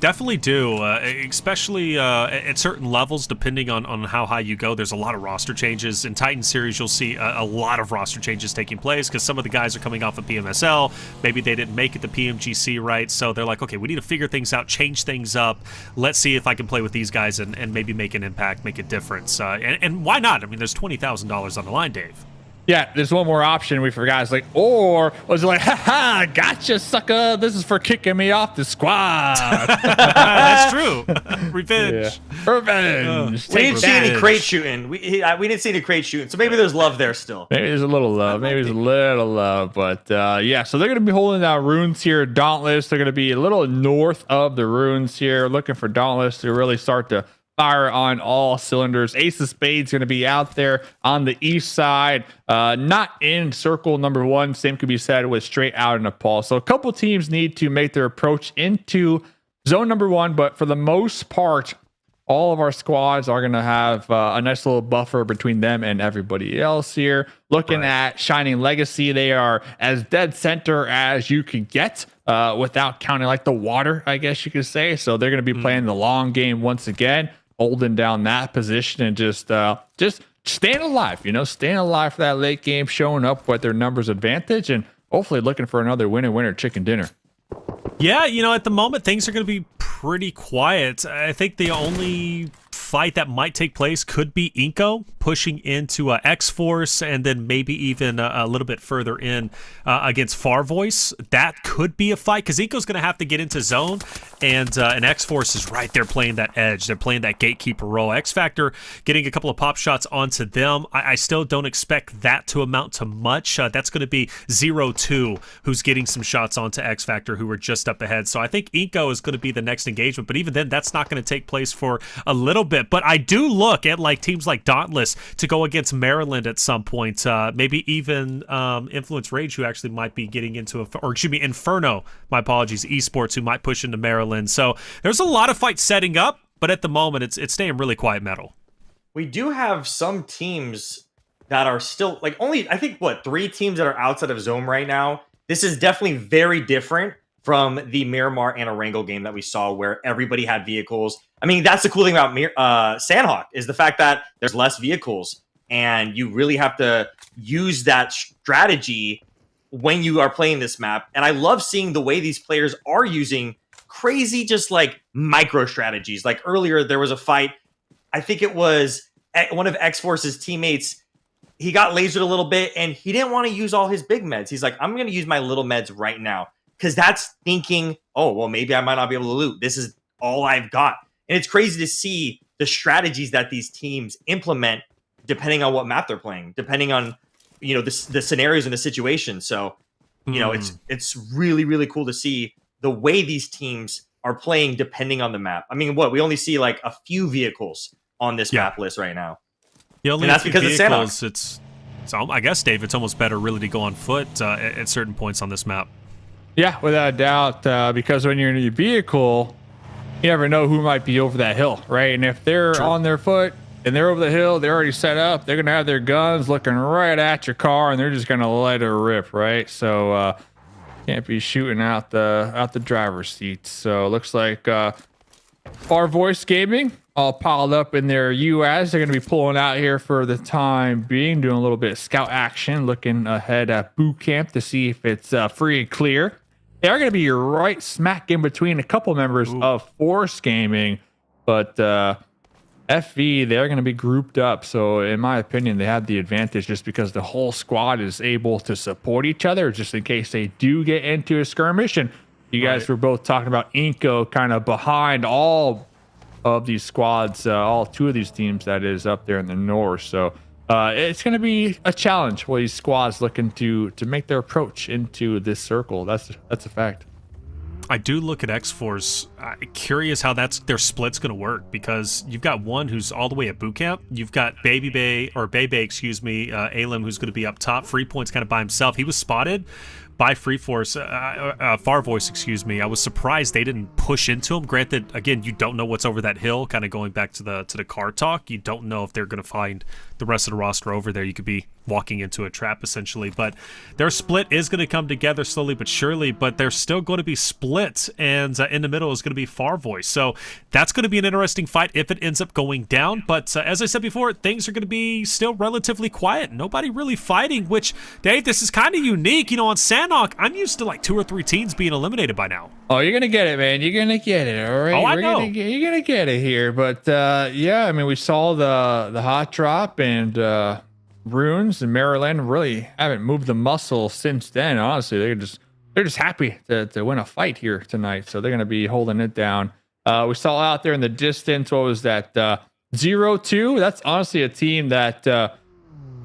Definitely do, especially at certain levels, depending on how high you go. There's a lot of roster changes. In Titan Series, you'll see a lot of roster changes taking place because some of the guys are coming off of PMSL. Maybe they didn't make it to PMGC, right? So they're like, okay, we need to figure things out, change things up. Let's see if I can play with these guys and maybe make an impact, make a difference. And why not? I mean, there's $20,000 on the line, Dave. Yeah, there's one more option we forgot. It's like, or was it like, haha, gotcha, sucker. This is for kicking me off the squad. That's true. Revenge. Yeah. Revenge. We didn't see any crate shooting. We didn't see any crate shooting. So maybe there's love there still. Maybe there's a little love. Maybe there's a little love. But yeah, so they're going to be holding down runes here. Dauntless. They're going to be a little north of the runes here, looking for Dauntless to really start to fire on all cylinders. Ace of Spades going to be out there on the east side, not in circle number 1. Same could be said with straight out of Nepal. So a couple teams need to make their approach into zone number 1, but for the most part, all of our squads are going to have a nice little buffer between them and everybody else here. Looking at Shining Legacy, they are as dead center as you can get without counting like the water, I guess you could say. So they're going to be playing the long game once again, holding down that position and just staying alive, you know, staying alive for that late game, showing up with their numbers advantage, and hopefully looking for another winner chicken dinner. Yeah, you know, at the moment, things are going to be pretty quiet. I think the only fight that might take place could be iNCO pushing into X-Force and then maybe even a little bit further in against Farvoice. That could be a fight because iNCO's going to have to get into zone, and X-Force is right there playing that edge. They're playing that gatekeeper role. X-Factor getting a couple of pop shots onto them. I still don't expect that to amount to much. That's going to be 0-2 who's getting some shots onto X-Factor who are just up ahead. So I think iNCO is going to be the next engagement, but even then, that's not going to take place for a little bit. But I do look at like teams like Dauntless to go against Maryland at some point. Maybe even Influence Rage, who actually might be getting into Inferno, my apologies, Esports, who might push into Maryland. So there's a lot of fights setting up, but at the moment, it's staying really quiet metal. We do have some teams that are still like only, I think, 3 teams that are outside of zone right now. This is definitely very different from the Miramar and Erangel game that we saw where everybody had vehicles. I mean, that's the cool thing about Sanhok is the fact that there's less vehicles and you really have to use that strategy when you are playing this map. And I love seeing the way these players are using crazy, just like micro strategies. Like earlier, there was a fight. I think it was one of X-Force's teammates. He got lasered a little bit and he didn't want to use all his big meds. He's like, I'm going to use my little meds right now. Because that's thinking, oh, well, maybe I might not be able to loot. This is all I've got. And it's crazy to see the strategies that these teams implement depending on what map they're playing, depending on, you know, the scenarios and the situation. So, you know, it's really, really cool to see the way these teams are playing depending on the map. I mean, we only see like a few vehicles on this map list right now. Yeah, and that's because it's Sanhok. I guess, Dave, it's almost better really to go on foot at certain points on this map. Yeah, without a doubt, because when you're in your vehicle, you never know who might be over that hill, right? And if they're on their foot and they're over the hill, they're already set up, they're going to have their guns looking right at your car, and they're just going to let it rip, right? So can't be shooting out the driver's seat. So it looks like Farvoice Gaming all piled up in their UAS. They're going to be pulling out here for the time being, doing a little bit of scout action, looking ahead at boot camp to see if it's free and clear. They are going to be right smack in between a couple members of Force Gaming, but FV, they're going to be grouped up. So in my opinion, they have the advantage just because the whole squad is able to support each other just in case they do get into a skirmish. And you guys were both talking about iNCO kind of behind all of these squads, all 2 of these teams that is up there in the north. So it's going to be a challenge for these squads looking to make their approach into this circle. That's a fact. I do look at X-Force, curious how their split's going to work, because you've got one who's all the way at boot camp. You've got Bebe, Alim, who's going to be up top. Free Point's kind of by himself. He was spotted by Farvoice, excuse me. I was surprised they didn't push into him. Granted, again, you don't know what's over that hill, kind of going back to the car talk. You don't know if they're going to find the rest of the roster over there. You could be walking into a trap, essentially. But their split is going to come together slowly but surely, but they're still going to be split, and in the middle is going to be Farvoice. So that's going to be an interesting fight if it ends up going down. But as I said before, things are going to be still relatively quiet. Nobody really fighting, which, Dave, this is kind of unique. You know, on Sanhok, I'm used to like 2 or 3 teams being eliminated by now. Oh, you're going to get it, man. You're going to get it, all right? Oh, I know. You're going to get it here. But, yeah, I mean, we saw the hot drop, and Runes and Maryland really haven't moved the muscle since then. Honestly, they're just happy to win a fight here tonight, so they're going to be holding it down. We saw out there in the distance, what was that, 0-2? That's honestly a team that a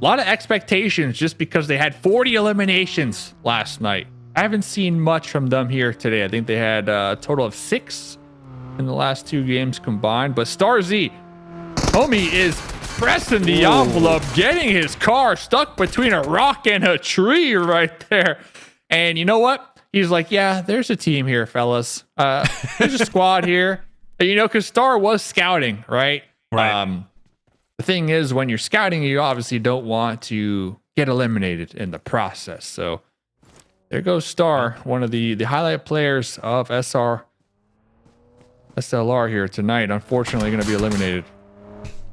lot of expectations just because they had 40 eliminations last night. I haven't seen much from them here today. I think they had a total of 6 in the last 2 games combined. But Star Z, homie, is pressing the envelope, getting his car stuck between a rock and a tree right there. And you know what? He's like, yeah, there's a team here, fellas. There's a squad here. You know, because Star was scouting, right? Right. The thing is, when you're scouting, you obviously don't want to get eliminated in the process. So there goes Star, one of the highlight players of SLR here tonight. Unfortunately, going to be eliminated.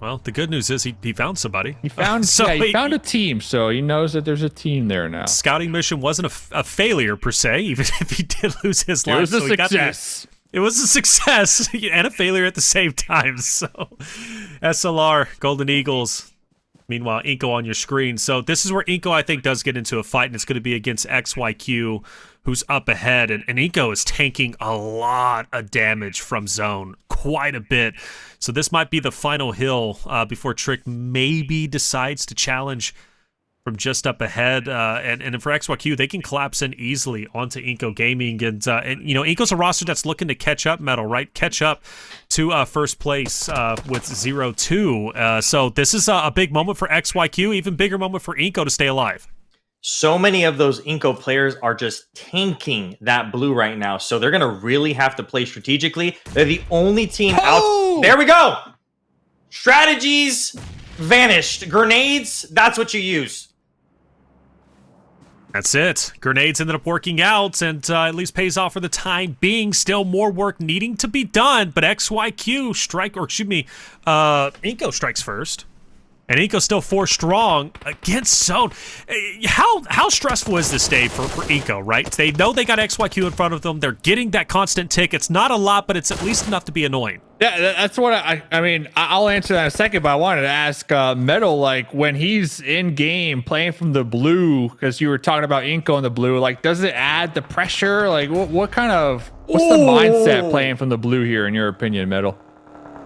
Well, the good news is he found somebody. He found he found a team, so he knows that there's a team there now. Scouting mission wasn't a failure per se, even if he did lose his life. It was a success. It was a success and a failure at the same time. So, SLR, Golden Eagles. Meanwhile, iNCO on your screen. So this is where iNCO, I think, does get into a fight, and it's going to be against XYQ, who's up ahead. And iNCO is tanking a lot of damage from zone, quite a bit. So this might be the final hill before Trick maybe decides to challenge from just up ahead. And for XYQ, they can collapse in easily onto iNCO Gaming. And you know, iNCO's a roster that's looking to catch up, Metal, right? Catch up to first place with 0-2. So this is a big moment for XYQ, even bigger moment for iNCO to stay alive. So many of those iNCO players are just tanking that blue right now. So they're going to really have to play strategically. They're the only team out. There we go. Strategies vanished. Grenades, that's what you use. That's it. Grenades ended up working out, and at least pays off for the time being. Still more work needing to be done, but XYQ iNCO strikes first. And iNCO's still 4 strong against zone. How stressful is this day for iNCO, right? They know they got XYQ in front of them. They're getting that constant tick. It's not a lot, but it's at least enough to be annoying. Yeah, that's what I mean, I'll answer that in a second, but I wanted to ask Metal, like, when he's in game playing from the blue, because you were talking about iNCO in the blue, like, does it add the pressure? Like, what's the mindset playing from the blue here, in your opinion, Metal?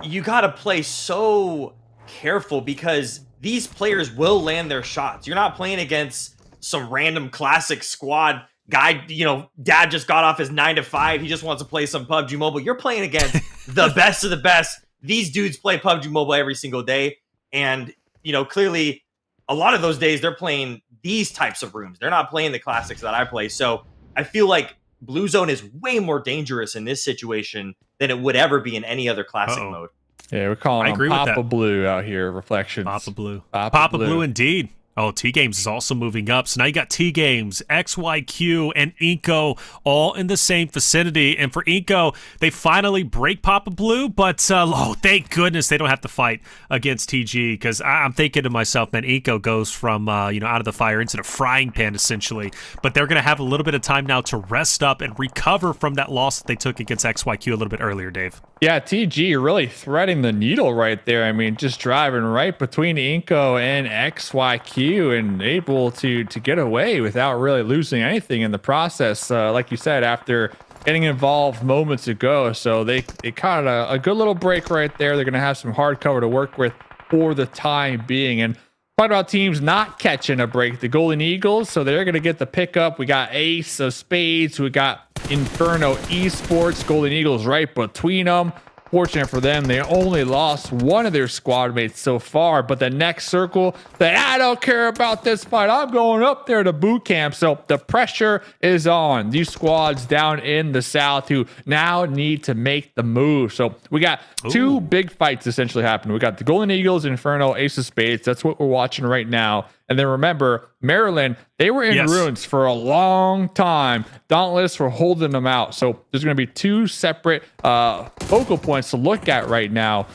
You got to play so careful because these players will land their shots. You're not playing against some random classic squad guy, you know, dad just got off his 9 to 5. He just wants to play some PUBG Mobile. You're playing against the best of the best. These dudes play PUBG Mobile every single day. And, you know, clearly a lot of those days they're playing these types of rooms. They're not playing the classics that I play. So I feel like Blue Zone is way more dangerous in this situation than it would ever be in any other classic mode. Yeah, we're calling him Papa Blue out here. Reflections. Papa Blue. Papa Blue indeed. Oh, TGames is also moving up. So now you got TGames, XYQ, and iNCO all in the same vicinity. And for iNCO, they finally break Papa Blue, but oh, thank goodness they don't have to fight against TG, because I'm thinking to myself, man, iNCO goes from you know, out of the fire into the frying pan, essentially. But they're going to have a little bit of time now to rest up and recover from that loss that they took against XYQ a little bit earlier, Dave. Yeah, TG really threading the needle right there. I mean, just driving right between iNCO and XYQ and able to get away without really losing anything in the process. Like you said, after getting involved moments ago. So they caught a good little break right there. They're going to have some hard cover to work with for the time being. And talking about teams not catching a break, the Golden Eagles, so they're going to get the pickup. We got Ace of Spades, we got INFERNO Esports. Golden Eagles right between them. Fortunate for them, they only lost one of their squad mates so far, but the next circle, I don't care about this fight. I'm going up there to boot camp. So the pressure is on these squads down in the South who now need to make the move. So we got two big fights essentially happening. We got the Golden Eagles, Inferno, Ace of Spades. That's what we're watching right now. And then remember, Maryland, they were in ruins for a long time. Dauntless were holding them out. So there's going to be two separate focal points to look at right now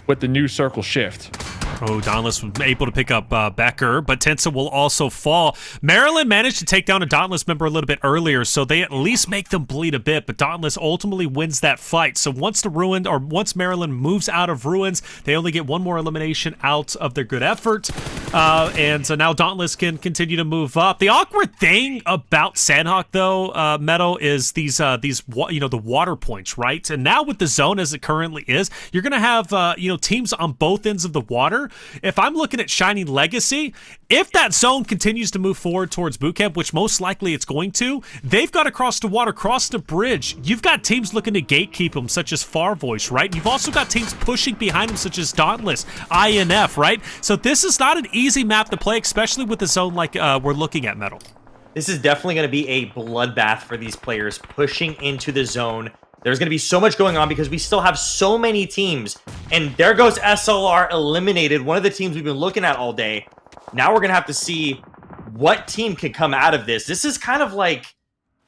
with the new circle shift. Oh, Dauntless was able to pick up Becker, but Tensa will also fall. Maryland managed to take down a Dauntless member a little bit earlier, so they at least make them bleed a bit, but Dauntless ultimately wins that fight. So once Maryland moves out of ruins, they only get one more elimination out of their good effort. And so now Dauntless can continue to move up. The awkward thing about Sanhok, though, Meadow, is these the water points, right? And now with the zone as it currently is, you're going to have teams on both ends of the water. If I'm looking at Shining Legacy, if that zone continues to move forward towards bootcamp, which most likely it's going to, they've got to cross the water, cross the bridge. You've got teams looking to gatekeep them, such as Farvoice, right? You've also got teams pushing behind them, such as Dauntless, INF, right? So this is not an easy map to play, especially with the zone like we're looking at, Metal. This is definitely going to be a bloodbath for these players pushing into the zone. There's going to be so much going on because we still have so many teams. And there goes SLR eliminated, one of the teams we've been looking at all day. Now we're going to have to see what team can come out of this. This is kind of like,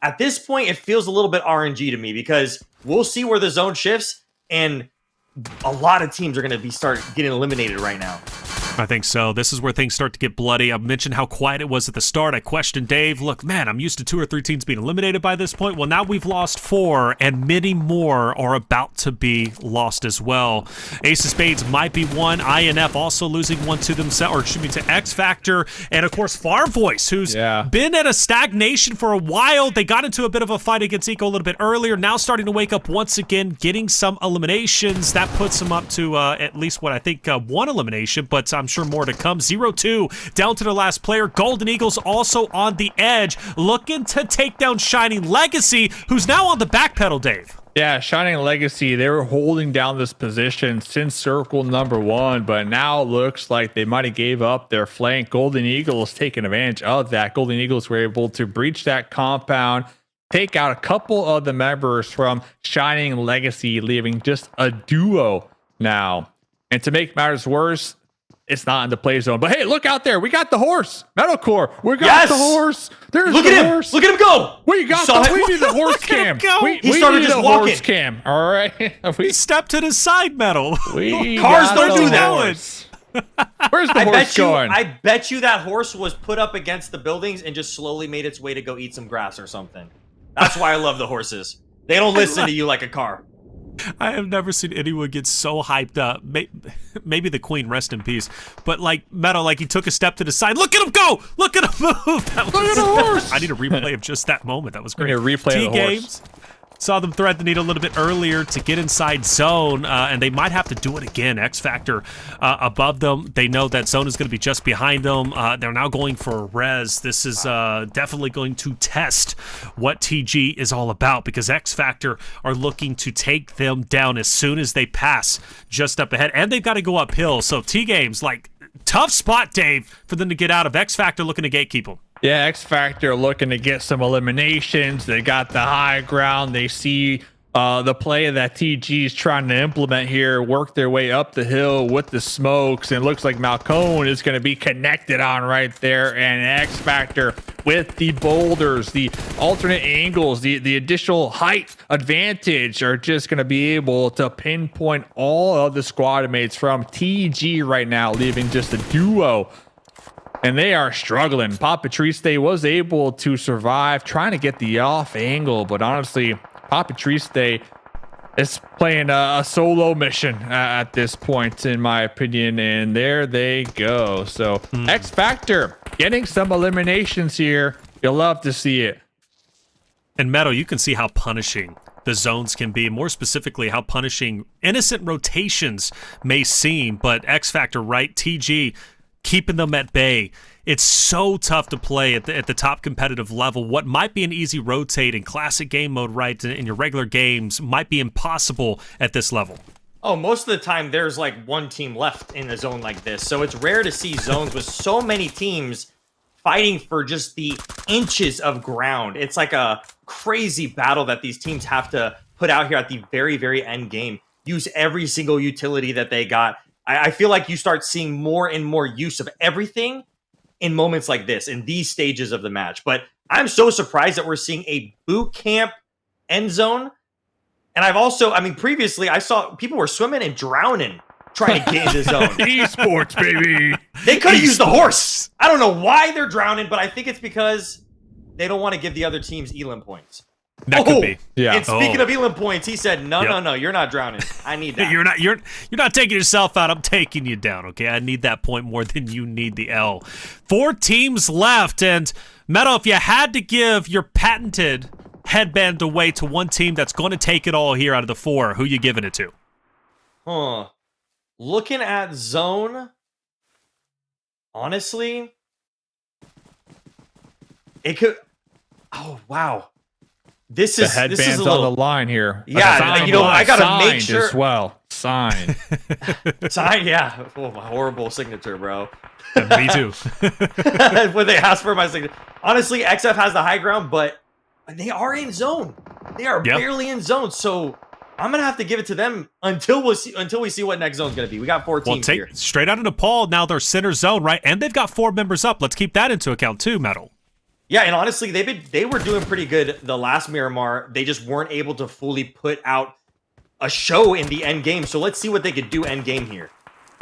at this point, it feels a little bit RNG to me because we'll see where the zone shifts and a lot of teams are going to start getting eliminated right now. I think so. This is where things start to get bloody. I mentioned how quiet it was at the start. I questioned Dave. Look, man, I'm used to 2 or 3 teams being eliminated by this point. Well, now we've lost 4, and many more are about to be lost as well. Ace of Spades might be one. INF also losing one to themselves, or excuse me, to X Factor. And, of course, Farvoice, who's been at a stagnation for a while. They got into a bit of a fight against iNCO a little bit earlier. Now starting to wake up once again, getting some eliminations. That puts them up to at least what I think one elimination, but I'm sure more to come. 0-2 down to the last player. Golden Eagles also on the edge, looking to take down Shining Legacy, who's now on the back pedal, Dave. Yeah, Shining Legacy, they were holding down this position since circle number 1, but now it looks like they might have gave up their flank. Golden Eagles taking advantage of that. Golden Eagles were able to breach that compound, take out a couple of the members from Shining Legacy, leaving just a duo now. And to make matters worse, it's not in the play zone. But hey, look out there. We got the horse. Metalcore. We got the horse. There's look the at horse. Him. Look at him go. We got we need the horse cam. He started just walking. Horse cam. All right. We stepped to the side, Metal. Cars don't do that. Where's the horse going? I bet you that horse was put up against the buildings and just slowly made its way to go eat some grass or something. That's why I love the horses. They don't listen to you like a car. I have never seen anyone get so hyped up. Maybe the Queen, rest in peace. But like Metal, like he took a step to the side. Look at him go! Look at him move! Look at the horse! I need a replay of just that moment. That was great. I need a replay of the horse. Saw them thread the needle a little bit earlier to get inside zone, and they might have to do it again. X Factor above them. They know that zone is going to be just behind them. They're now going for a res. This is definitely going to test what TG is all about because X Factor are looking to take them down as soon as they pass just up ahead, and they've got to go uphill. So TGames, like, tough spot, Dave, for them to get out of. X Factor looking to gatekeep them. Yeah, X Factor looking to get some eliminations. They got the high ground. They see the play that TG is trying to implement here, work their way up the hill with the smokes. And it looks like Malcone is going to be connected on right there. And X Factor with the boulders, the alternate angles, the additional height advantage are just going to be able to pinpoint all of the squad mates from TG right now, leaving just a duo. And they are struggling. Papa Triste was able to survive, trying to get the off angle, but honestly, Papa Triste is playing a solo mission at this point, in my opinion, and there they go. So X Factor getting some eliminations here. You'll love to see it. And Meadow, you can see how punishing the zones can be, more specifically how punishing innocent rotations may seem, but X Factor, right? TG keeping them at bay it's so tough to play at the top competitive level. What might be an easy rotate in classic game mode, right, in your regular games, might be impossible at this level. Oh, most of the time there's like one team left in a zone like this. So it's rare to see zones with so many teams fighting for just the inches of ground. It's like a crazy battle that these teams have to put out here at the very, very end game. Use every single utility that they got. I feel like you start seeing more and more use of everything in moments like this, in these stages of the match. But I'm so surprised that we're seeing a boot camp end zone. And I've also, I mean, previously I saw people were swimming and drowning trying to get in the zone. Esports, baby. They could have used the horse. I don't know why they're drowning, but I think it's because they don't want to give the other teams elim points. That could be. Yeah. And speaking of elim points, he said, no, you're not drowning. I need that. You're not taking yourself out. I'm taking you down, okay? I need that point more than you need the L. 4 teams left, and Meadow, if you had to give your patented headband away to one team that's going to take it all here out of the 4, who you giving it to? Looking at zone, honestly, it could. Oh wow, this is headband's a little, on the line here. Yeah, I gotta make sure as well. Sign. Sign. Yeah. Oh, my horrible signature, bro. Me too. When they ask for my signature, honestly, XF has the high ground, but they are in zone. They are barely in zone, so I'm gonna have to give it to them until we see what next zone's gonna be. We got 4 teams here. Straight out of Nepal, now they're center zone, right? And they've got 4 members up. Let's keep that into account too, Metal. Yeah, and honestly, they were doing pretty good the last Miramar. They just weren't able to fully put out a show in the end game. So let's see what they could do end game here.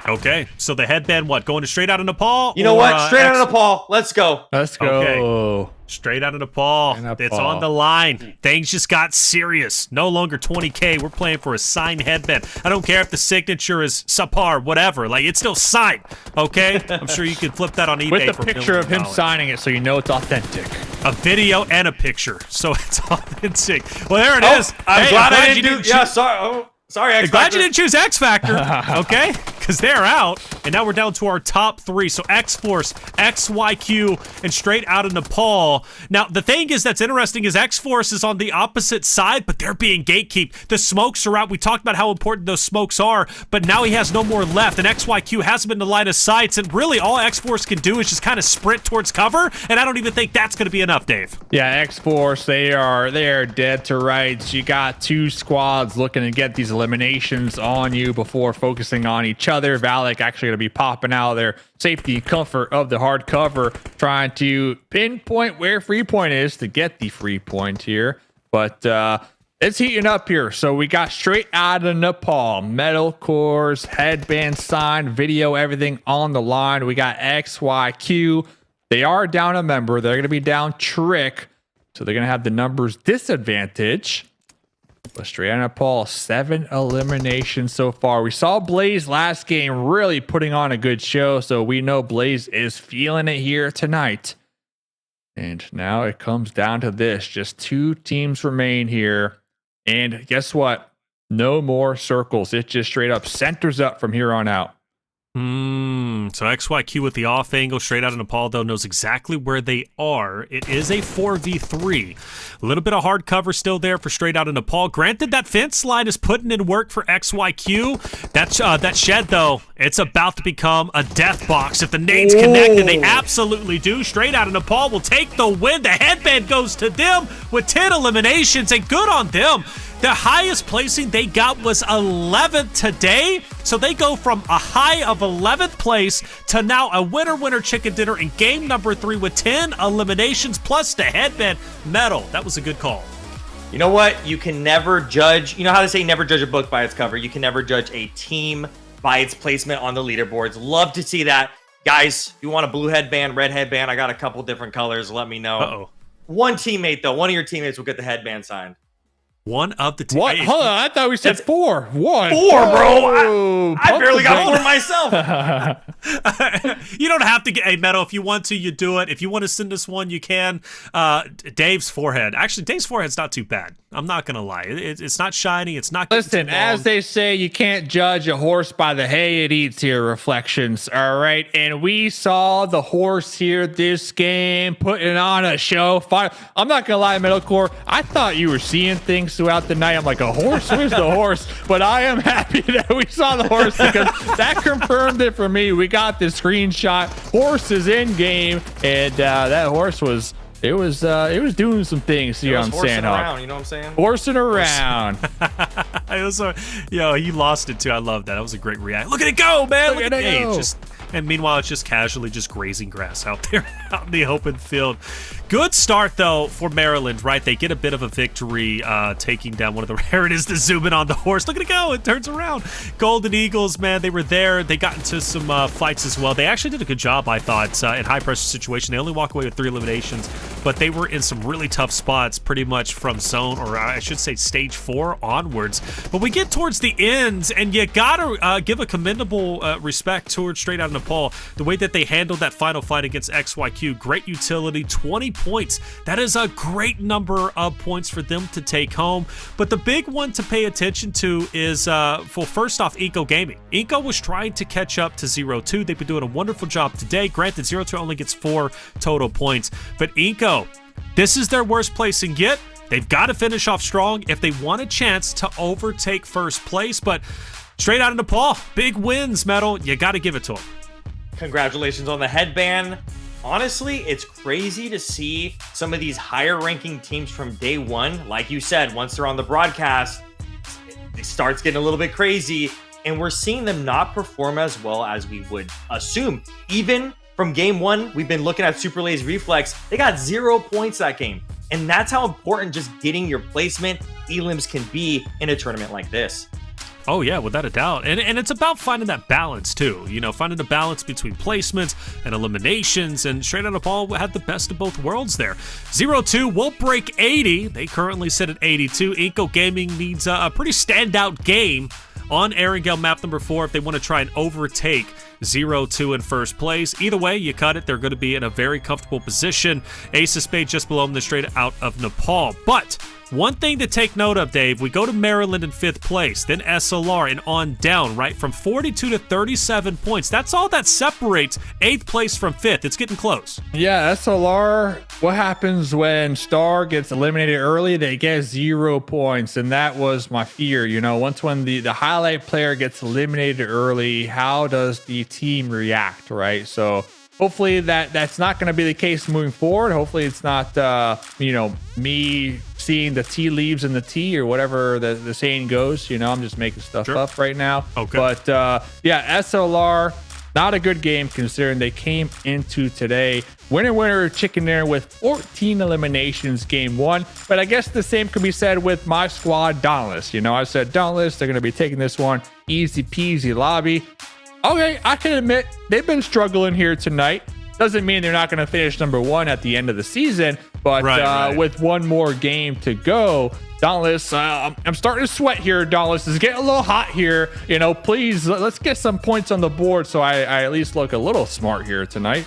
Okay, so the headband, going to straight out of Nepal? You know what? Straight out of Nepal. Let's go. Let's go. Okay. Straight out of Nepal. It's on the line. Things just got serious. No longer 20K. We're playing for a signed headband. I don't care if the signature is subpar, whatever. Like, it's still signed, okay? I'm sure you can flip that on eBay with for a picture of him $1,000,000. signing it so you know it's authentic. A video and a picture, so it's authentic. Well, there it is. I'm glad I didn't do. Yeah, sorry. Oh, sorry, X Factor. Glad you didn't choose X Factor, okay? Because they're out, and now we're down to our top 3. So X-Force, XYQ, and straight out of Nepal. Now, the thing that's interesting is X-Force is on the opposite side, but they're being gatekept. The smokes are out. We talked about how important those smokes are, but now he has no more left, and XYQ hasn't been the line of sights, and really all X-Force can do is just kind of sprint towards cover, and I don't even think that's going to be enough, Dave. Yeah, X-Force, they are dead to rights. You got 2 squads looking to get these eliminations on you before focusing on each other. Valak actually going to be popping out of their safety and comfort of the hard cover, trying to pinpoint where free point is to get the free point here. But it's heating up here. So we got straight out of Nepal, metal cores, headband sign, video, everything on the line. We got XYQ. They are down a member. They're going to be down Trick. So they're going to have the numbers disadvantage. But straight out of Nepal, 7 eliminations so far. We saw Blaze last game really putting on a good show. So we know Blaze is feeling it here tonight. And now it comes down to this. Just 2 teams remain here. And guess what? No more circles. It just straight up centers up from here on out. So XYQ with the off angle straight out of Nepal, though, knows exactly where they are. It is a 4v3. A little bit of hard cover still there for straight out of Nepal. Granted, that fence line is putting in work for XYQ. That shed, though, it's about to become a death box. If the nades connect, and they absolutely do, straight out of Nepal will take the win. The headband goes to them with 10 eliminations, and good on them. The highest placing they got was 11th today. So they go from a high of 11th place to now a winner chicken dinner in game number 3 with 10 eliminations plus the headband medal. That was a good call. You know what? You can never judge. You know how they say never judge a book by its cover. You can never judge a team by its placement on the leaderboards. Love to see that. Guys, if you want a blue headband, red headband, I got a couple different colors. Let me know. One teammate, though. One of your teammates will get the headband signed. One of the teams. What? Hold on. I thought we said 4. 1. 4, bro. I barely got 4 myself. You don't have to get a medal. If you want to, you do it. If you want to send us one, you can. Dave's forehead. Actually, Dave's forehead's not too bad. I'm not gonna lie. It's not shiny. It's not. Listen, as they say, you can't judge a horse by the hay it eats here, Reflections. All right. And we saw the horse here this game putting on a show. I'm not going to lie, Middlecore. I thought you were seeing things throughout the night. I'm like, a horse? Where's the horse? But I am happy that we saw the horse because that confirmed it for me. We got the screenshot. Horse is in game. And that horse was... It was doing some things here on Sanhok. You know what I'm saying? Horsing around. It was he lost it too. I love that. That was a great react. Look at it go, man. Look at it go. And meanwhile, it's just casually just grazing grass out there out in the open field. Good start, though, for Maryland, right? They get a bit of a victory taking down one of the... There it is to zoom in on the horse. Look at it go. It turns around. Golden Eagles, man, they were there. They got into some fights as well. They actually did a good job, I thought, in high-pressure situation. They only walk away with 3 eliminations, but they were in some really tough spots pretty much from zone, or I should say stage 4 onwards. But we get towards the ends, and you got to give a commendable respect towards Straight Outta Nepal. The way that they handled that final fight against XYQ, great utility, 20 points. That is a great number of points for them to take home. But the big one to pay attention to is, well, first off, iNCO Gaming. iNCO was trying to catch up to 0-2. They've been doing a wonderful job today. Granted, 0-2 only gets 4 total points. But iNCO, this is their worst placing yet. They've got to finish off strong if they want a chance to overtake first place. But Straight Outta Nepal, big wins, Metal. You got to give it to them. Congratulations on the headband. Honestly, it's crazy to see some of these higher ranking teams from day one. Like you said, once they're on the broadcast, it starts getting a little bit crazy, and we're seeing them not perform as well as we would assume. Even from game 1, we've been looking at Super Lazy Reflex. They got 0 points that game. And that's how important just getting your placement elims can be in a tournament like this. Oh, yeah, without a doubt. And it's about finding that balance, too. You know, finding the balance between placements and eliminations. And Straight Outta Nepal had the best of both worlds there. 0-2 will break 80. They currently sit at 82. iNCO Gaming needs a pretty standout game on Erangel map number 4 if they want to try and overtake 0-2 in first place. Either way, you cut it. They're going to be in a very comfortable position. Ace of Spades just below them. They're Straight Out of Nepal. But one thing to take note of, Dave, we go to Maryland in 5th place, then SLR, and on down, right? From 42 to 37 points. That's all that separates 8th place from 5th. It's getting close. Yeah, SLR, what happens when Star gets eliminated early? They get 0 points, and that was my fear. You know, once when the highlight player gets eliminated early, how does the team react, right? So hopefully that's not going to be the case moving forward. Hopefully it's not, me seeing the tea leaves in the tea or whatever the saying goes. You know, I'm just making stuff up right now. Okay. But yeah, SLR, not a good game considering they came into today winner chicken dinner with 14 eliminations game 1. But I guess the same could be said with my squad, Dauntless. You know, I said Dauntless, they're going to be taking this one easy peasy lobby. Okay, I can admit they've been struggling here tonight. Doesn't mean they're not going to finish number 1 at the end of the season, but with one more game to go, Dauntless, I'm starting to sweat here. Dauntless is getting a little hot here. You know, please, let's get some points on the board so I at least look a little smart here tonight.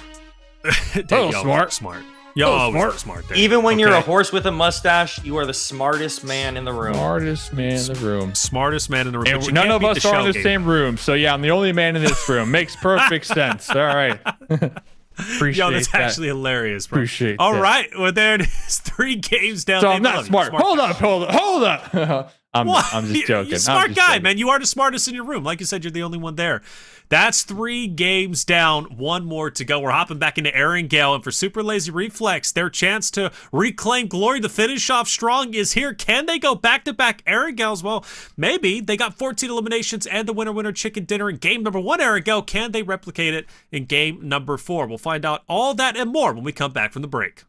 Smart. Yo, smart there. Even when you're a horse with a mustache, you are the smartest man in the room. Smartest man in the room. And none of us are in the same room. So yeah, I'm the only man in this room. Makes perfect sense. All right. Appreciate Yo, that's actually hilarious, bro. Appreciate All that. right. Well, there it is. 3 games down. So I'm not smart. Hold up. I'm just joking. You're a smart guy, man. You are the smartest in your room. Like you said, you're the only one there. That's 3 games down, 1 more to go. We're hopping back into Erangel, and for Super Lazy Reflex, their chance to reclaim glory, to finish off strong is here. Can they go back-to-back Erangels? Well, maybe. They got 14 eliminations and the winner chicken dinner in game number 1 Erangel. Can they replicate it in game number 4? We'll find out all that and more when we come back from the break.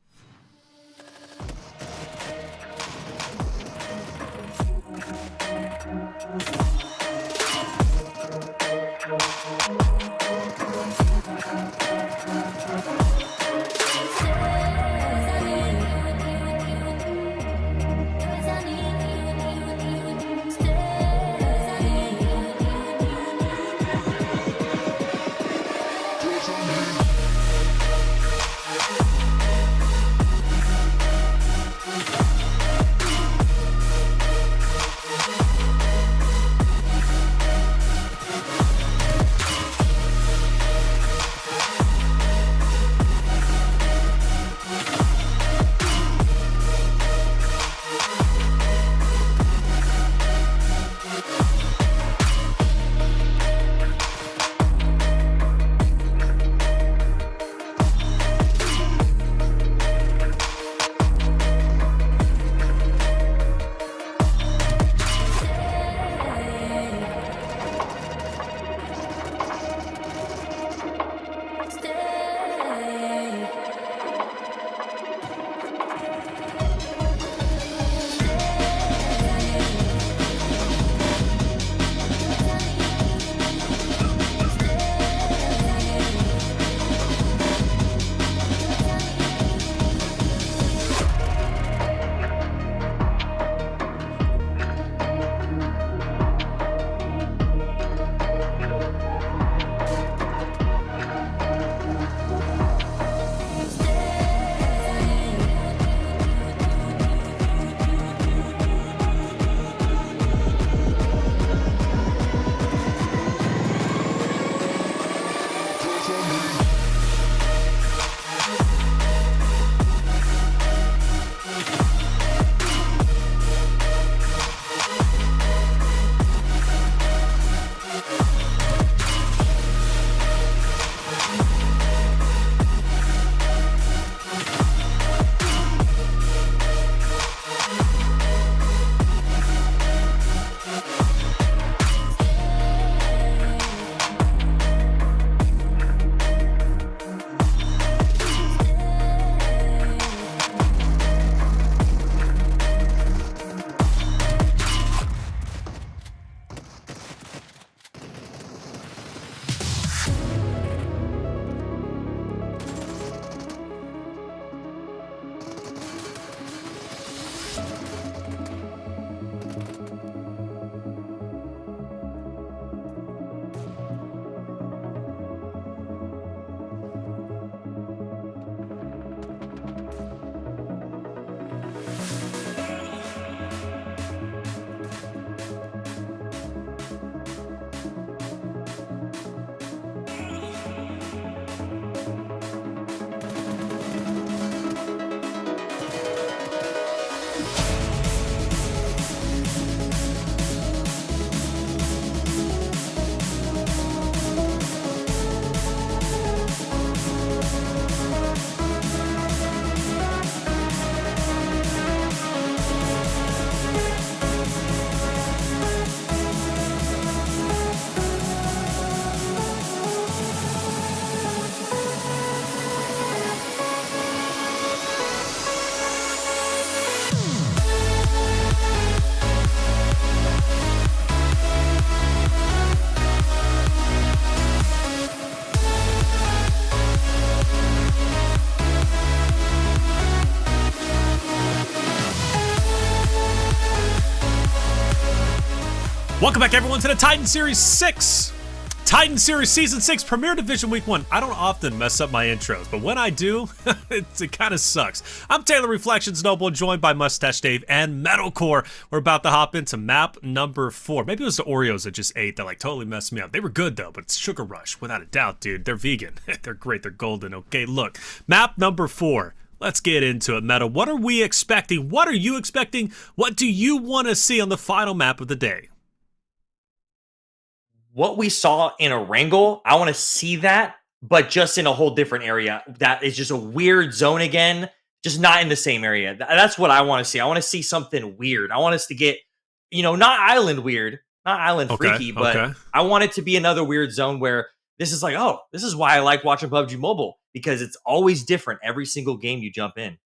Welcome back, everyone, to the Titan Series 6. Titan Series Season 6 Premier Division Week 1. I don't often mess up my intros, but when I do, it kind of sucks. I'm Taylor Reflections Noble, joined by Mustache Dave and Metalcore. We're about to hop into map number 4. Maybe it was the Oreos I just ate that like totally messed me up. They were good though, but it's Sugar Rush, without a doubt, dude. They're vegan. They're great. They're golden. Okay, look. Map number 4. Let's get into it, Meta. What are we expecting? What are you expecting? What do you want to see on the final map of the day? What we saw in Erangel, I want to see that, but just in a whole different area. That is just a weird zone again, just not in the same area. That's what I want to see. I want to see something weird. I want us to get, not island weird, not island freaky, but I want it to be another weird zone where this is like, oh, this is why I like watching PUBG Mobile, because it's always different every single game you jump in.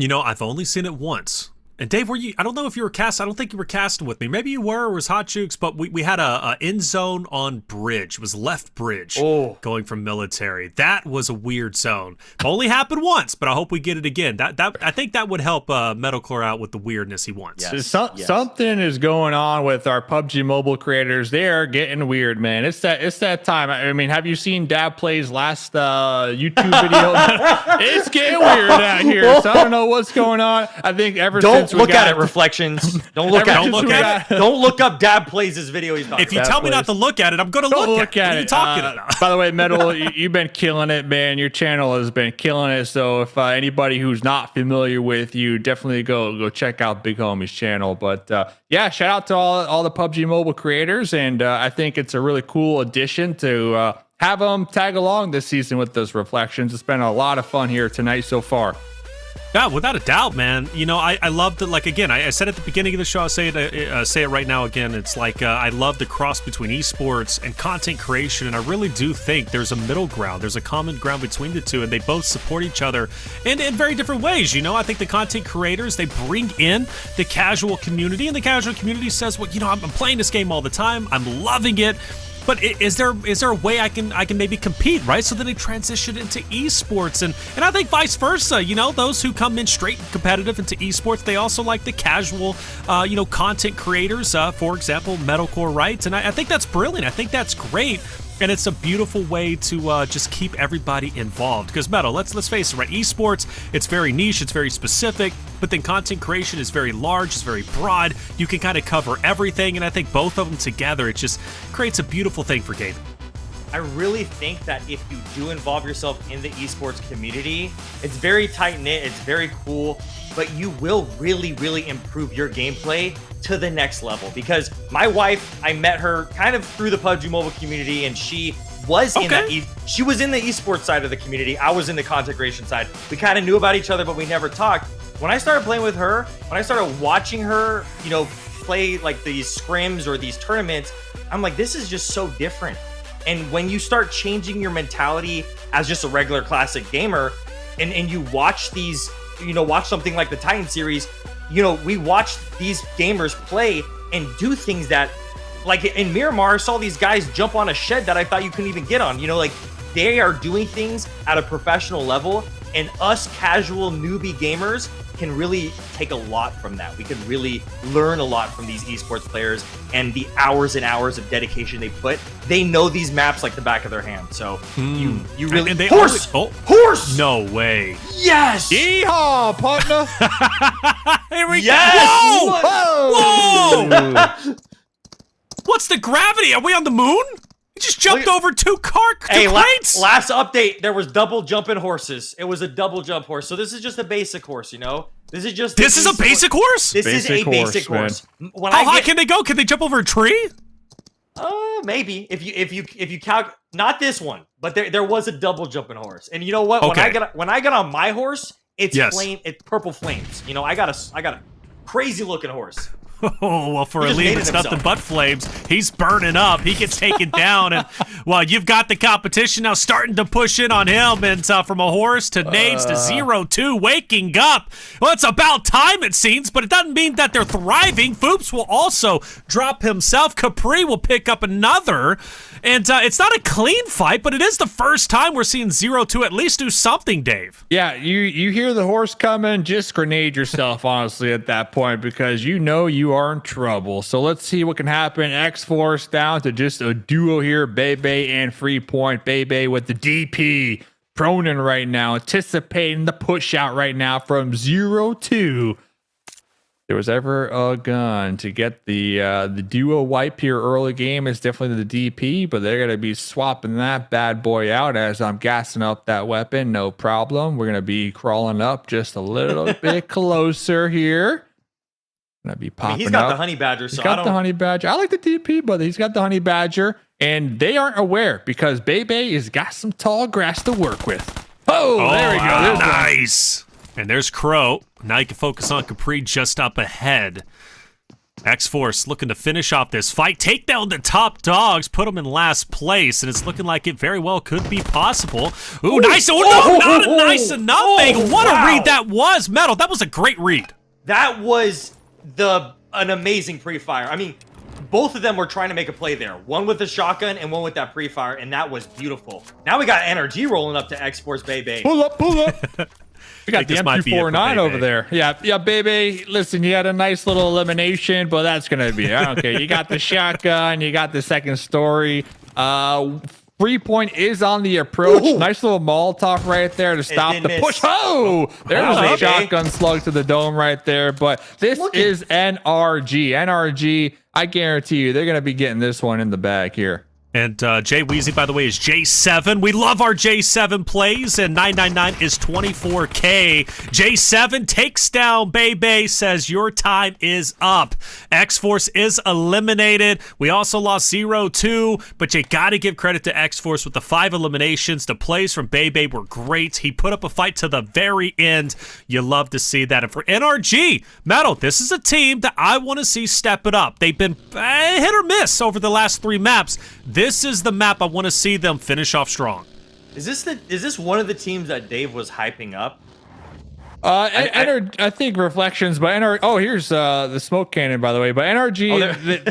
I've only seen it once. And Dave, I don't know if you were cast. I don't think you were casting with me. Maybe you were, or it was Hot Jukes, but we had a end zone on bridge. It was left bridge going from military. That was a weird zone. It only happened once, but I hope we get it again. I think that would help Metalcore out with the weirdness he wants. Yes. Something is going on with our PUBG Mobile creators. They are getting weird, man. It's that time. I mean, have you seen Dab Play's last YouTube video? It's getting weird out here. So I don't know what's going on. I think ever since look at it, Reflections. Don't look at it. Don't look up Dab Plays his video. He's not. If you tell me not to look at it, I'm going to look at it. What are you talking about? By the way, Metal, you've been killing it, man. Your channel has been killing it. So if anybody who's not familiar with you, definitely go check out Big Homie's channel. But yeah, shout out to all the PUBG Mobile creators, and I think it's a really cool addition to have them tag along this season with those Reflections. It's been a lot of fun here tonight so far. Yeah, without a doubt, man. I love that. Like again, I said at the beginning of the show, I'll say it right now again. It's like I love the cross between esports and content creation, and I really do think there's a middle ground. There's a common ground between the two, and they both support each other in very different ways. I think the content creators, they bring in the casual community, and the casual community says, well, I'm playing this game all the time. I'm loving it. But is there a way I can maybe compete, right? So then they transition into esports, and I think vice versa. Those who come in straight competitive into esports, they also like the casual, content creators. For example, Metalcore, right? And I think that's brilliant. I think that's great. And it's a beautiful way to just keep everybody involved. Because Metal, let's face it, right? Esports, it's very niche, it's very specific, but then content creation is very large, it's very broad. You can kind of cover everything, and I think both of them together, it just creates a beautiful thing for gaming. I really think that if you do involve yourself in the esports community, it's very tight-knit, it's very cool, but you will really, really improve your gameplay to the next level. Because my wife, I met her kind of through the PUBG Mobile community, and she was in the esports side of the community. I was in the content creation side. We kind of knew about each other, but we never talked. When I started playing with her, when I started watching her, play like these scrims or these tournaments, I'm like, this is just so different. And when you start changing your mentality as just a regular classic gamer, and you watch these, watch something like the Titan series, we watch these gamers play and do things that, like in Miramar, I saw these guys jump on a shed that I thought you couldn't even get on. They are doing things at a professional level, and us casual newbie gamers can really take a lot from that. We can really learn a lot from these esports players and the hours and hours of dedication they put. They know these maps like the back of their hand. So you really... And they horse! Horse! No way. Yes! Yeehaw, partner! Here we yes! go! Whoa! What's the gravity? Are we on the moon? You just jumped over two crates. Last update, there was double jumping horses. It was a double jump horse. So this is just a basic horse, This is just This is a basic horse? This is a basic horse. How high can they go? Can they jump over a tree? Maybe. If you calculate, not this one, but there was a double jumping horse. And you know what? Okay. When I got on my horse, it's it's purple flames. I got a crazy looking horse. Oh, well, for Aleem, it's nothing but flames. He's burning up. He gets taken down. And, well, you've got the competition now starting to push in on him. And from a horse to nades to 0-2, waking up. Well, it's about time, it seems, but it doesn't mean that they're thriving. Foops will also drop himself. Capri will pick up another. And it's not a clean fight, but it is the first time we're seeing 0-2 at least do something, Dave. Yeah, you hear the horse coming, just grenade yourself, honestly, at that point, because you you are in trouble. So let's see what can happen. X-Force down to just a duo here. Bebe and Free Point. Bebe with the DP. Pronin right now, anticipating the push out right now from 0-2. There was ever a gun to get the duo wipe here early game is definitely the DP, but they're going to be swapping that bad boy out as I'm gassing up that weapon. No problem. We're going to be crawling up just a little bit closer here. Going to be popping he's got up. the honey badger. So He's got the honey badger. I like the DP, but he's got the honey badger, and they aren't aware because Bebe has got some tall grass to work with. Oh, there we go. There's nice. And there's Crow. Now you can focus on Capri just up ahead. X-Force looking to finish off this fight. Take down the top dogs. Put them in last place. And it's looking like it very well could be possible. Ooh, nice. Oh, no, not a nice enough thing. What a read that was. Metal, that was a great read. That was an amazing pre-fire. I mean, both of them were trying to make a play there. One with the shotgun and one with that pre-fire. And that was beautiful. Now we got NRG rolling up to X-Force, baby. Pull up. We got the M249 over there. Yeah, baby. Listen, you had a nice little elimination, but that's going to be okay. You got the shotgun. You got the second story. Free Point is on the approach. Ooh. Nice little Molotov right there to stop the push. Oh, there's a shotgun slug to the dome right there. But this is NRG. NRG, I guarantee you, they're going to be getting this one in the bag here. And Jay Weezy, by the way, is J7. We love our J7 plays, and 999 is 24K. J7 takes down Bebe, says your time is up. X-Force is eliminated. We also lost 0-2, but you got to give credit to X-Force with the 5 eliminations. The plays from Bebe were great. He put up a fight to the very end. You love to see that. And for NRG, Metal, this is a team that I want to see step it up. They've been hit or miss over the last 3 maps. This is the map I want to see them finish off strong. Is this one of the teams that Dave was hyping up? I think Reflections, but here's the smoke cannon, by the way. But NRG,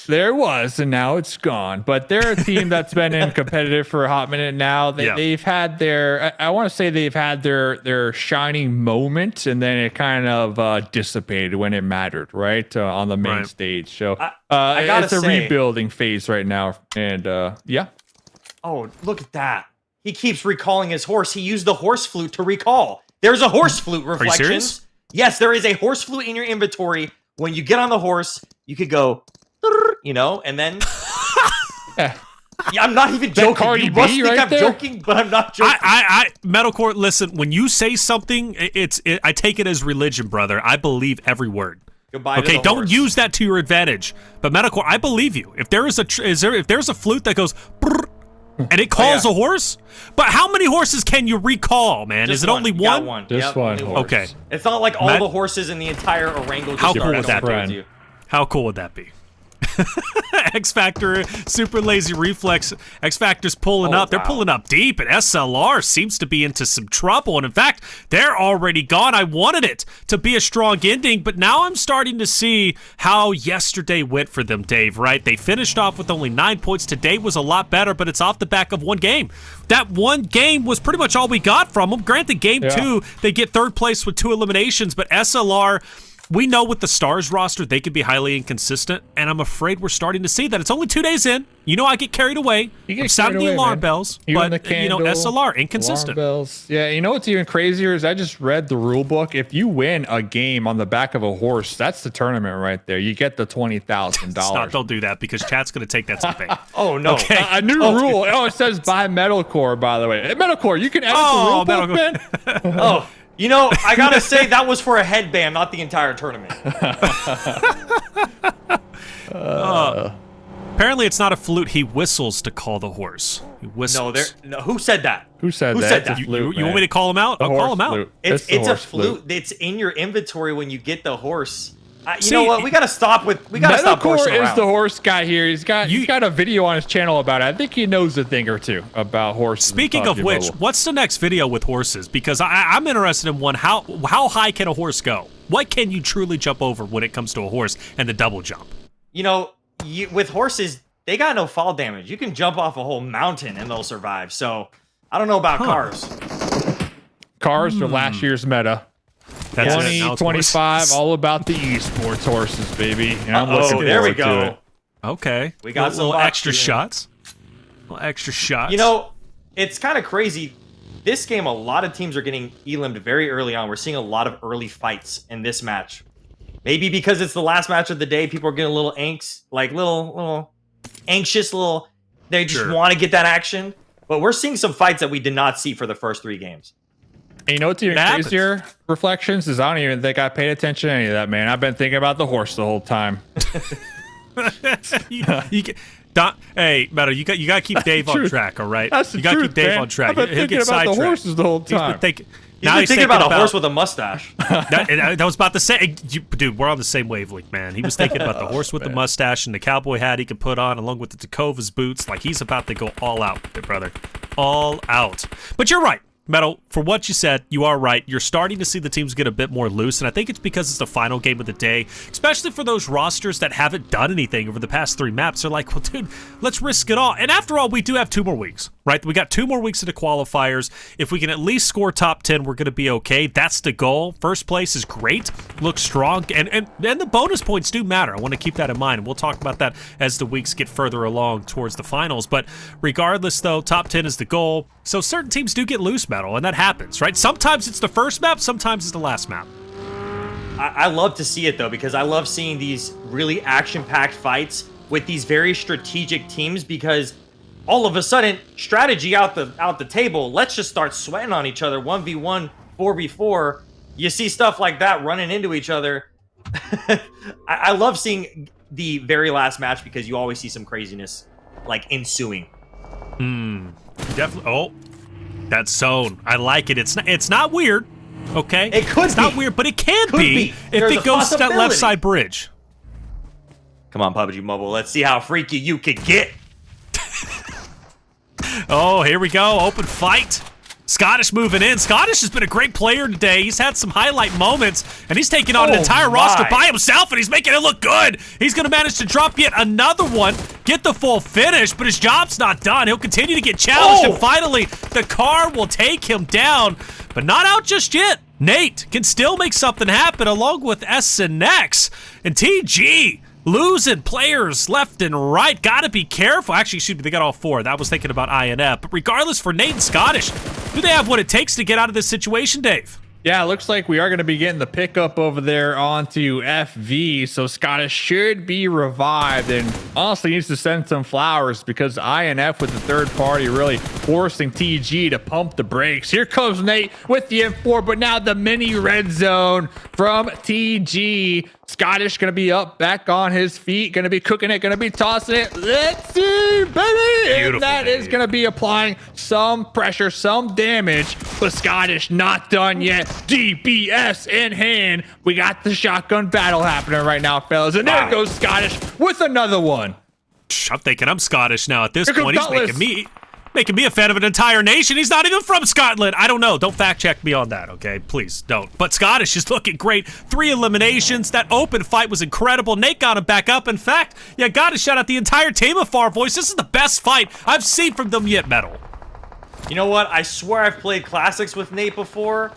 there was, and now it's gone. But they're a team that's been in competitive for a hot minute now. They've had I want to say they've had their shining moment, and then it kind of dissipated when it mattered, right, on the main stage. So it's a rebuilding phase right now, and yeah. Oh, look at that! He keeps recalling his horse. He used the horse flute to recall. There's a horse flute, Reflections. Are you serious? Yes, there is a horse flute in your inventory. When you get on the horse, you could go, and then... Yeah, I'm not even joking. You must think I'm joking, but I'm not joking. Metalcore, listen, when you say something, I take it as religion, brother. I believe every word. Goodbye okay, don't use that to your advantage. But Metalcore, I believe you. If there is if there's a flute that goes... And it calls a horse? But how many horses can you recall, man? Is it only one? Just one. Okay. It's not like all the horses in the entire Erangel. How cool would that be? How cool would that be? X Factor, super lazy Reflex. X Factor's pulling up. They're pulling up deep, and SLR seems to be into some trouble. And in fact, they're already gone. I wanted it to be a strong ending, but now I'm starting to see how yesterday went for them, Dave, right? They finished off with only 9 points. Today was a lot better, but it's off the back of one game. That one game was pretty much all we got from them. Granted, game 2, they get 3rd place with 2 eliminations, but SLR... We know with the Stars roster, they could be highly inconsistent, and I'm afraid we're starting to see that. It's only 2 days in. You know, I get carried away. I'm sounding the alarm bells, but, SLR, inconsistent. Bells. Yeah, you know what's even crazier is I just read the rule book. If you win a game on the back of a horse, that's the tournament right there. You get the $20,000. Stop, don't do that, because chat's going to take that to the bank. Oh, no. Okay. A new rule. Oh, it says by Metalcore, by the way. Hey, Metalcore, you can edit the rule book, man. Oh. You know, I gotta say, that was for a headband, not the entire tournament. Apparently, it's not a flute. He whistles to call the horse. He whistles. No, who said that? Who said that? You want me to call him out? I'll call him out. It's a flute. It's in your inventory when you get the horse. You know what? We gotta stop horsing around. Is the horse guy here. He's got a video on his channel about it. I think he knows a thing or two about horses. Speaking of which, what's the next video with horses? Because I'm interested in one. How high can a horse go? What can you truly jump over when it comes to a horse and the double jump? You know, with horses, they got no fall damage. You can jump off a whole mountain and they'll survive. So I don't know about cars. Cars are last year's meta. That's it. 2025, all about the esports horses, baby. And I'm looking there we forward to go. it. Okay. We got some little box extra shooting. shots. Little extra shots. You know, it's kind of crazy. This game, a lot of teams are getting eliminated very early on. We're seeing a lot of early fights in this match. Maybe because it's the last match of the day, people are getting a little anxious, they just want to get that action. But we're seeing some fights that we did not see for the first 3 games. And you know what's even crazier? Reflections is I don't even think I paid attention to any of that, man. I've been thinking about the horse the whole time. Hey, Meadow, you got to keep Dave on track, all right? That's the you got to truth, keep Dave man. on track. I've been thinking about the horses the whole time. He's been thinking about a horse with a mustache. That was about to say, dude, we're on the same wavelength, man. He was thinking about the horse with the mustache and the cowboy hat he could put on, along with the Takova's boots. Like, he's about to go all out, brother. All out. But you're right. Metal, for what you said, you are right. You're starting to see the teams get a bit more loose, and I think it's because it's the final game of the day, especially for those rosters that haven't done anything over the past 3 maps. They're like, well, dude, let's risk it all. And after all, we do have 2 more weeks, right? We got 2 more weeks of the qualifiers. If we can at least score top 10, we're going to be okay. That's the goal. First place is great, looks strong, and the bonus points do matter. I want to keep that in mind, and we'll talk about that as the weeks get further along towards the finals. But regardless, though, top 10 is the goal. So certain teams do get loose, Metal, and that happens, right? Sometimes it's the first map, sometimes it's the last map. I love to see it, though, because I love seeing these really action-packed fights with these very strategic teams, because all of a sudden, strategy out the table, let's just start sweating on each other, 1v1, 4v4. You see stuff like that running into each other. I love seeing the very last match because you always see some craziness, like, ensuing. Definitely. Oh, that zone. I like it. It's not weird, okay? It could It's be. not weird, but it can be if There's it a goes to that left possibility. side bridge. Come on, PUBG Mobile. Let's see how freaky you could get. Oh, here we go. Open fight. Scottish moving in. Scottish has been a great player today. He's had some highlight moments, and he's taking on an entire roster by himself, and he's making it look good. He's going to manage to drop yet another one, get the full finish, but his job's not done. He'll continue to get challenged, and finally, the car will take him down, but not out just yet. Nate can still make something happen along with SNX and TG. Losing players left and right. Gotta be careful. Actually, shoot, they got all 4. That was thinking about INF. But regardless, for Nate and Scottish, do they have what it takes to get out of this situation, Dave? Yeah, it looks like we are going to be getting the pickup over there onto FV, so Scottish should be revived, and honestly needs to send some flowers because INF with the third party really forcing TG to pump the brakes. Here comes Nate with the M4, but now the mini red zone from TG. Scottish going to be up, back on his feet, going to be cooking it, going to be tossing it. Let's see, baby. And that is going to be applying some pressure, some damage, but Scottish not done yet. DBS in hand. We got the shotgun battle happening right now, fellas. And there goes Scottish with another one. I'm thinking I'm Scottish now at this Here point. comes He's making me a fan of an entire nation. He's not even from Scotland. I don't know. Don't fact check me on that, okay? Please don't. But Scottish is looking great. 3 eliminations. That open fight was incredible. Nate got him back up. In fact, yeah, gotta shout out the entire team of Farvoice. This is the best fight I've seen from them yet, Metal. You know what? I swear I've played Classics with Nate before,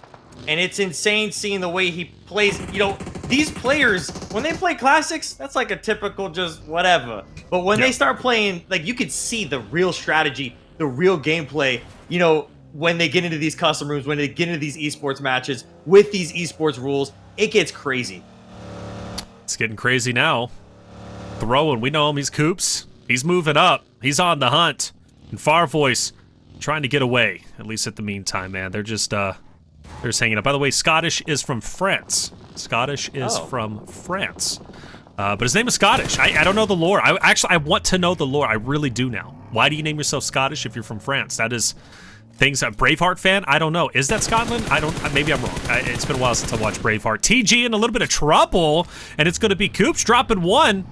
and it's insane seeing the way he plays. You know, these players, when they play Classics, that's like a typical just whatever. But when they start playing, like, you could see the real strategy, the real gameplay, you know, when they get into these custom rooms, when they get into these esports matches with these esports rules, it gets crazy. It's getting crazy now. Throwing, we know him, he's Coops. He's moving up. He's on the hunt. And Farvoice trying to get away, at least at the meantime, man. They're just hanging up. By the way, Scottish is from France. Scottish is from France. But his name is Scottish. I don't know the lore. I want to know the lore. I really do now. Why do you name yourself Scottish if you're from France? That is things. A Braveheart fan? I don't know. Is that Scotland? I don't. Maybe I'm wrong. It's been a while since I watched Braveheart. TG in a little bit of trouble, and it's going to be Coops dropping 1.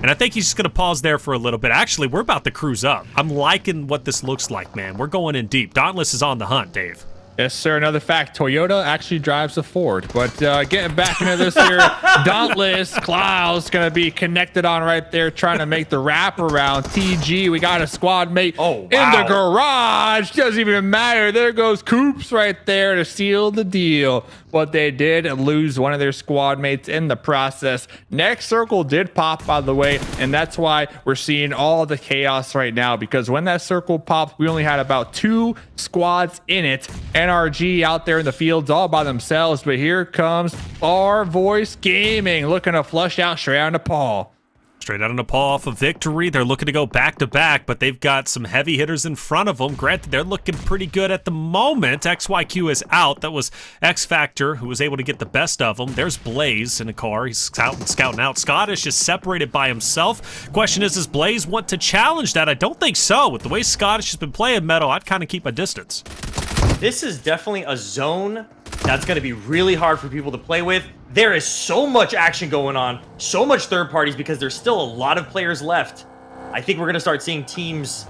And I think he's just going to pause there for a little bit. Actually, we're about to cruise up. I'm liking what this looks like, man. We're going in deep. Dauntless is on the hunt, Dave. Yes, sir. Another fact, Toyota actually drives a Ford. But getting back into this here, Dauntless, Klaus going to be connected on right there, trying to make the wrap around TG. We got a squad mate in the garage. Doesn't even matter. There goes Coops right there to seal the deal. but they did lose one of their squad mates in the process. Next circle did pop, by the way, and that's why we're seeing all the chaos right now, because when that circle popped, we only had about 2 squads in it. NRG out there in the fields all by themselves, but here comes Farvoice Gaming looking to flush out straight out of Nepal. Straight out of Nepal off a victory. They're looking to go back-to-back, but they've got some heavy hitters in front of them. Granted, they're looking pretty good at the moment. XYQ is out. That was X Factor, who was able to get the best of them. There's Blaze in a car. He's scouting out. Scottish is separated by himself. Question is, does Blaze want to challenge that? I don't think so. With the way Scottish has been playing Metal, I'd kind of keep my distance. This is definitely a zone that's going to be really hard for people to play with. There is so much action going on, so much third parties, because there's still a lot of players left. I think we're going to start seeing teams,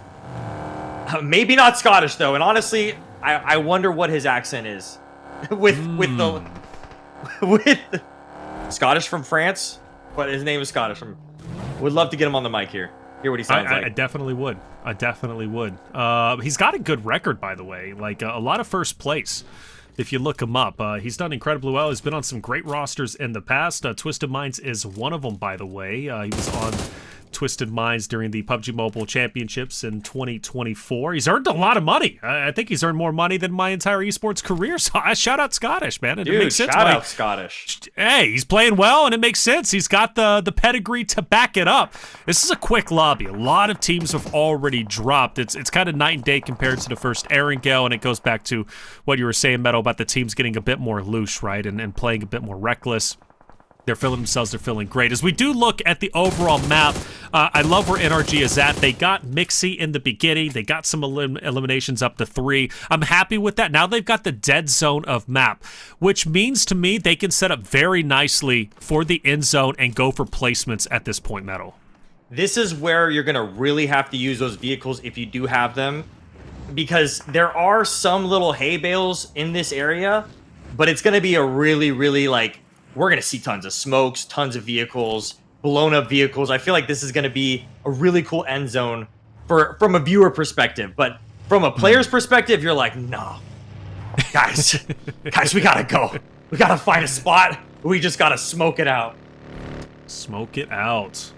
maybe not Scottish though, and honestly, I wonder what his accent is. with Scottish from France, but his name is Scottish. Would love to get him on the mic here. Hear what he sounds like. I definitely would. I definitely would. He's got a good record, by the way, like a lot of first place. If you look him up, he's done incredibly well. He's been on some great rosters in the past. Twisted Minds is one of them, by the way. He was on Twisted Minds during the PUBG Mobile Championships in 2024. He's earned a lot of money. I think he's earned more money than my entire esports career. So I shout out Scottish, man. It makes sense. Shout out Scottish. Hey, he's playing well, and it makes sense. He's got the pedigree to back it up. This is a quick lobby. A lot of teams have already dropped. It's kind of night and day compared to the first Erangel, and it goes back to what you were saying, Metal, about the teams getting a bit more loose, right, and playing a bit more reckless. They're feeling themselves. They're feeling great. As we do look at the overall map, I love where NRG is at. They got Mixie in the beginning. They got some eliminations up to 3. I'm happy with that. Now they've got the dead zone of map, which means to me they can set up very nicely for the end zone and go for placements at this point, Metal. This is where you're going to really have to use those vehicles if you do have them, because there are some little hay bales in this area, but it's going to be a really, really, like, we're going to see tons of smokes, tons of vehicles, blown up vehicles. I feel like this is going to be a really cool end zone from a viewer perspective. But from a player's perspective, you're like, no, guys, we got to go. We got to find a spot. We just got to smoke it out. Smoke it out.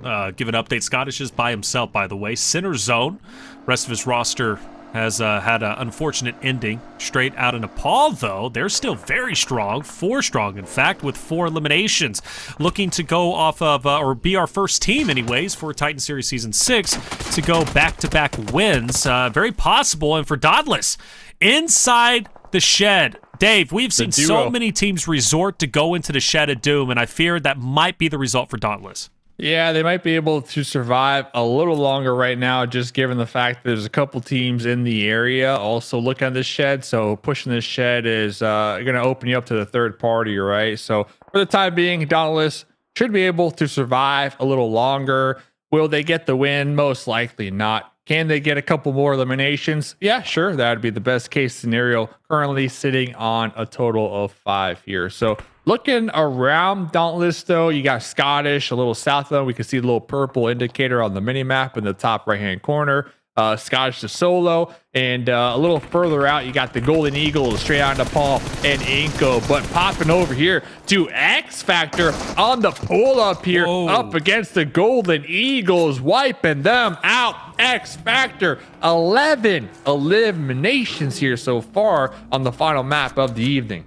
Give an update. Scottish is by himself, by the way. Center zone. Rest of his roster has had an unfortunate ending. Straight out of Nepal, though, they're still very strong. 4 strong, in fact, with 4 eliminations. Looking to go off of, or be our first team, anyways, for Titan Series Season 6 to go back-to-back wins. Very possible. And for Dauntless, inside the shed. Dave, we've seen so many teams resort to go into the Shed of Doom, and I fear that might be the result for Dauntless. Yeah, they might be able to survive a little longer right now, just given the fact that there's a couple teams in the area also looking at this shed. So pushing this shed is going to open you up to the third party, right? So for the time being, Dauntless should be able to survive a little longer. Will they get the win? Most likely not. Can they get a couple more eliminations? Yeah, sure. That would be the best case scenario. Currently sitting on a total of 5 here. So looking around Dauntless, though, you got Scottish a little south of them. We can see the little purple indicator on the mini map in the top right-hand corner. Scottish to solo, and a little further out, you got the Golden Eagles straight out of Nepal and iNCO. But popping over here to X Factor on the pull up here. Whoa. Up against the Golden Eagles, wiping them out. X Factor, 11 eliminations here so far on the final map of the evening.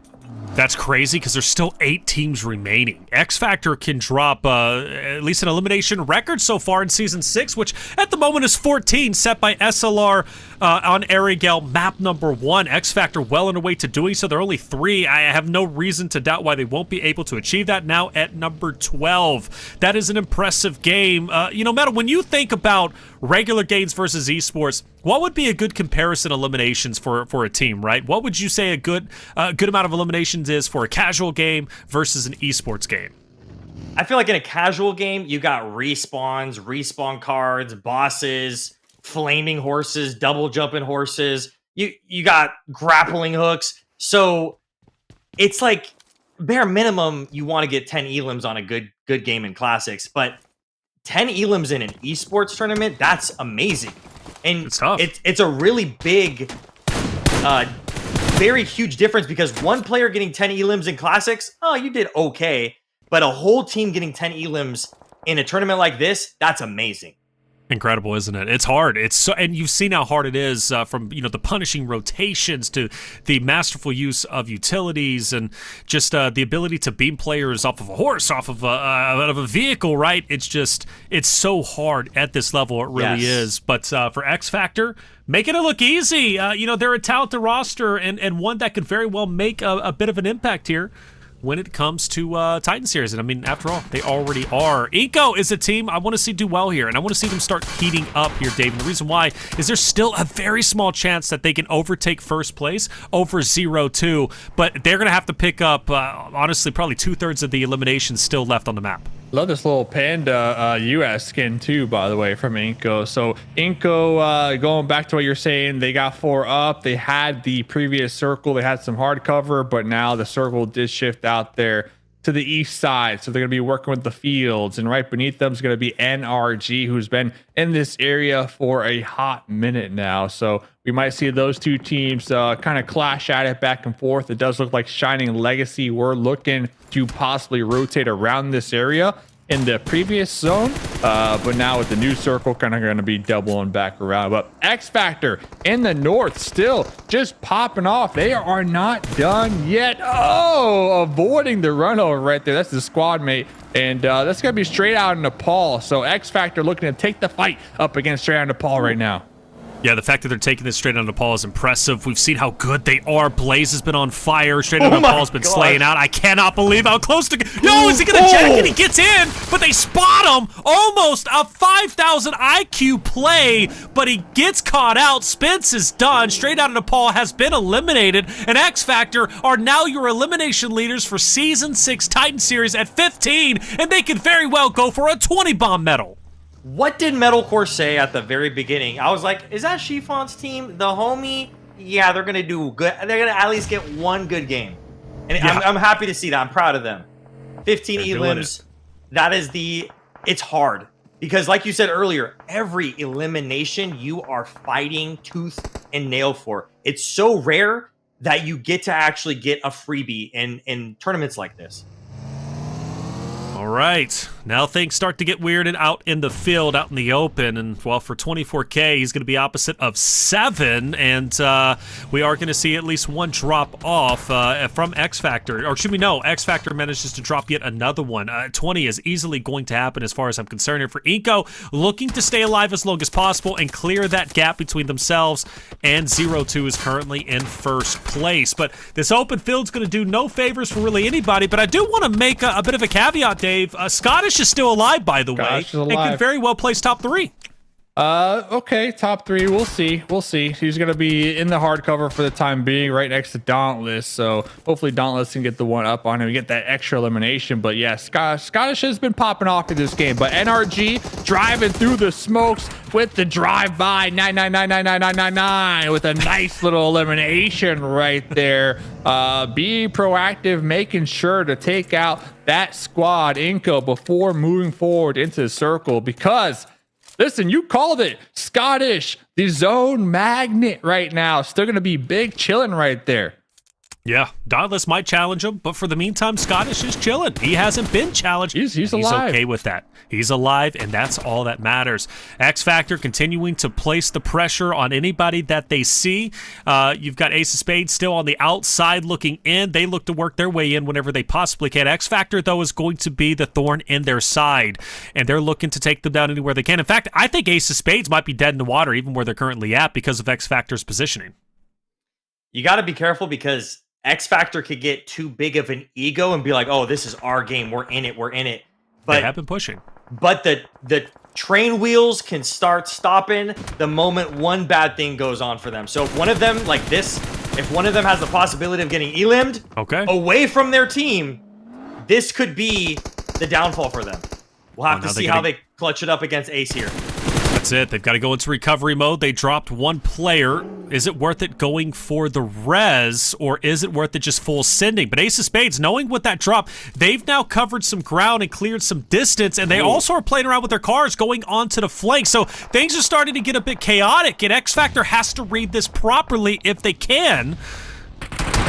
That's crazy because there's still 8 teams remaining. X Factor can drop at least an elimination record so far in Season 6, which at the moment is 14, set by SLR on Erangel, map number 1. X Factor well on their way to doing so. They're only 3. I have no reason to doubt why they won't be able to achieve that now at number 12. That is an impressive game. You know, Metal, when you think about regular games versus esports, what would be a good comparison eliminations for a team, right? What would you say a good amount of eliminations is for a casual game versus an esports game? I feel like in a casual game, you got respawns, respawn cards, bosses, flaming horses, double jumping horses. You got grappling hooks. So it's like bare minimum, you want to get 10 elims on a good game in classics, but 10 elims in an esports tournament, that's amazing. And it's a really big very huge difference because one player getting 10 elims in classics, oh, you did okay. But a whole team getting 10 elims in a tournament like this, that's amazing. Incredible, isn't it? It's hard. It's so, and you've seen how hard it is from the punishing rotations to the masterful use of utilities and just the ability to beam players off of a horse, off of a vehicle. Right? It's so hard at this level. It really is. But for X Factor, making it look easy. They're a talented roster and one that could very well make a bit of an impact here when it comes to Titan Series. And I mean, after all, they already are. iNCO is a team I want to see do well here, and I want to see them start heating up here, Dave. And the reason why is there's still a very small chance that they can overtake first place over 0-2, but they're going to have to pick up, honestly, probably 2/3 of the eliminations still left on the map. Love this little panda US skin too, by the way, from iNCO. So iNCO, going back to what you're saying, they got 4 up. They had the previous circle. They had some hard cover, but now the circle did shift out there to the east side. So they're going to be working with the fields. And right beneath them is going to be NRG, who's been in this area for a hot minute now. So we might see those two teams kind of clash at it back and forth. It does look like Shining Legacy were looking to possibly rotate around this area in the previous zone, but now with the new circle kind of going to be doubling back around. But X Factor in the north still just popping off. They are not done yet. Oh, avoiding the runover right there. That's the squad mate, and that's going to be straight out of Nepal. So X Factor looking to take the fight up against straight out of Nepal right now. Yeah, the fact that they're taking this straight out of Nepal is impressive. We've seen how good they are. Blaze has been on fire. Straight out of Nepal has been slaying out. I cannot believe how close to... Yo, is he going to jack it? He gets in, but they spot him. Almost a 5,000 IQ play, but he gets caught out. Spence is done. Straight out of Nepal has been eliminated, and X Factor are now your elimination leaders for Season 6 Titan Series at 15, and they could very well go for a 20-bomb medal. What did Metalcore say at the very beginning? I was like, is that Chiffon's team? The homie? Yeah, they're going to do good. They're going to at least get one good game. And yeah. I'm happy to see that. I'm proud of them. 15 elims. That is it's hard. Because like you said earlier, every elimination you are fighting tooth and nail for. It's so rare that you get to actually get a freebie in tournaments like this. All right, now things start to get weird and out in the field, out in the open. And, well, for 24K, he's going to be opposite of 7. And we are going to see at least one drop off from X Factor. Or should we know, X Factor manages to drop yet another one. 20 is easily going to happen as far as I'm concerned. And for iNCO, looking to stay alive as long as possible and clear that gap between themselves and 0-2 is currently in first place. But this open field's going to do no favors for really anybody. But I do want to make a bit of a caveat, Dave. Scottish is still alive, by the way, and could very well place top 3. Okay, top 3. We'll see. He's going to be in the hardcover for the time being, right next to Dauntless. So hopefully Dauntless can get the one up on him and get that extra elimination. But yeah, Scottish has been popping off in this game. But NRG driving through the smokes with the drive-by 9999999 with a nice little elimination right there. Be proactive, making sure to take out that squad, iNCO, before moving forward into the circle, because listen, you called it. Scottish, the zone magnet right now. Still going to be big chilling right there. Yeah, Dauntless might challenge him, but for the meantime, Scottish is chilling. He hasn't been challenged. He's alive. He's okay with that. He's alive, and that's all that matters. X Factor continuing to place the pressure on anybody that they see. You've got Ace of Spades still on the outside looking in. They look to work their way in whenever they possibly can. X Factor, though, is going to be the thorn in their side, and they're looking to take them down anywhere they can. In fact, I think Ace of Spades might be dead in the water even where they're currently at because of X Factor's positioning. You got to be careful because X Factor could get too big of an ego and be like, oh, this is our game. We're in it. But they have been pushing. But the train wheels can start stopping the moment one bad thing goes on for them. So if one of them, like this, if one of them has the possibility of getting elimed away from their team, this could be the downfall for them. We'll have to see how they clutch it up against Ace here. That's it. They've got to go into recovery mode. They dropped one player. Is it worth it going for the res, or is it worth it just full sending? But Ace of Spades, knowing what that drop, they've now covered some ground and cleared some distance, and they also are playing around with their cars going onto the flank. So things are starting to get a bit chaotic, and X Factor has to read this properly if they can.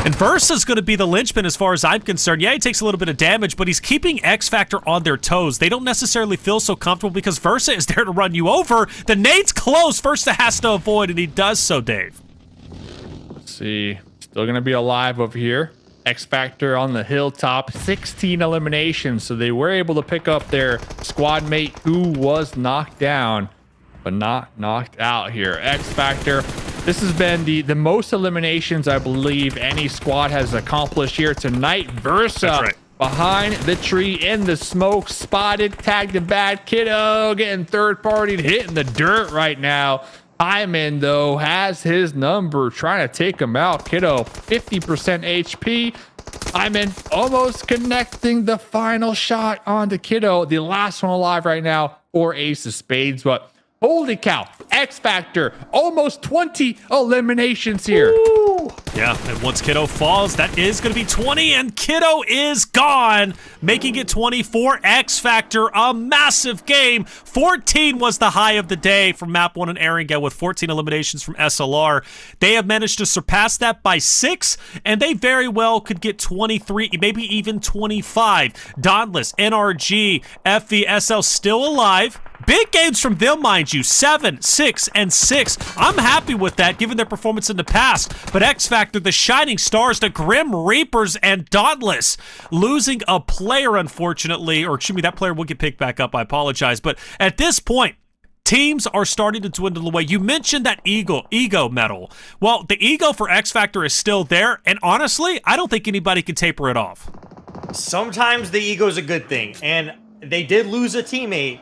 And Versa's going to be the linchpin as far as I'm concerned. Yeah, he takes a little bit of damage, but he's keeping X Factor on their toes. They don't necessarily feel so comfortable because Versa is there to run you over. The nade's close. Versa has to avoid, and he does so, Dave. Let's see. Still going to be alive over here. X Factor on the hilltop, 16 eliminations. So they were able to pick up their squad mate who was knocked down, but not knocked out here. X Factor, this has been the most eliminations I believe any squad has accomplished here tonight. Versa right. behind the tree in the smoke, spotted, tagged a bad kiddo, getting third partied, hitting the dirt right now. Hyman, though, has his number, trying to take him out. Kiddo, 50% HP. Hyman almost connecting the final shot onto Kiddo, the last one alive right now for Ace of Spades. But holy cow, X Factor, almost 20 eliminations here. Ooh. Yeah, and once Kiddo falls, that is going to be 20, and Kiddo is gone, making it 24. X Factor, a massive game. 14 was the high of the day from Map 1 and Erangel with 14 eliminations from SLR. They have managed to surpass that by 6, and they very well could get 23, maybe even 25. Dauntless, NRG, FVSL still alive. Big games from them, mind you, 7, 6, and 6. I'm happy with that, given their performance in the past. But X Factor, the Shining Stars, the Grim Reapers, and Dauntless losing a player, unfortunately. Or, excuse me, that player will get picked back up. I apologize. But at this point, teams are starting to dwindle away. You mentioned that ego medal. Well, the ego for X Factor is still there. And honestly, I don't think anybody can taper it off. Sometimes the ego is a good thing. And they did lose a teammate,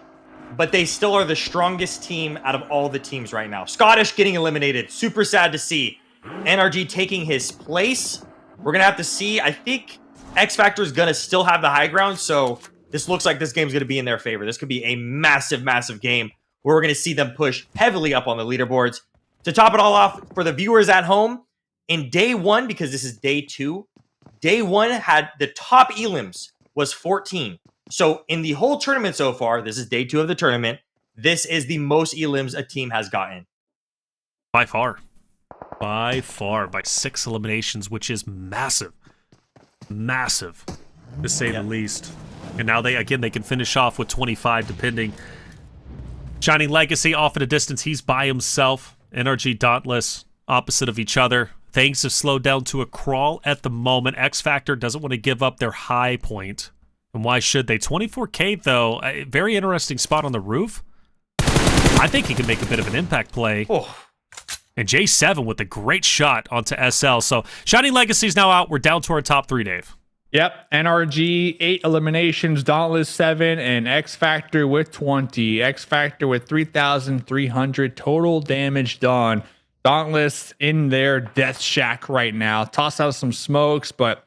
but they still are the strongest team out of all the teams right now. Scottish getting eliminated. Super sad to see. NRG taking his place. We're going to have to see. I think X Factor is going to still have the high ground, so this looks like this game's going to be in their favor. This could be a massive, massive game where we're going to see them push heavily up on the leaderboards. To top it all off, for the viewers at home, in day 1, because this is day 2, day 1 had the top elims was 14. So in the whole tournament so far, this is day 2 of the tournament, this is the most elims a team has gotten. By far. By 6 eliminations, which is massive. Massive, to say the least. And now they can finish off with 25, depending. Shining Legacy off at a distance. He's by himself. NRG Dauntless, opposite of each other. Things have slowed down to a crawl at the moment. X Factor doesn't want to give up their high point. And why should they? 24K, though, a very interesting spot on the roof. I think he could make a bit of an impact play. Oh. And J7 with a great shot onto SL. So Shining Legacy's now out. We're down to our top 3, Dave. Yep, NRG, 8 eliminations, Dauntless 7, and X Factor with 20. X Factor with 3,300 total damage done. Dauntless in their death shack right now. Toss out some smokes, but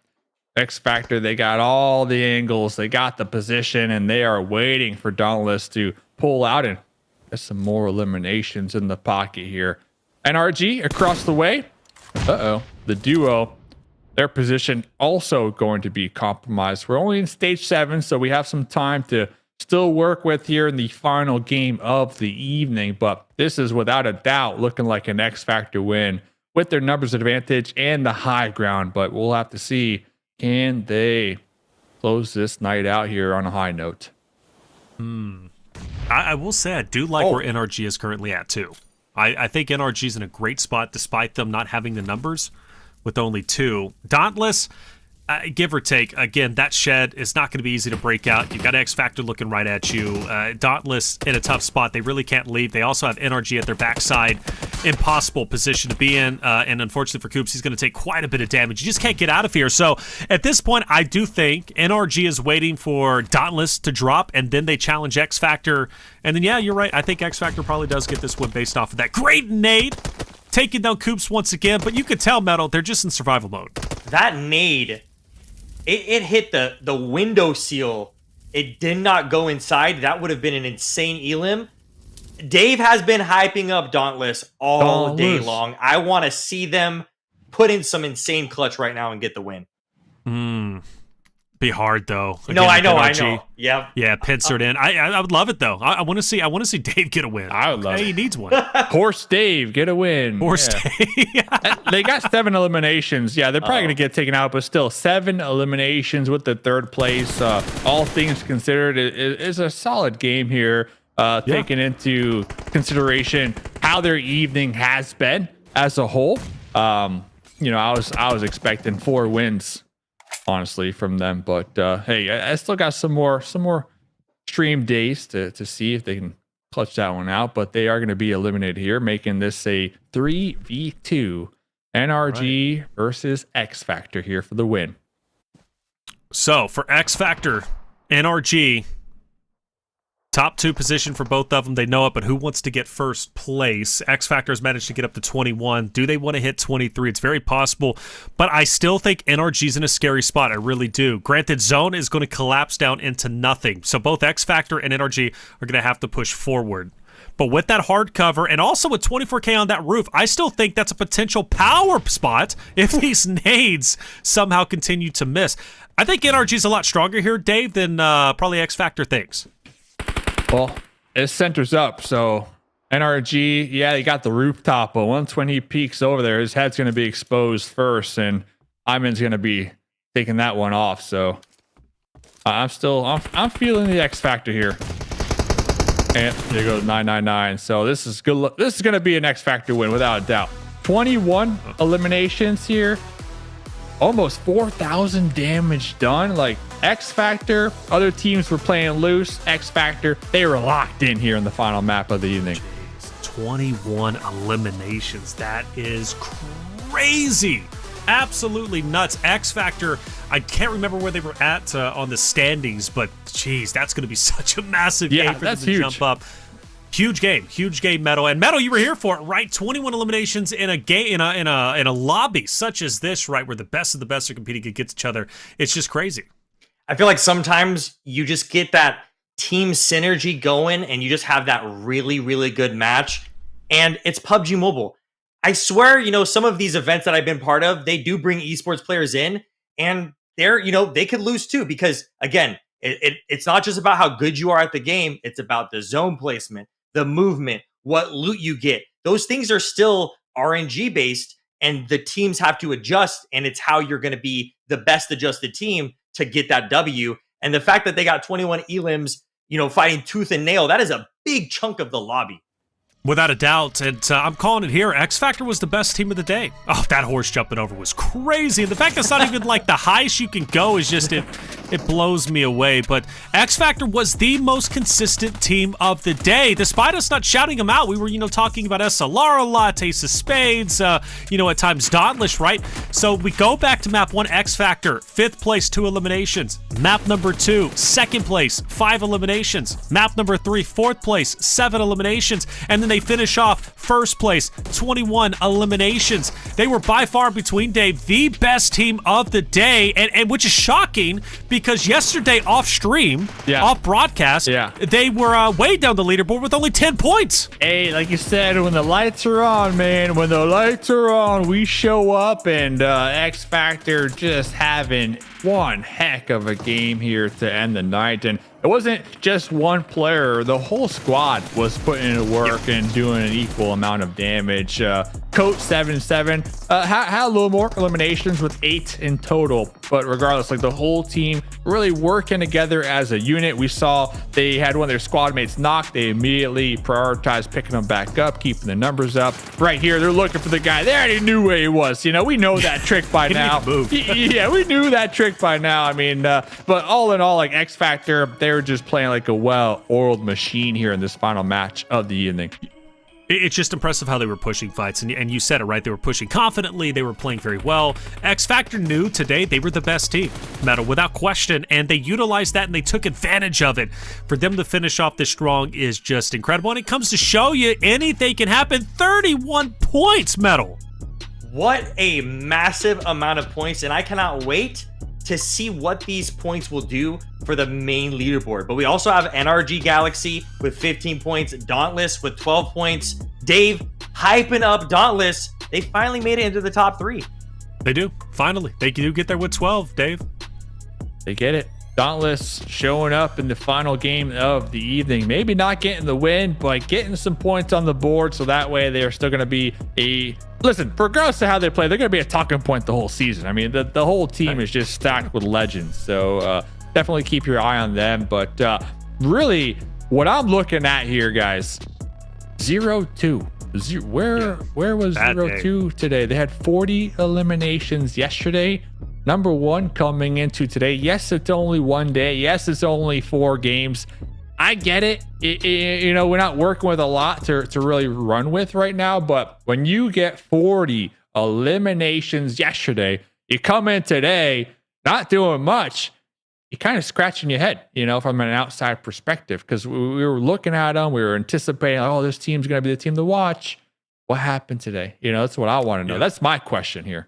X Factor, they got all the angles, they got the position, and they are waiting for Dauntless to pull out, and there's some more eliminations in the pocket here. NRG across the way. The duo, their position also going to be compromised. We're only in stage 7, so we have some time to still work with here in the final game of the evening, but this is without a doubt looking like an X Factor win with their numbers advantage and the high ground, but we'll have to see. Can they close this night out here on a high note? I will say I do like where NRG is currently at, too. I think NRG is in a great spot despite them not having the numbers with only 2. Dauntless, give or take, again, that shed is not going to be easy to break out. You've got X Factor looking right at you. Dauntless in a tough spot. They really can't leave. They also have NRG at their backside. Impossible position to be in. And unfortunately for Coops, he's going to take quite a bit of damage. You just can't get out of here. So at this point, I do think NRG is waiting for Dauntless to drop, and then they challenge X Factor. And then, yeah, you're right. I think X Factor probably does get this win based off of that. Great nade. Taking down Coops once again, but you could tell, Metal, they're just in survival mode. That nade, it hit the window seal. It did not go inside. That would have been an insane elim. Dave has been hyping up Dauntless all day long. I want to see them put in some insane clutch right now and get the win. Be hard though. No, I know. Yeah, pincered in. I would love it though. I want to see Dave get a win. I would love it. He needs one. Horse Dave, get a win. Horse Dave. They got 7 eliminations. Yeah, they're probably going to get taken out, but still 7 eliminations with the 3rd place. All things considered, it is a solid game here, taking into consideration how their evening has been as a whole. I was expecting 4 wins, honestly, from them, but hey, I still got some more stream days to see if they can clutch that one out, but they are going to be eliminated here, making this a 3v2 NRG versus X Factor here for the win. So for X Factor, NRG, top 2 position for both of them. They know it, but who wants to get first place? X Factor has managed to get up to 21. Do they want to hit 23? It's very possible, but I still think NRG's in a scary spot. I really do. Granted, Zone is going to collapse down into nothing. So both X Factor and NRG are going to have to push forward. But with that hard cover and also with 24K on that roof, I still think that's a potential power spot if these nades somehow continue to miss. I think NRG's a lot stronger here, Dave, than probably X Factor thinks. Well, it centers up, so NRG, yeah, he got the rooftop, but once when he peeks over there, his head's going to be exposed first, and Iman's going to be taking that one off. So I'm feeling the X Factor here. And there goes 999. So this is good. This is going to be an X Factor win without a doubt. 21 eliminations here. Almost 4,000 damage done. Like X Factor, other teams were playing loose. X Factor, they were locked in here in the final map of the evening. Jeez, 21 eliminations. That is crazy. Absolutely nuts. X Factor, I can't remember where they were at on the standings, but geez, that's going to be such a massive game for them to jump up. Huge game, Metal. And Metal, you were here for it, right? 21 eliminations in a game, in a lobby such as this, right, where the best of the best are competing against each other. It's just crazy. I feel like sometimes you just get that team synergy going, and you just have that really, really good match. And it's PUBG Mobile. I swear, some of these events that I've been part of, they do bring esports players in, and they could lose too, because again, it's not just about how good you are at the game. It's about the zone placement, the movement, what loot you get. Those things are still RNG based, and the teams have to adjust, and it's how you're going to be the best adjusted team to get that W. And the fact that they got 21 elims, fighting tooth and nail, that is a big chunk of the lobby. Without a doubt, and I'm calling it here. X Factor was the best team of the day. Oh, that horse jumping over was crazy. And the fact that's not even like the highest you can go is just, it blows me away. But X Factor was the most consistent team of the day. Despite us not shouting them out, we were, talking about SLR a lot, Ace of Spades, at times Dauntless, right? So we go back to map 1, X Factor, 5th place, 2 eliminations. Map number 2, 2nd place, 5 eliminations. Map number 3, 4th place, 7 eliminations. And then they finish off 1st place, 21 eliminations. They were by far, between Dave, the best team of the day, and which is shocking because yesterday off stream, off broadcast, they were way down the leaderboard with only 10 points. Hey, like you said, when the lights are on, man, when the lights are on, we show up, and X Factor just having one heck of a game here to end the night. And it wasn't just one player. The whole squad was putting in work and doing an equal amount of damage. Coach 77 had a little more eliminations with 8 in total. But regardless, like the whole team really working together as a unit. We saw they had one of their squad mates knocked. They immediately prioritized picking them back up, keeping the numbers up. Right here, they're looking for the guy. They already knew where he was. We know that trick by now. Yeah, we knew that trick by now. I mean, but all in all, like X Factor, they were just playing like a well-oiled machine here in this final match of the evening. It's just impressive how they were pushing fights, and you said it right. They were pushing confidently. They were playing very well. X Factor knew today they were the best team, Metal, without question, and they utilized that and they took advantage of it. For them to finish off this strong is just incredible, and it comes to show you anything can happen. 31 points, Metal. What a massive amount of points, and I cannot wait to see what these points will do for the main leaderboard. But we also have NRG Galaxy with 15 points, Dauntless with 12 points. Dave hyping up Dauntless. They finally made it into the top 3. They do. Finally. They do get there with 12, Dave. They get it. Dauntless showing up in the final game of the evening. Maybe not getting the win, but getting some points on the board. So that way they're still going to be listen, regardless of how they play, they're going to be a talking point the whole season. I mean, the whole team is just stacked with legends. So definitely keep your eye on them. But really, what I'm looking at here, guys, 0-2. Where was 0-2 today? They had 40 eliminations yesterday. Number one coming into today. Yes, it's only one day. Yes, it's only 4 games. I get it. You know, we're not working with a lot to really run with right now. But when you get 40 eliminations yesterday, you come in today not doing much. You're kind of scratching your head, you know, from an outside perspective, because we were looking at them. We were anticipating, oh, this team's going to be the team to watch. What happened today? You know, that's what I want to know. That's my question here.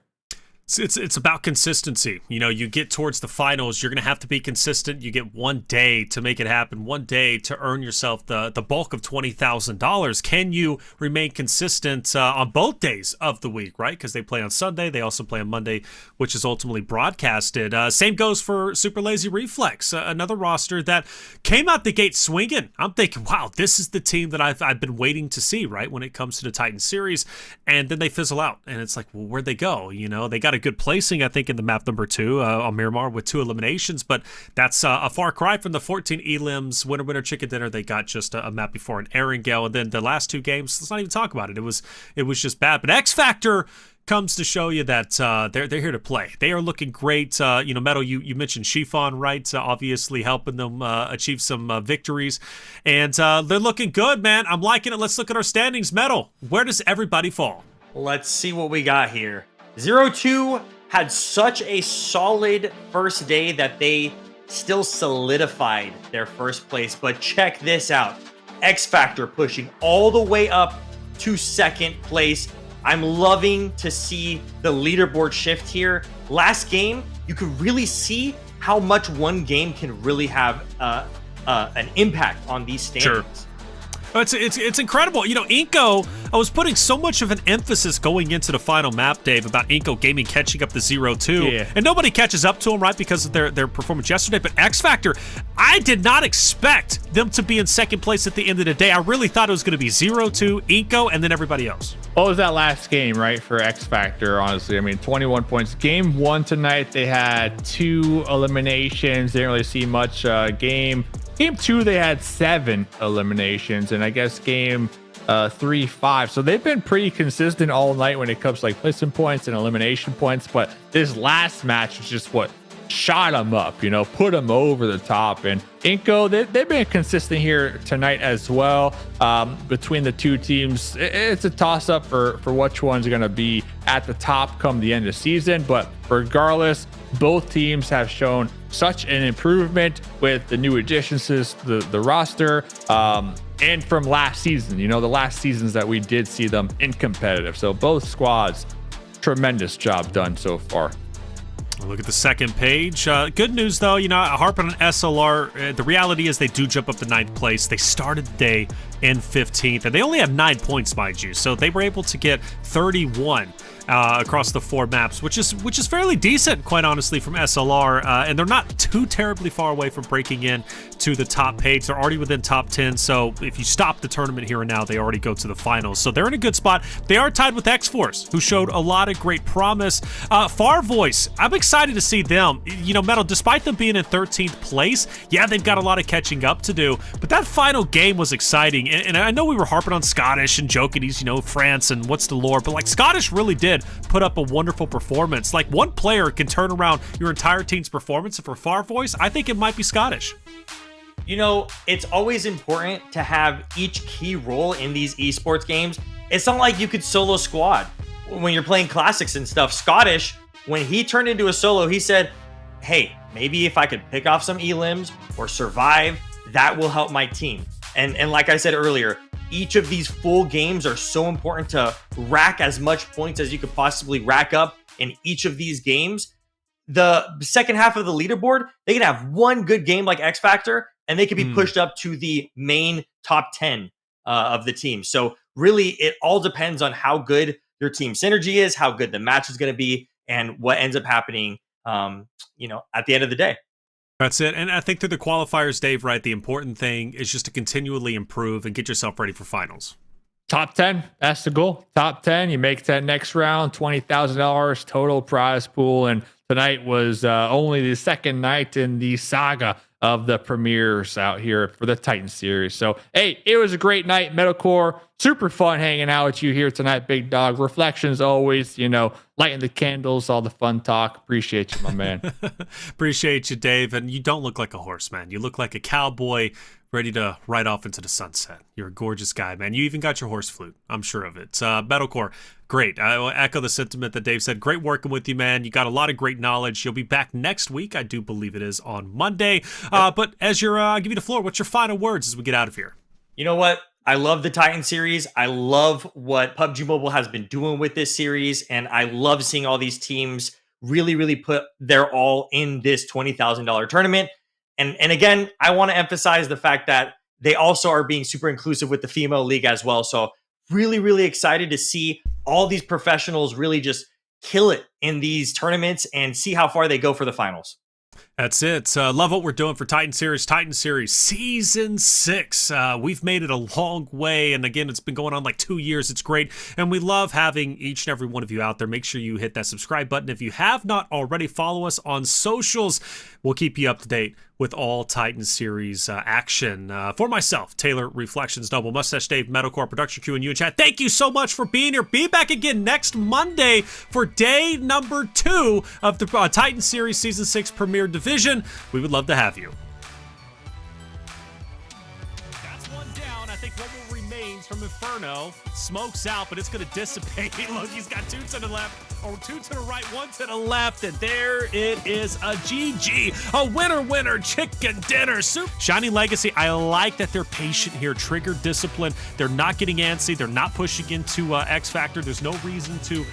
It's about consistency. You know, you get towards the finals, you're going to have to be consistent. You get one day to make it happen, one day to earn yourself the bulk of $20,000. Can you remain consistent on both days of the week, right? Because they play on Sunday. They also play on Monday, which is ultimately broadcasted. Same goes for Super Lazy Reflex, another roster that came out the gate swinging. I'm thinking, wow, this is the team that I've been waiting to see, right, when it comes to the Titan series. And then they fizzle out. And it's like, well, where'd they go? You know, they got a good placing, I think, in the map number 2 on Miramar with 2 eliminations, but that's a far cry from the 14 elims winner chicken dinner they got just a map before in Erangel. And then the last 2 games, let's not even talk about it. It was just bad. But X Factor comes to show you that they're here to play. They are looking great. You know, Metal, you mentioned Chiffon, right? Obviously helping them achieve some victories. And they're looking good, man. I'm liking it. Let's look at our standings. Metal, where does everybody fall? Let's see what we got here. 0-2 had such a solid first day that they still solidified their first place. But check this out. X Factor pushing all the way up to second place. I'm loving to see the leaderboard shift here. Last game, you could really see how much one game can really have an impact on these standings. Sure. It's incredible. You know, iNCO, I was putting so much of an emphasis going into the final map, Dave, about iNCO Gaming catching up to 0-2. And nobody catches up to them, right, because of their performance yesterday. But X Factor, I did not expect them to be in second place at the end of the day. I really thought it was going to be 0-2, iNCO, and then everybody else. What was that last game, right, for X Factor, honestly? I mean, 21 points. Game 1 tonight, they had 2 eliminations. Didn't really see much. Game 2, they had 7 eliminations, and I guess game 3, 5. So they've been pretty consistent all night when it comes to like placing points and elimination points. But this last match was just what shot them up, you know, put them over the top. And iNCO, they've been consistent here tonight as well. Between the two teams, it's a toss-up for which one's going to be at the top come the end of the season. But regardless, both teams have shown such an improvement with the new additions to the roster and from last season, you know, the last seasons that we did see them in competitive. So both squads, tremendous job done so far. Look at the second page. Good news, though, you know, harping on SLR, the reality is they do jump up to 9th place. They started the day in 15th, and they only have 9 points, mind you. So they were able to get 31 across the 4 maps, which is fairly decent, quite honestly, from SLR. And they're not too terribly far away from breaking in to the top page. They're already within top 10. So if you stop the tournament here and now, they already go to the finals. So they're in a good spot. They are tied with X-Force, who showed a lot of great promise. Farvoice, I'm excited to see them. You know, Metal, despite them being in 13th place, yeah, they've got a lot of catching up to do. But that final game was exciting. And I know we were harping on Scottish and joking he's, you know, France and what's the lore. But like Scottish really did put up a wonderful performance. Like one player can turn around your entire team's performance. And for Farvoice, I think it might be Scottish. You know, it's always important to have each key role in these esports games. It's not like you could solo squad when you're playing classics and stuff. Scottish, when he turned into a solo, he said, hey, maybe if I could pick off some elims or survive, that will help my team. And like I said earlier, each of these full games are so important to rack as much points as you could possibly rack up in each of these games. The second half of the leaderboard, they can have one good game like X Factor, and they could be pushed up to the main top 10 of the team. So really, it all depends on how good your team synergy is, how good the match is going to be, and what ends up happening, you know, at the end of the day. That's it. And I think through the qualifiers, Dave, right, the important thing is just to continually improve and get yourself ready for finals. Top 10, that's the goal. Top 10, you make that next round, $20,000 total prize pool. And tonight was only the second night in the saga of the premieres out here for the Titan series. So, hey, it was a great night, Metalcore. Super fun hanging out with you here tonight, big dog. Reflections always, lighting the candles, all the fun talk. Appreciate you, my man. Appreciate you, Dave. And you don't look like a horse, man. You look like a cowboy ready to ride off into the sunset. You're a gorgeous guy, man. You even got your horse flute. I'm sure of it. Metalcore, great. I will echo the sentiment that Dave said. Great working with you, man. You got a lot of great knowledge. You'll be back next week. I do believe it is on Monday. But as I'll give you the floor. What's your final words as we get out of here? You know what? I love the Titan series. I love what PUBG Mobile has been doing with this series. And I love seeing all these teams really, really put their all in this $20,000 tournament. And again, I want to emphasize the fact that they also are being super inclusive with the female league as well. So really, really excited to see all these professionals really just kill it in these tournaments and see how far they go for the finals. That's it. Love what we're doing for Titan Series Season 6. We've made it a long way, and again, it's been going on like 2 years. It's great, and we love having each and every one of you out there. Make sure you hit that subscribe button. If you have not already, follow us on socials. We'll keep you up to date with all Titan Series action. For myself, Taylor, Reflections, Noble, Mustache Dave, Metalcore, Production Q, and you in chat, thank you so much for being here. Be back again next Monday for day number 2 of the Titan Series Season 6 Premier Division. We would love to have you. That's one down. I think what will remains from Inferno. Smoke's out, but it's going to dissipate. Look, he's got 2 to the left, or 2 to the right, 1 to the left, and there it is, a GG. A winner, chicken dinner. Soup. Shining Legacy, I like that they're patient here. Trigger discipline. They're not getting antsy. They're not pushing into X Factor. There's no reason to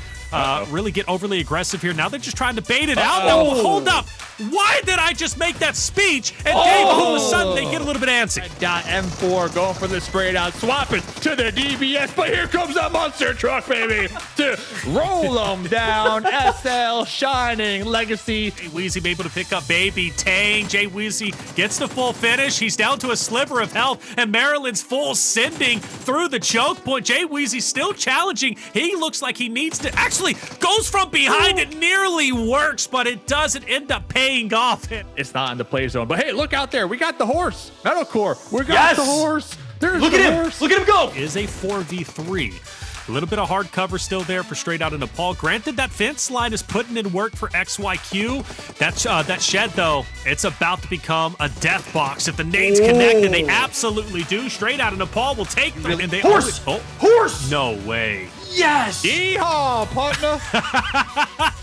really get overly aggressive here. Now they're just trying to bait it out. Now, hold up. Why did I just make that speech? And Dave, all of a sudden, they get a little bit antsy. M4 going for the spray down, swapping to the DBS, but here comes that monster truck, baby, to roll them down. SL, Shining Legacy. Jay Weezy able to pick up Baby Tang. Jay Weezy gets the full finish. He's down to a sliver of health, and Maryland's full sending through the choke point. Jay Weezy still challenging. He looks like he needs to actually goes from behind. It nearly works, but it doesn't end up paying off. It's not in the play zone, but hey, look out there. We got the horse. Metalcore. We got the horse. There's look the at horse. Him. Look at him go. Is a 4v3. A little bit of hard cover still there for Straight Out of Nepal. Granted, that fence line is putting in work for XYQ. That shed, though, it's about to become a death box. If the nades connect, and they absolutely do, Straight Out of Nepal will take them. Really? And they horse! Horse! No way. Yes! Yeehaw, partner!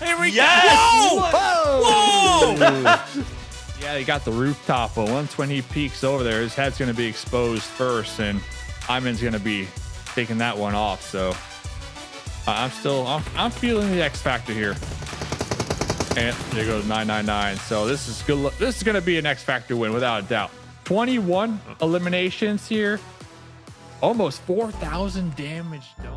Here we yes! go! Whoa! Whoa! Yeah, he got the rooftop, but once when he peeks over there, his head's going to be exposed first, and Iman's going to be taking that one off. So I'm feeling the X factor here. And there goes 999. So this is good. This is going to be an X factor win without a doubt. 21 eliminations here. Almost 4,000 damage done.